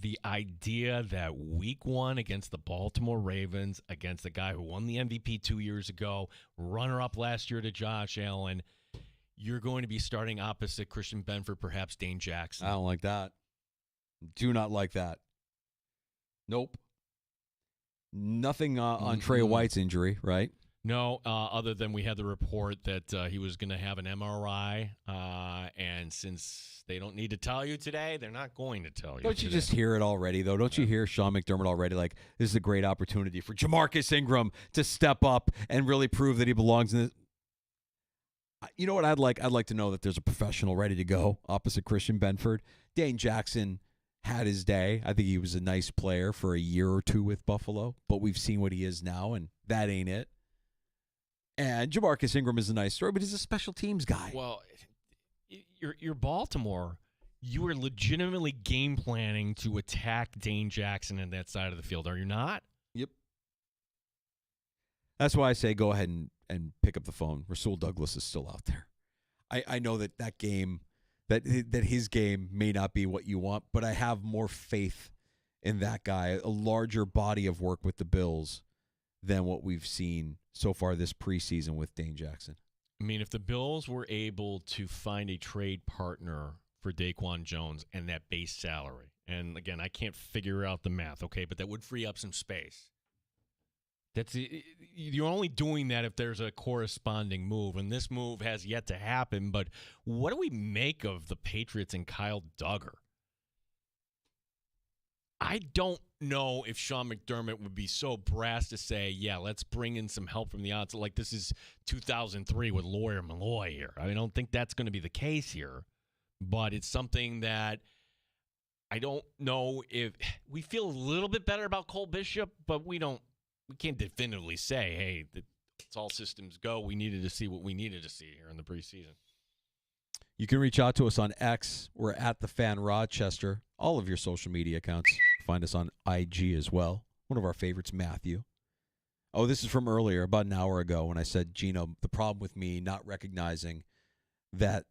the idea that week one against the Baltimore Ravens, against the guy who won the MVP 2 years ago, runner-up last year to Josh Allen, you're going to be starting opposite Christian Benford, perhaps Dane Jackson. I don't like that. Do not like that. Nope. Nothing on Trey White's injury, right? No, other than we had the report that he was going to have an MRI, and since they don't need to tell you today, they're not going to tell you. Don't you just hear it already, though? Don't you hear Sean McDermott already? Like, this is a great opportunity for Jamarcus Ingram to step up and really prove that he belongs in this. You know what I'd like? I'd like to know that there's a professional ready to go opposite Christian Benford. Dane Jackson had his day. I think he was a nice player for a year or two with Buffalo, but we've seen what he is now, and that ain't it. And Jamarcus Ingram is a nice story, but he's a special teams guy. Well, you're Baltimore. You are legitimately game planning to attack Dane Jackson in that side of the field, are you not? Yep. That's why I say go ahead and pick up the phone. Rasul Douglas is still out there. I know that game, that his game may not be what you want, but I have more faith in that guy, a larger body of work with the Bills than what we've seen so far this preseason with Dane Jackson. I mean, if the Bills were able to find a trade partner for Daquan Jones and that base salary, and again, I can't figure out the math, okay, but that would free up some space. You're only doing that if there's a corresponding move, and this move has yet to happen. But what do we make of the Patriots and Kyle Duggar? I don't know if Sean McDermott would be so brass to say, yeah, let's bring in some help from the outside. Like this is 2003 with Lawyer Malloy here. I don't think that's going to be the case here, but it's something that I don't know if we feel a little bit better about Cole Bishop, but we can't definitively say, hey, it's all systems go. We needed to see what we needed to see here in the preseason. You can reach out to us on X. We're at The Fan Rochester. All of your social media accounts. Find us on IG as well. One of our favorites, Matthew. Oh, this is from earlier, about an hour ago, when I said, Gino, the problem with me not recognizing that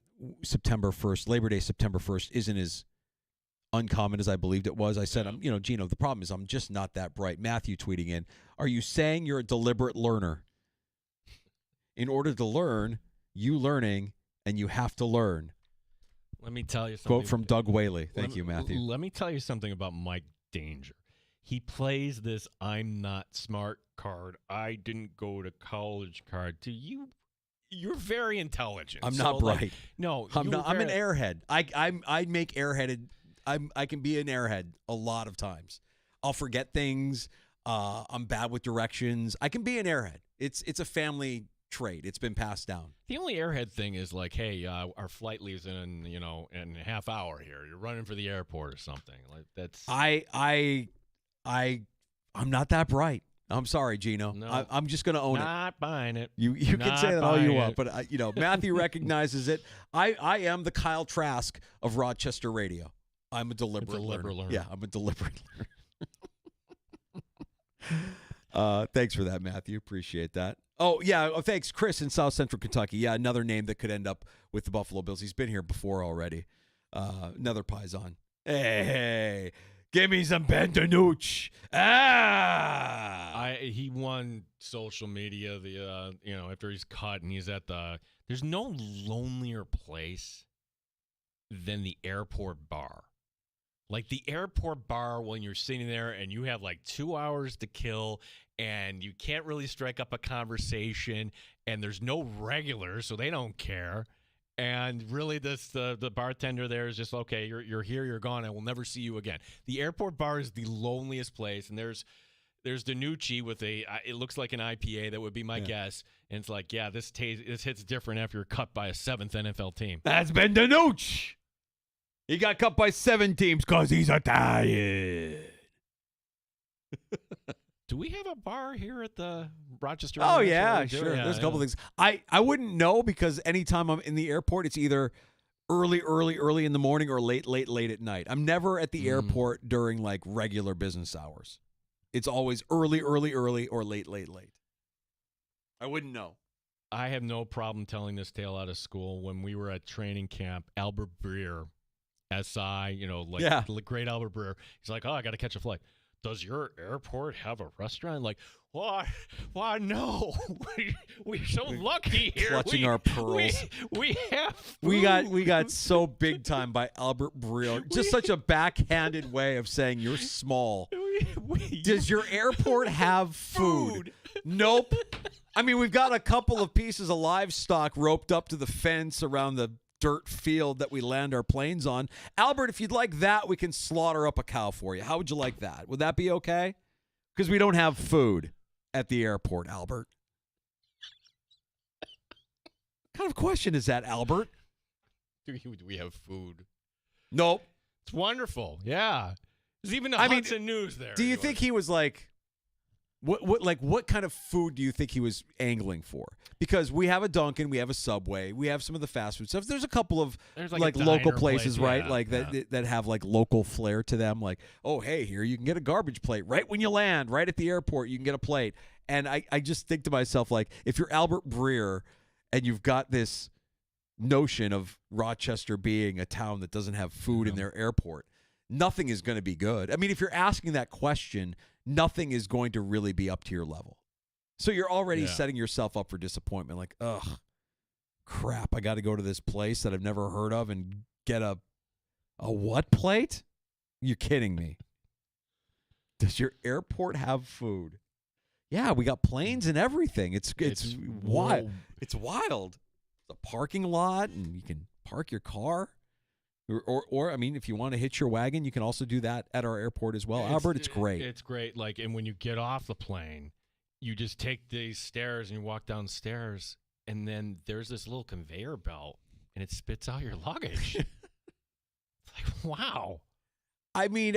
September 1st, Labor Day, September 1st, isn't as uncommon as I believed it was. I said, Gino, the problem is I'm just not that bright. Matthew tweeting in, are you saying you're a deliberate learner? In order to learn, you learning, and you have to learn. Let me tell you something. Quote from Doug Whaley. Thank you, Matthew. Let me tell you something about Mike Danger. He plays this I'm not smart card. I didn't go to college card. You're very intelligent. I'm not bright. No, I'm not. I'm an airhead. I make airheaded. I can be an airhead a lot of times. I'll forget things. I'm bad with directions. I can be an airhead. It's a family trait. It's been passed down. The only airhead thing is like, hey, our flight leaves in a half hour here. You're running for the airport or something. Like that's. I'm not that bright. I'm sorry, Gino. No, I'm just going to own it. Not buying it. You can say that all you want, but Matthew recognizes it. I am the Kyle Trask of Rochester radio. I'm a deliberate learner. Yeah, I'm a deliberate learner. Thanks for that, Matthew. Appreciate that. Oh, yeah. Oh, thanks, Chris in South Central Kentucky. Yeah, another name that could end up with the Buffalo Bills. He's been here before already. Another Paisan. Hey, give me some Bendanucci. He won social media after he's cut and he's at there's no lonelier place than the airport bar. Like the airport bar when you're sitting there and you have like 2 hours to kill and you can't really strike up a conversation and there's no regulars, so they don't care. And really the bartender there is just, okay, you're here, you're gone, I will never see you again. The airport bar is the loneliest place, and there's Danucci with it looks like an IPA, that would be my guess. And it's like, yeah, this hits different after you're cut by a 7th NFL team. That's Ben Danucci. He got cut by 7 teams because he's Italian. Do we have a bar here at the Rochester? Oh, yeah, sure. There's a couple things. I wouldn't know because anytime I'm in the airport, it's either early in the morning or late at night. I'm never at the airport during like regular business hours. It's always early or late. I wouldn't know. I have no problem telling this tale out of school. When we were at training camp, Albert Breer SI, like Yeah. great Albert Breer. He's like, oh, I got to catch a flight. Does your airport have a restaurant? Like, why no? We're so lucky here. Clutching our pearls. We have food. We got so big time by Albert Breer. Just such a backhanded way of saying you're small. Does your airport have food? Nope. I mean, we've got a couple of pieces of livestock roped up to the fence around the dirt field that we land our planes on. Albert, if you'd like that, we can slaughter up a cow for you. How would you like that? Would that be okay? Because we don't have food at the airport, Albert. What kind of question is that, Albert? Do we have food? Nope. It's wonderful. Yeah. There's even a Hudson News there. Do you think he was like, what kind of food do you think he was angling for? Because we have a Dunkin', we have a Subway, we have some of the fast food stuff. There's a couple of like a local diner places, place, right? yeah, Like that have like local flair to them. Like, oh, hey, here you can get a garbage plate right when you land, right at the airport. You can get a plate. And I just think to myself, like, if you're Albert Breer and you've got this notion of Rochester being a town that doesn't have food in their airport, nothing is going to be good. I mean, if you're asking that question, nothing is going to really be up to your level. So you're already setting yourself up for disappointment. Like, ugh, crap, I got to go to this place that I've never heard of and get a what plate? You're kidding me. Does your airport have food? Yeah, we got planes and everything. It's wild. It's wild. It's a parking lot, and you can park your car. Or I mean, if you want to hitch your wagon, you can also do that at our airport as well. Albert, it's great. It's great. Like, and when you get off the plane, you just take these stairs and you walk downstairs, and then there's this little conveyor belt, and it spits out your luggage. It's like, wow. I mean,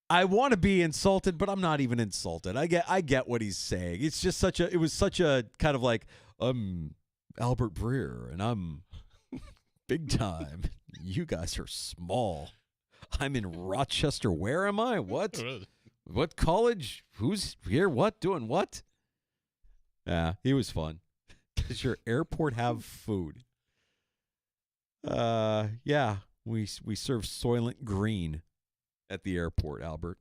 I want to be insulted, but I'm not even insulted. I get what he's saying. It's just it was such a kind of like, Albert Breer, and I'm big time. You guys are small. I'm in Rochester. Where am I? What? What college? Who's here? What? Doing what? Yeah, he was fun. Does your airport have food? Yeah. We serve Soylent Green at the airport, Albert.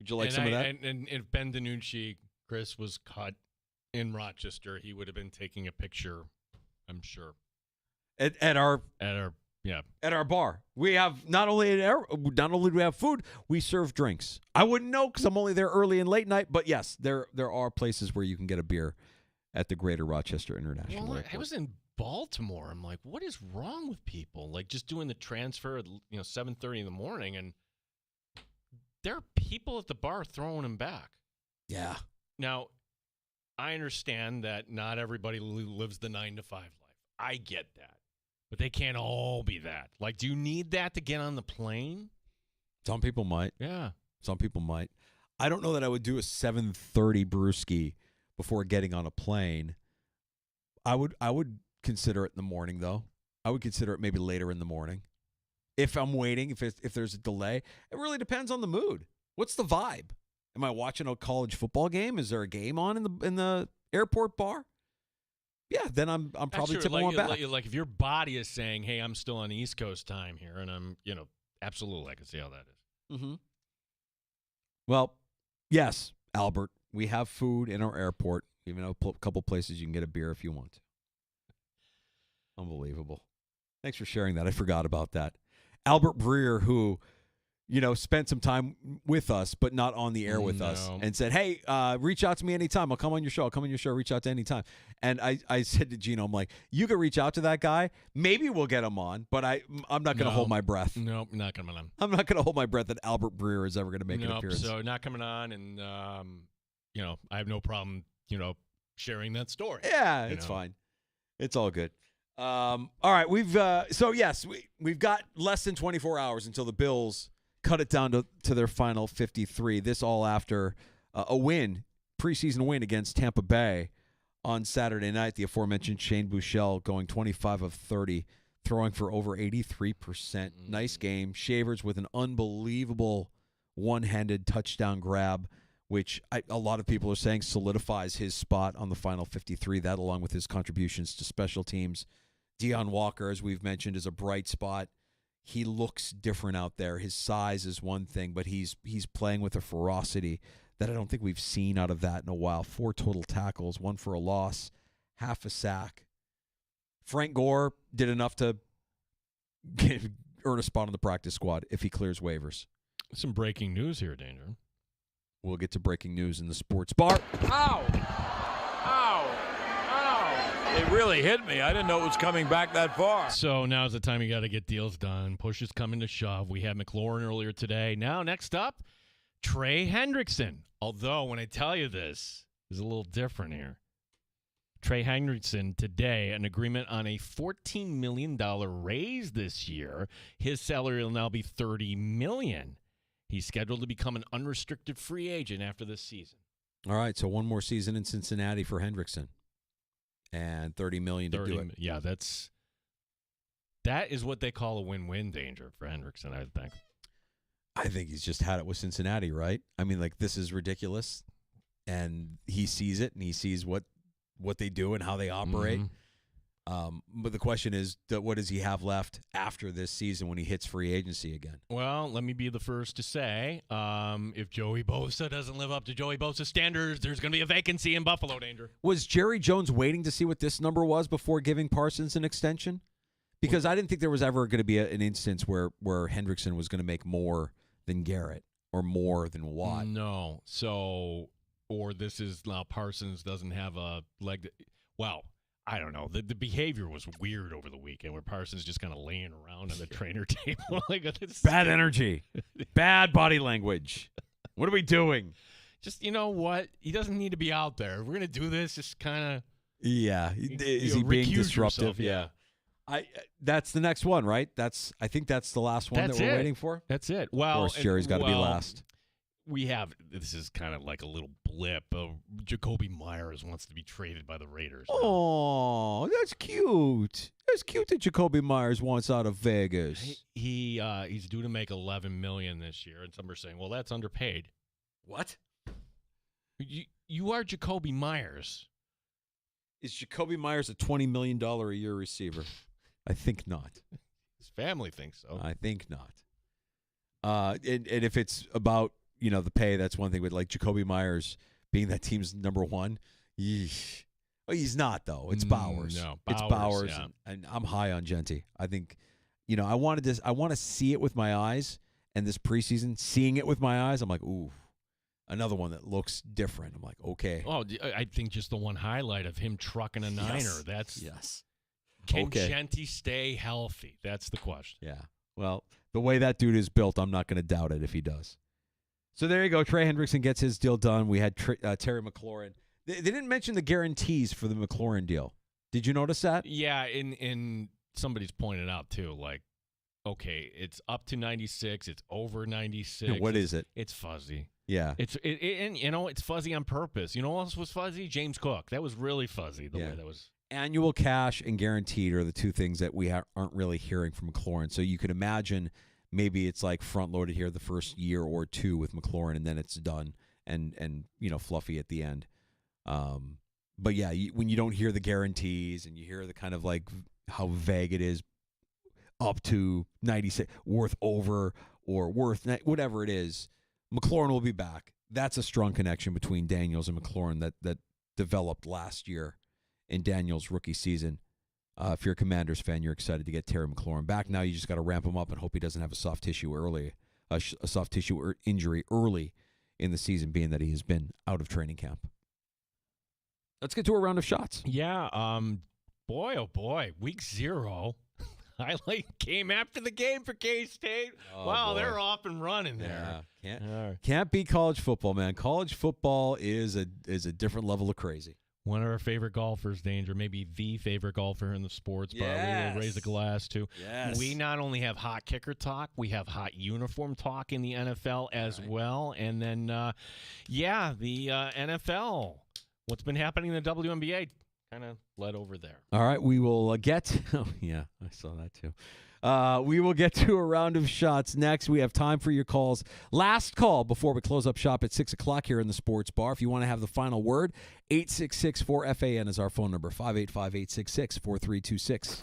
Would you like some of that? And if Ben DiNucci, Chris, was caught in Rochester, he would have been taking a picture, I'm sure. At our bar, we have not only do we have food, we serve drinks. I wouldn't know because I'm only there early and late night, but yes, there are places where you can get a beer at the Greater Rochester International Airport. I was in Baltimore. I'm like, what is wrong with people? Like, just doing the transfer at 7:30 in the morning, and there are people at the bar throwing them back. Yeah. Now, I understand that not everybody lives the 9-to-5 life. I get that. But they can't all be that. Like, do you need that to get on the plane? Some people might. Yeah. Some people might. I don't know that I would do a 7:30 brewski before getting on a plane. I would consider it in the morning, though. I would consider it maybe later in the morning. If I'm waiting, if there's a delay, it really depends on the mood. What's the vibe? Am I watching a college football game? Is there a game on in the airport bar? Yeah, then I'm probably tipping one back. Like if your body is saying, "Hey, I'm still on East Coast time here," and I'm, absolutely, I can see how that is. Mm-hmm. Well, yes, Albert, we have food in our airport. Even a couple places you can get a beer if you want to. Unbelievable. Thanks for sharing that. I forgot about that. Albert Breer, who, spent some time with us, but not on the air with us, and said, hey, reach out to me anytime. I'll come on your show. Reach out to any time. And I said to Gino, I'm like, you can reach out to that guy. Maybe we'll get him on, but I'm not going to hold my breath. Nope, not coming on. I'm not going to hold my breath that Albert Breer is ever going to make an appearance. So not coming on, and, I have no problem, sharing that story. Yeah, it's fine. It's all good. All right, we've got less than 24 hours until the Bills cut it down to their final 53. This all after a preseason win against Tampa Bay on Saturday night. The aforementioned Shane Buechele going 25 of 30, throwing for over 83%. Nice game. Shavers with an unbelievable one-handed touchdown grab, which a lot of people are saying solidifies his spot on the final 53. That, along with his contributions to special teams, Deion Walker, as we've mentioned, is a bright spot. He looks different out there. His size is one thing, but he's playing with a ferocity that I don't think we've seen out of that in a while. 4 total tackles, 1 for a loss, half a sack. Frank Gore did enough to earn a spot on the practice squad if he clears waivers. Some breaking news here, Danger. We'll get to breaking news in the sports bar. Ow! Ow! Ow! It really hit me. I didn't know it was coming back that far. So now's the time you got to get deals done. Push is coming to shove. We had McLaurin earlier today. Now, next up, Trey Hendrickson. Although, when I tell you this, it's a little different here. Trey Hendrickson today, an agreement on a $14 million raise this year. His salary will now be $30 million. He's scheduled to become an unrestricted free agent after this season. All right, so one more season in Cincinnati for Hendrickson. And $30 million to do it. Yeah, that is what they call a win-win, Danger, for Hendrickson, I think. I think he's just had it with Cincinnati, right? I mean, like, this is ridiculous. And he sees it, and he sees what they do and how they operate. But the question is, what does he have left after this season when he hits free agency again? Well, let me be the first to say, if Joey Bosa doesn't live up to Joey Bosa's standards, there's going to be a vacancy in Buffalo, Danger. Was Jerry Jones waiting to see what this number was before giving Parsons an extension? Because I didn't think there was ever going to be an instance where Hendrickson was going to make more than Garrett or more than Watt. No. So, or this is now Parsons doesn't have a leg. Well, I don't know. The behavior was weird over the weekend where Parsons just kind of laying around on the trainer table. Bad energy. Bad body language. What are we doing? Just, you know what? He doesn't need to be out there. If we're going to do this, just kind of. Yeah. Is he being disruptive? Yeah. That's the next one, right? I think that's the last one that we're waiting for. That's it. Well, of course, Jerry's got to be last. We have, this is kind of like a little blip. Jacoby Myers wants to be traded by the Raiders. Oh, that's cute. That's cute that Jacoby Myers wants out of Vegas. He's due to make $11 million this year, and some are saying, well, that's underpaid. What? You are Jacoby Myers. Is Jacoby Myers a $20 million a year receiver? I think not. His family thinks so. I think not. And if it's about the pay, that's one thing. But like Jacoby Myers being that team's number one, yeesh. Well, he's not though. It's Bowers. No, it's Bowers, yeah. And I'm high on Genty. I think, I want to see it with my eyes. And this preseason, seeing it with my eyes, I'm like, ooh, another one that looks different. I'm like, okay. Oh, I think just the one highlight of him trucking a Niner. That's yes. Can Genty stay healthy? That's the question. Yeah. Well, the way that dude is built, I'm not going to doubt it if he does. So there you go. Trey Hendrickson gets his deal done. We had Terry McLaurin. They didn't mention the guarantees for the McLaurin deal. Did you notice that? Yeah, and somebody's pointed out, too, like, okay, it's up to 96. It's over 96. What is it? It's fuzzy. Yeah. And it's fuzzy on purpose. You know what else was fuzzy? James Cook. That was really fuzzy, the way that was. Annual cash and guaranteed are the two things that we aren't really hearing from McLaurin. So you could imagine maybe it's like front-loaded here the first year or two with McLaurin, and then it's done and fluffy at the end. But, yeah, when you don't hear the guarantees and you hear the kind of like how vague it is, up to 96, worth over or worth whatever it is, McLaurin will be back. That's a strong connection between Daniels and McLaurin that developed last year in Daniels' rookie season. If you're a Commanders fan, you're excited to get Terry McLaurin back. Now you just got to ramp him up and hope he doesn't have a soft tissue injury early in the season, being that he has been out of training camp. Let's get to a round of shots. Yeah. Boy, oh boy, week 0. Highlight came after the game for K-State. Oh, wow, boy. they're off and running there. Can't beat college football, man. College football is a different level of crazy. One of our favorite golfers, Danger, maybe the favorite golfer in the sports bar. We will raise a glass to. Yes. We not only have hot kicker talk, we have hot uniform talk in the NFL as well. And then, the NFL. What's been happening in the WNBA kind of led over there. All right, we will get. Oh, yeah, I saw that too. We will get to a round of shots next. We have time for your calls. Last call before we close up shop at 6 o'clock here in the Sports Bar. If you want to have the final word, 866-4FAN is our phone number, 585-866-4326.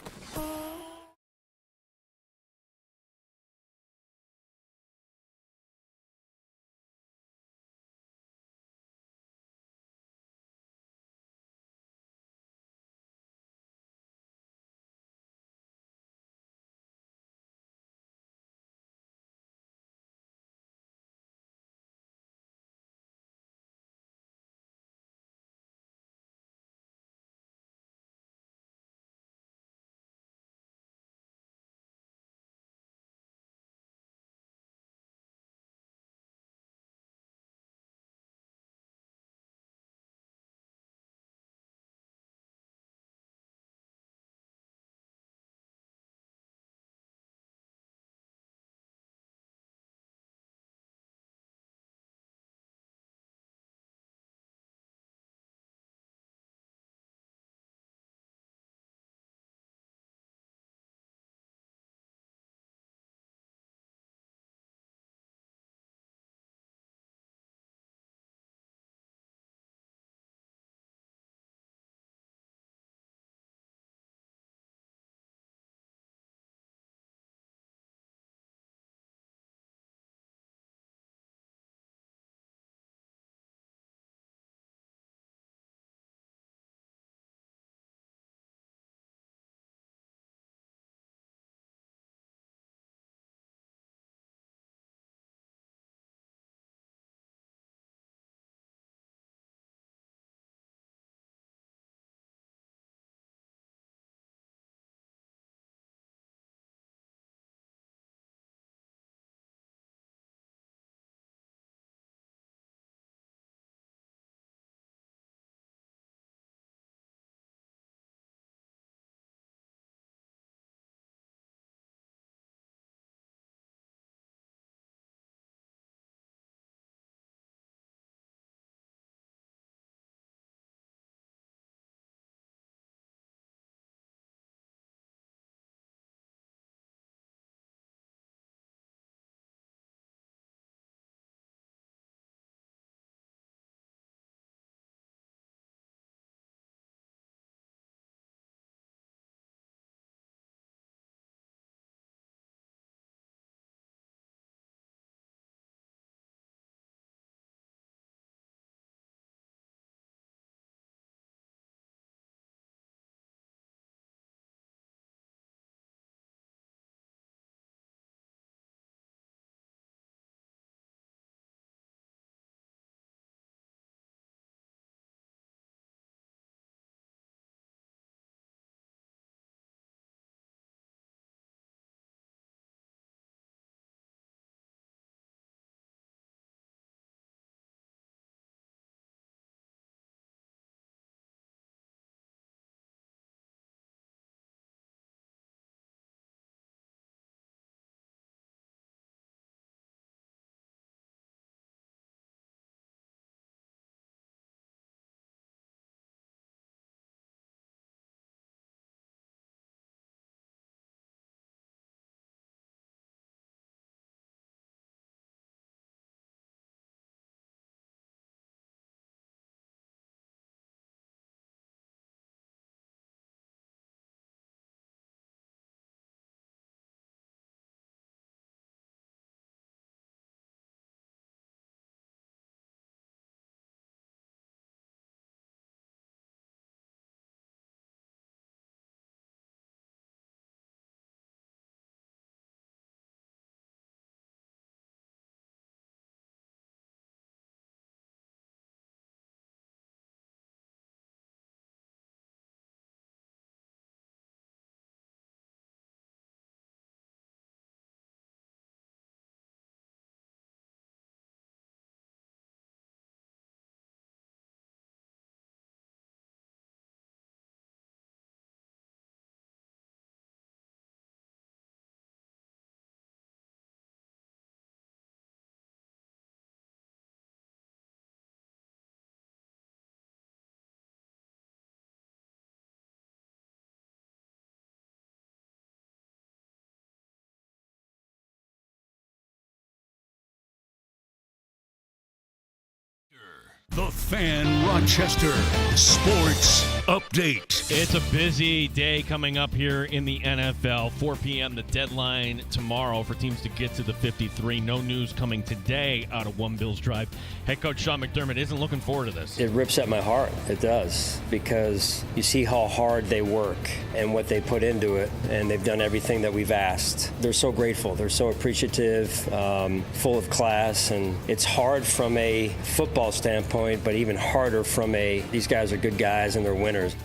The Fan Rochester Sports Update. It's a busy day coming up here in the NFL. 4 p.m. the deadline tomorrow for teams to get to the 53. No news coming today out of One Bills Drive. Head coach Sean McDermott isn't looking forward to this. It rips at my heart. It does, because you see how hard they work and what they put into it, and they've done everything that we've asked. They're so grateful. They're so appreciative, full of class, and it's hard from a football standpoint, but even harder from these guys are good guys and they're winners.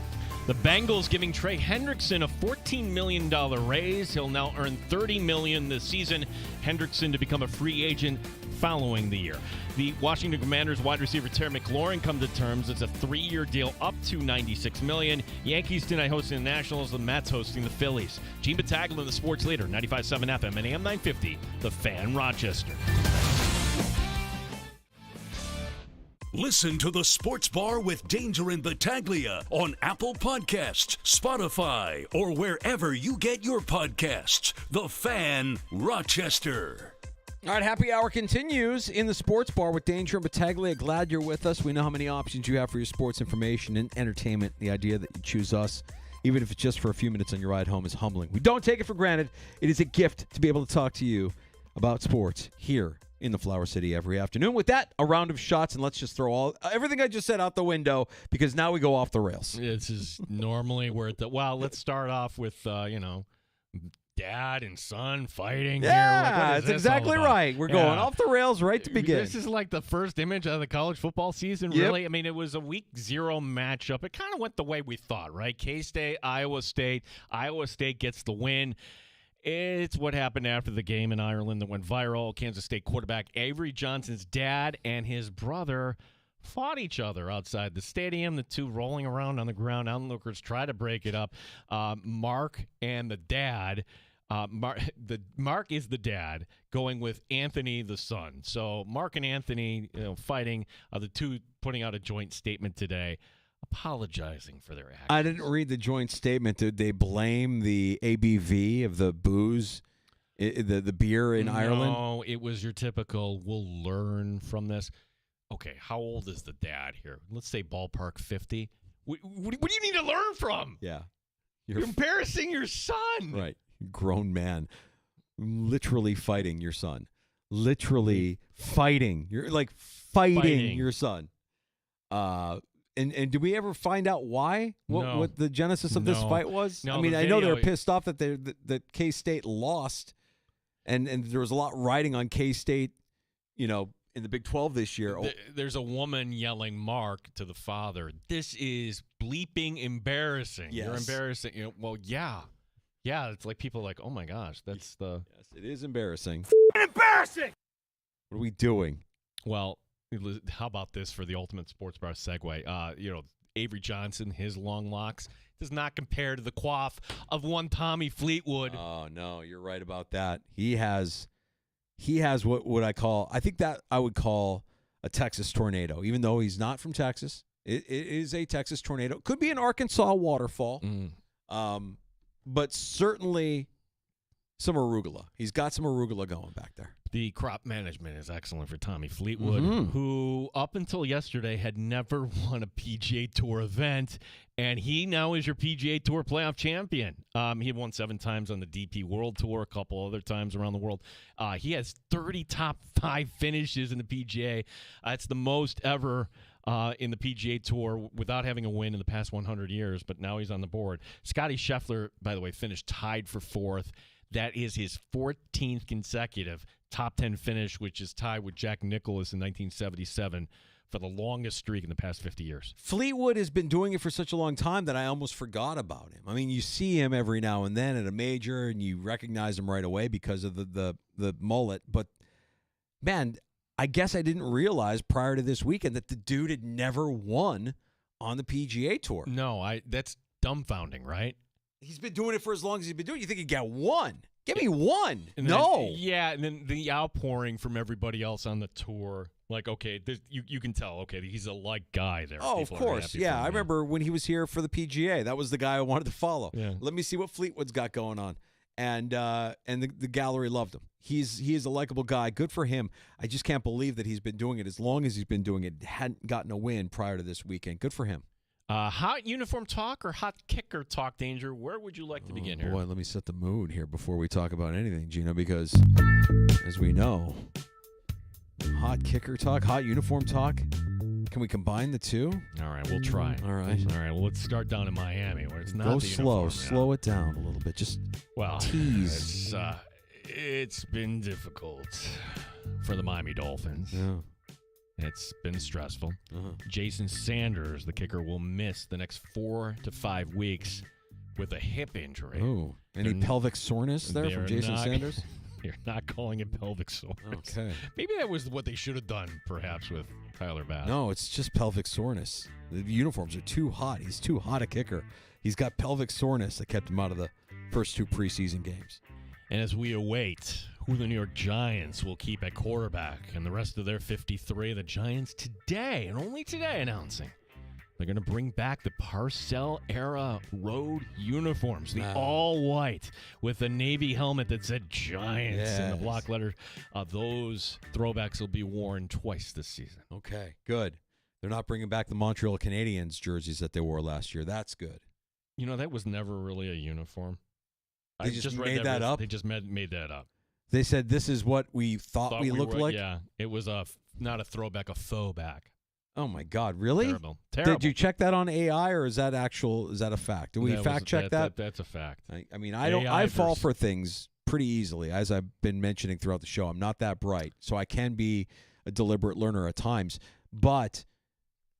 The Bengals giving Trey Hendrickson a $14 million raise. He'll now earn $30 million this season. Hendrickson to become a free agent following the year. The Washington Commanders wide receiver Terry McLaurin come to terms. It's a 3-year deal up to $96 million. Yankees tonight hosting the Nationals. The Mets hosting the Phillies. Gene Battaglia, the sports leader, 95.7 FM and AM 950, The Fan Rochester. Listen to the Sports Bar with Danger and Battaglia on Apple Podcasts, Spotify, or wherever you get your podcasts. The Fan Rochester. All right, happy hour continues in the Sports Bar with Danger and Battaglia. Glad you're with us. We know how many options you have for your sports information and entertainment. The idea that you choose us, even if it's just for a few minutes on your ride home, is humbling. We don't take it for granted. It is a gift to be able to talk to you about sports here in the Flower City every afternoon. With that, a round of shots, and let's just throw everything I just said out the window, because now we go off the rails. This is normally where let's start off with, dad and son fighting here. Yeah, What is that's exactly right. We're going off the rails right to begin. This is like the first image of the college football season, Yep. really. I mean, it was a week 0 matchup. It kind of went the way we thought, right? K-State, Iowa State. Iowa State gets the win. It's what happened after the game in Ireland that went viral. Kansas State quarterback Avery Johnson's dad and his brother fought each other outside the stadium. The two rolling around on the ground. Onlookers try to break it up. Mark and the dad. Mark is the dad, going with Anthony the son. So Mark and Anthony, fighting. The two putting out a joint statement today, apologizing for their actions. I didn't read the joint statement. Did they blame the ABV of the booze, the beer in Ireland? No, it was your typical, we'll learn from this. Okay, how old is the dad here? Let's say ballpark 50. What do you need to learn from? Yeah. You're embarrassing your son. Right. Grown man. Literally fighting your son. Literally fighting. You're like fighting your son. And did we ever find out why? What the genesis of this fight was? No, I mean, the I know video- they're pissed off that that K-State lost, and there was a lot riding on K-State, in the Big 12 this year. There's a woman yelling Mark to the father. This is bleeping embarrassing. Yes. You're embarrassing. Well, yeah. Yeah, it's like people are like, oh my gosh, that's the... Yes, it is embarrassing. Embarrassing! What are we doing? Well, how about this for the ultimate sports bar segue? Avery Johnson, his long locks, does not compare to the coif of one Tommy Fleetwood. Oh, no, you're right about that. He has what I call, I think that I would call a Texas tornado, even though he's not from Texas. It is a Texas tornado. Could be an Arkansas waterfall, but certainly some arugula. He's got some arugula going back there. The crop management is excellent for Tommy Fleetwood, who up until yesterday had never won a PGA Tour event, and he now is your PGA Tour playoff champion. He had won 7 times on the DP World Tour, a couple other times around the world. He has 30 top 5 finishes in the PGA. It's the most ever in the PGA Tour without having a win in the past 100 years, but now he's on the board. Scotty Scheffler, by the way, finished tied for 4th. That is his 14th consecutive top 10 finish, which is tied with Jack Nicklaus in 1977 for the longest streak in the past 50 years. Fleetwood has been doing it for such a long time that I almost forgot about him. I mean, you see him every now and then at a major, and you recognize him right away because of the mullet. But, man, I guess I didn't realize prior to this weekend that the dude had never won on the PGA Tour. No, that's dumbfounding, right? He's been doing it for as long as he's been doing it. You think he'd get one? Give me one. And no. Yeah, and then the outpouring from everybody else on the tour. Like, okay, you can tell, okay, he's a like guy there. Oh, of course. Yeah, I remember when he was here for the PGA. That was the guy I wanted to follow. Yeah. Let me see what Fleetwood's got going on. And the gallery loved him. He is a likable guy. Good for him. I just can't believe that he's been doing it as long as he's been doing it. Hadn't gotten a win prior to this weekend. Good for him. Hot uniform talk or hot kicker talk, Danger? Where would you like to begin here? Boy, let me set the mood here before we talk about anything, Gino, because as we know, hot kicker talk, hot uniform talk. Can we combine the two? All right, we'll try. All right. Well, let's start down in Miami where it's not Go the slow. uniform, Slow it down a little bit. Just tease. It's been difficult for the Miami Dolphins. Yeah. It's been stressful. Jason Sanders, the kicker, will miss the next 4 to 5 weeks with a hip injury. Oh, any pelvic soreness there from Jason Sanders? You're not calling it pelvic soreness. Okay. Maybe that was what they should have done, perhaps, with Tyler Bass. No, it's just pelvic soreness. The uniforms are too hot. He's too hot a kicker. He's got pelvic soreness that kept him out of the first 2 preseason games. And as we await who the New York Giants will keep at quarterback and the rest of their 53, the Giants today, and only today, announcing they're going to bring back the Parcell-era road uniforms, the all-white with a navy helmet that said Giants and the block letters. Those throwbacks will be worn twice this season. Okay, good. They're not bringing back the Montreal Canadiens jerseys that they wore last year. That's good. You know, that was never really a uniform. They just made that up? They just made that up. They said this is what we thought we looked like? Yeah, it was not a throwback, a faux back. Oh, my God. Really? Terrible. Did you check that on AI, or is that a fact? Did we fact check that? That's a fact. I mean, I fall for things pretty easily, as I've been mentioning throughout the show. I'm not that bright, so I can be a deliberate learner at times. But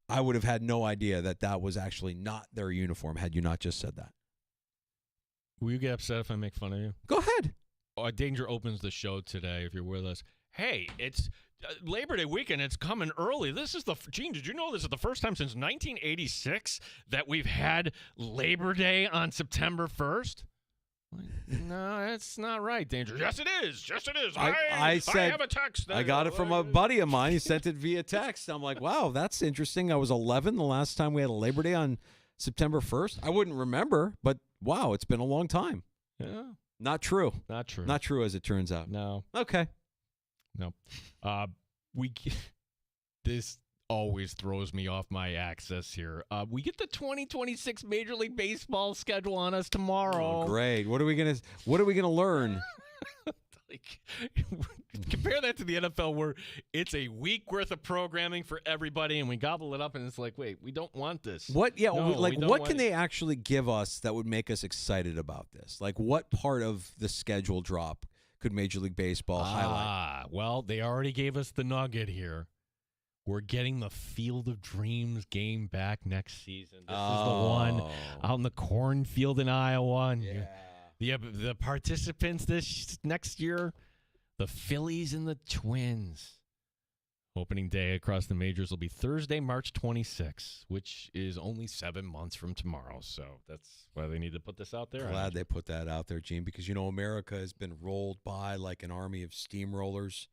I would have had no idea that was actually not their uniform had you not just said that. Will you get upset if I make fun of you? Go ahead. Danger opens the show today, if you're with us. Hey, it's Labor Day weekend. It's coming early. Gene, did you know this is the first time since 1986 that we've had Labor Day on September 1st? No, that's not right, Danger. Yes, it is. Yes, it is. I have a text. I got it from a buddy of mine. He sent it via text. I'm like, wow, that's interesting. I was 11 the last time we had a Labor Day on September 1st. I wouldn't remember, but wow, it's been a long time. Yeah. Not true. Not true. Not true, as it turns out. No. Okay. No. This always throws me off my axis here. We get the 2026 Major League Baseball schedule on us tomorrow. Oh, great. What are we gonna learn? Like, compare that to the NFL, where it's a week worth of programming for everybody, and we gobble it up, and it's like, wait, we don't want this. What? Yeah. No, what can they actually give us that would make us excited about this? Like, what part of the schedule drop could Major League Baseball highlight? Well, they already gave us the nugget here. We're getting the Field of Dreams game back next season. This is the one out in the cornfield in Iowa. And the participants this next year, the Phillies and the Twins. Opening day across the majors will be Thursday, March 26th, which is only 7 months from tomorrow. So that's why they need to put this out there. Glad they put that out there, Gene, because, America has been rolled by like an army of steamrollers.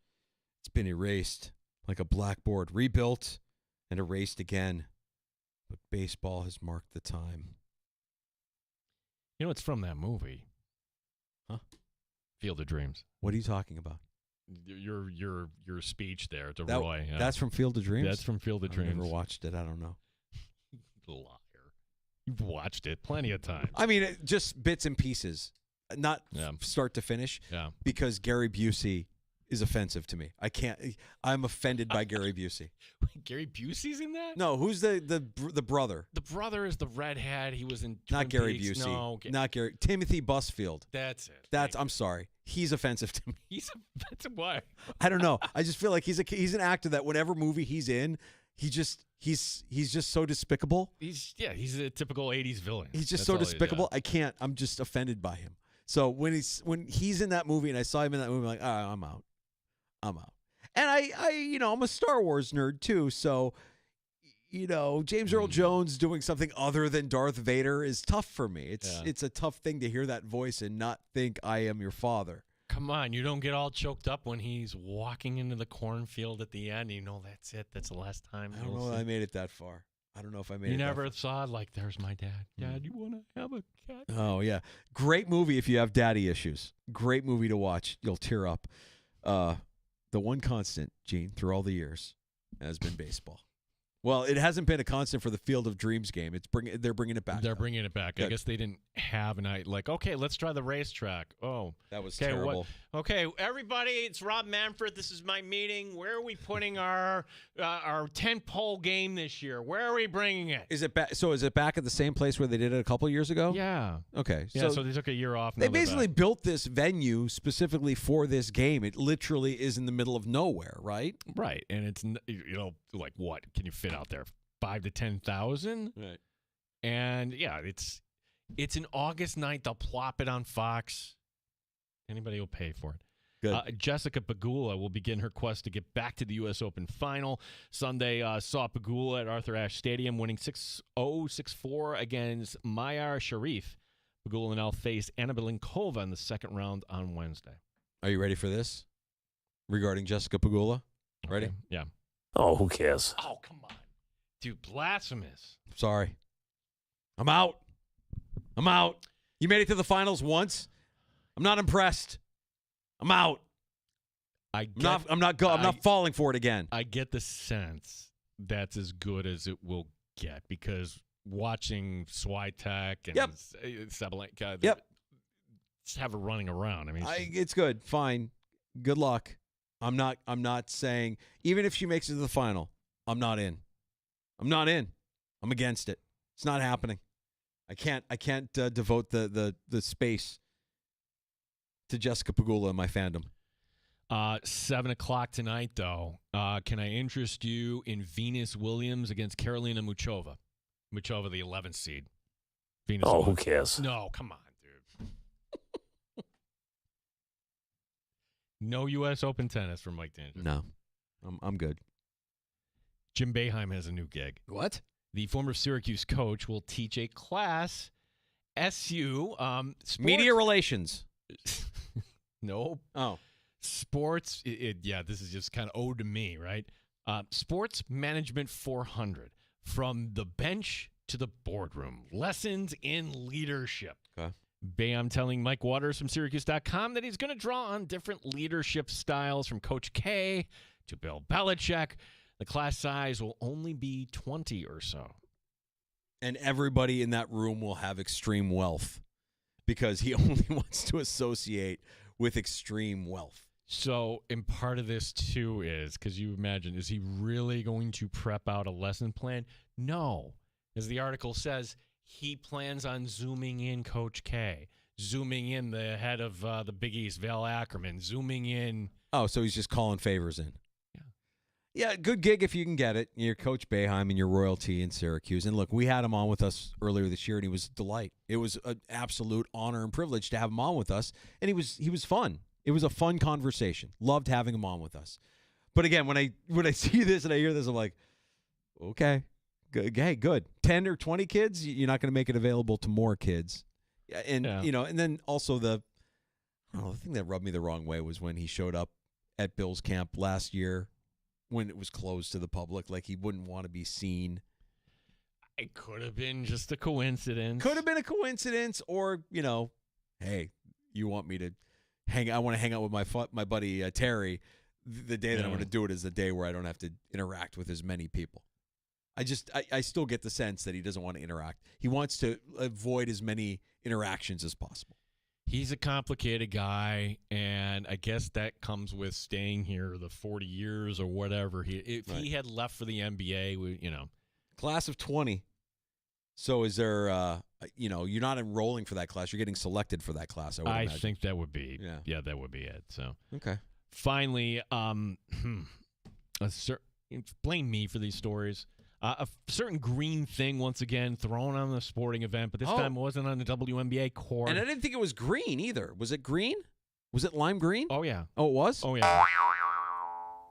It's been erased like a blackboard, rebuilt and erased again. But baseball has marked the time. It's from that movie. Huh? Field of Dreams. What are you talking about? Your speech there to Roy. Yeah. That's from Field of Dreams? That's from Field of Dreams. I've never watched it. I don't know. Liar. You've watched it plenty of times. I mean, just bits and pieces, not start to finish. Yeah. Because Gary Busey is offensive to me. I'm offended by Gary Busey. Gary Busey's in that? No, who's the brother? The brother is the redhead. He was in Not Twin Gary Peaks. Busey. No, not Gary. Timothy Busfield. That's it. I'm sorry. He's offensive to me. That's why. I don't know. I just feel like he's an actor that whatever movie he's in, he's just so despicable. He's a typical 80s villain. He's just so despicable. I'm just offended by him. So when he's in that movie and I saw him in that movie, I'm like, I'm out. And I'm a Star Wars nerd too, so James Earl Jones doing something other than Darth Vader is tough for me. It's a tough thing to hear that voice and not think I am your father. Come on, you don't get all choked up when he's walking into the cornfield at the end. That's it. That's the last time. I don't know if I made it that far. I don't know if I made You it. never thought, like, there's my dad. Dad, you want to have a cat? Oh, yeah. Great movie if you have daddy issues. Great movie to watch. You'll tear up. The one constant, Gene, through all the years has been baseball. Well, it hasn't been a constant for the Field of Dreams game. They're bringing it back. They're bringing it back. Good. I guess they didn't have an idea. Like, okay, let's try the racetrack. Oh, That was okay, terrible. Okay, everybody, it's Rob Manfred. This is my meeting. Where are we putting our tent-pole game this year? Where are we bringing it? Is it back? So is it back at the same place where they did it a couple years ago? Yeah. Okay. Yeah, so they took a year off. They basically built this venue specifically for this game. It literally is in the middle of nowhere, right? Right, and it's, like what can you fit out there? 5 to 10,000, Right? And yeah, it's an August 9th. They'll plop it on Fox. Anybody will pay for it. Good. Jessica Pegula will begin her quest to get back to the U.S. Open final. Sunday saw Pegula at Arthur Ashe Stadium winning 6-0, 6-4 against Mayar Sharif. Pegula will now face Anna Belinkova in the second round on Wednesday. Are you ready for this? Regarding Jessica Pegula? Ready? Okay. Yeah. Oh, who cares? Oh, come on. Dude, blasphemous. Sorry. I'm out. You made it to the finals once. I'm not impressed. I'm out. I'm not falling for it again. I get the sense that's as good as it will get because watching Swiatek and Yep. Sabalenka, Yep. just have her running around. I mean, It's good. Fine. Good luck. I'm not saying even if she makes it to the final, I'm not in. I'm against it. It's not happening. I can't devote the space to Jessica Pegula in my fandom. 7 o'clock tonight, though. Can I interest you in Venus Williams against Karolina Muchova? Muchova, the 11th seed. Venus Oh, Williams. who cares? No, come on, dude. No U.S. Open tennis for Mike Danger. No, I'm good. Jim Boeheim has a new gig. What? The former Syracuse coach will teach a class, SU, sports. Media relations. No. Oh. Sports, this is just kind of ode to me, right? Sports Management 400. From the bench to the boardroom. Lessons in leadership. Okay. Boeheim telling Mike Waters from Syracuse.com that he's going to draw on different leadership styles from Coach K to Bill Belichick. The class size will only be 20 or so. And everybody in that room will have extreme wealth because he only wants to associate with extreme wealth. So, and part of this, too, is, because you imagine, is he really going to prep out a lesson plan? No. As the article says, he plans on zooming in Coach K, zooming in the head of the Big East, Val Ackerman, zooming in. Oh, so he's just calling favors in. Yeah, good gig if you can get it. You're Coach Boeheim and your royalty in Syracuse. And look, we had him on with us earlier this year, and he was a delight. It was an absolute honor and privilege to have him on with us, and he was fun. It was a fun conversation. Loved having him on with us. But again, when I see this and I hear this, I'm like, okay, good. Hey, good. 10 or 20 kids, you're not going to make it available to more kids. And and then also the thing that rubbed me the wrong way was when he showed up at Bill's camp last year. When it was closed to the public, like he wouldn't want to be seen. It could have been just a coincidence. Could have been a coincidence, or hey, you want me to I want to hang out with my buddy Terry. The day that I'm going to do it is the day where I don't have to interact with as many people. I still get the sense that he doesn't want to interact. He wants to avoid as many interactions as possible. He's a complicated guy, and I guess that comes with staying here the 40 years or whatever. If he had left for the NBA, Class of 20. So is there, you're not enrolling for that class. You're getting selected for that class, I imagine. think that would be, that would be it. So okay. Finally, blame me for these stories. A certain green thing, once again, thrown on the sporting event, but this time it wasn't on the WNBA court. And I didn't think it was green either. Was it green? Was it lime green? Oh, yeah. Oh, it was? Oh, yeah.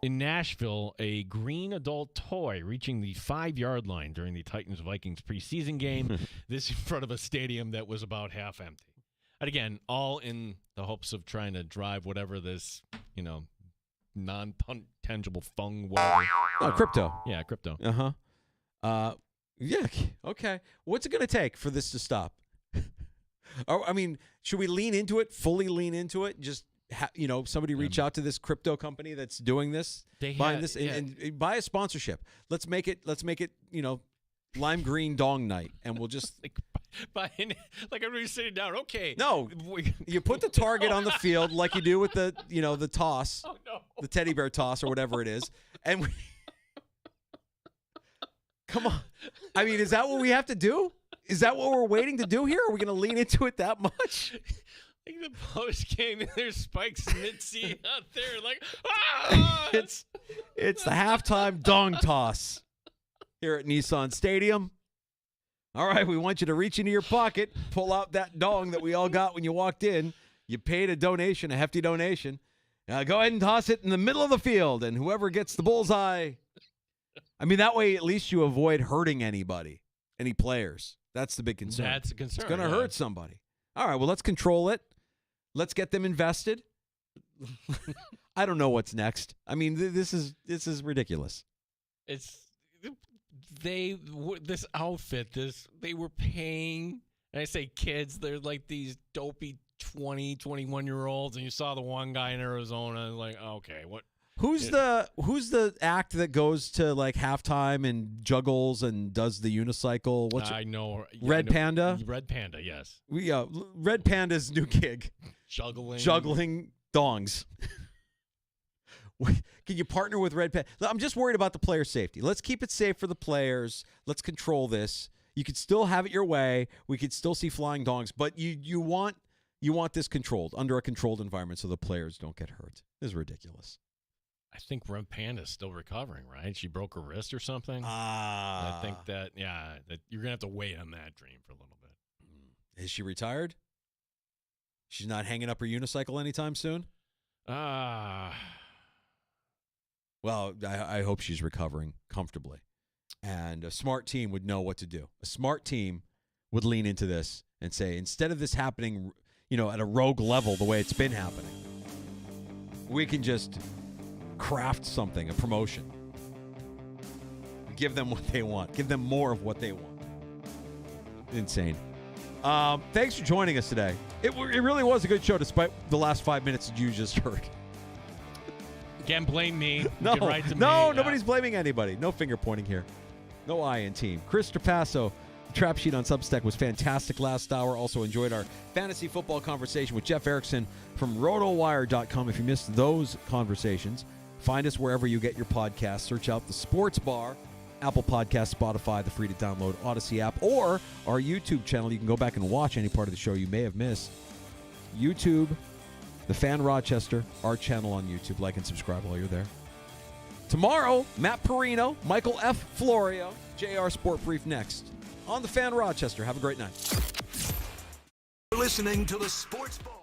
In Nashville, a green adult toy reaching the 5-yard line during the Titans-Vikings preseason game. This in front of a stadium that was about half empty. And again, all in the hopes of trying to drive whatever this, non-tangible fung, whatever. Oh, crypto. Yeah, crypto. Uh-huh. Yeah. Okay. What's it going to take for this to stop? Should we lean into it? Fully lean into it? Just somebody reach out to this crypto company that's doing this, and buy a sponsorship. Let's make it. Lime green dong night, and we'll just like everybody's sitting down. Okay. No, you put the target on the field like you do with the the toss, the teddy bear toss or whatever it is, and come on. Is that what we have to do? Is that what we're waiting to do here? Are we going to lean into it that much? Like the post game, there's Spike's Mitzi out there, like it's the halftime dong toss here at Nissan Stadium. All right, we want you to reach into your pocket, pull out that dong that we all got when you walked in. You paid a donation, a hefty donation. Go ahead and toss it in the middle of the field, and whoever gets the bullseye. That way at least you avoid hurting anybody, any players. That's the big concern. That's a concern. It's going to hurt somebody. All right, well, let's control it. Let's get them invested. I don't know what's next. This is ridiculous. This outfit, they were paying, and I say kids, they're like these dopey 20, 21-year-olds, and you saw the one guy in Arizona, like, okay, what? Who's the act that goes to like halftime and juggles and does the unicycle? I know. Red Panda? Red Panda, yes. Red Panda's new gig. Juggling dongs. Can you partner with Red Panda? I'm just worried about the player safety. Let's keep it safe for the players. Let's control this. You could still have it your way. We could still see flying dongs, but you want this controlled, under a controlled environment so the players don't get hurt. This is ridiculous. I think Red Panda's still recovering, right? She broke her wrist or something. I think that you're going to have to wait on that dream for a little bit. Is she retired? She's not hanging up her unicycle anytime soon? Well, I hope she's recovering comfortably. And a smart team would know what to do. A smart team would lean into this and say, instead of this happening, at a rogue level the way it's been happening, we can just craft something, a promotion. Give them what they want. Give them more of what they want. Insane. Thanks for joining us today. It really was a good show despite the last 5 minutes that you just heard. Again, blame me. No, nobody's blaming anybody. No finger pointing here. No I in team. Chris Trapasso, the Trap Sheet on Substack was fantastic last hour. Also enjoyed our fantasy football conversation with Jeff Erickson from rotowire.com. If you missed those conversations, find us wherever you get your podcasts. Search out The Sports Bar, Apple Podcasts, Spotify, the free-to-download Odyssey app, or our YouTube channel. You can go back and watch any part of the show you may have missed. YouTube, The Fan Rochester, our channel on YouTube. Like and subscribe while you're there. Tomorrow, Matt Perino, Michael F. Florio, JR Sport Brief next on The Fan Rochester. Have a great night. You're listening to The Sports Bar.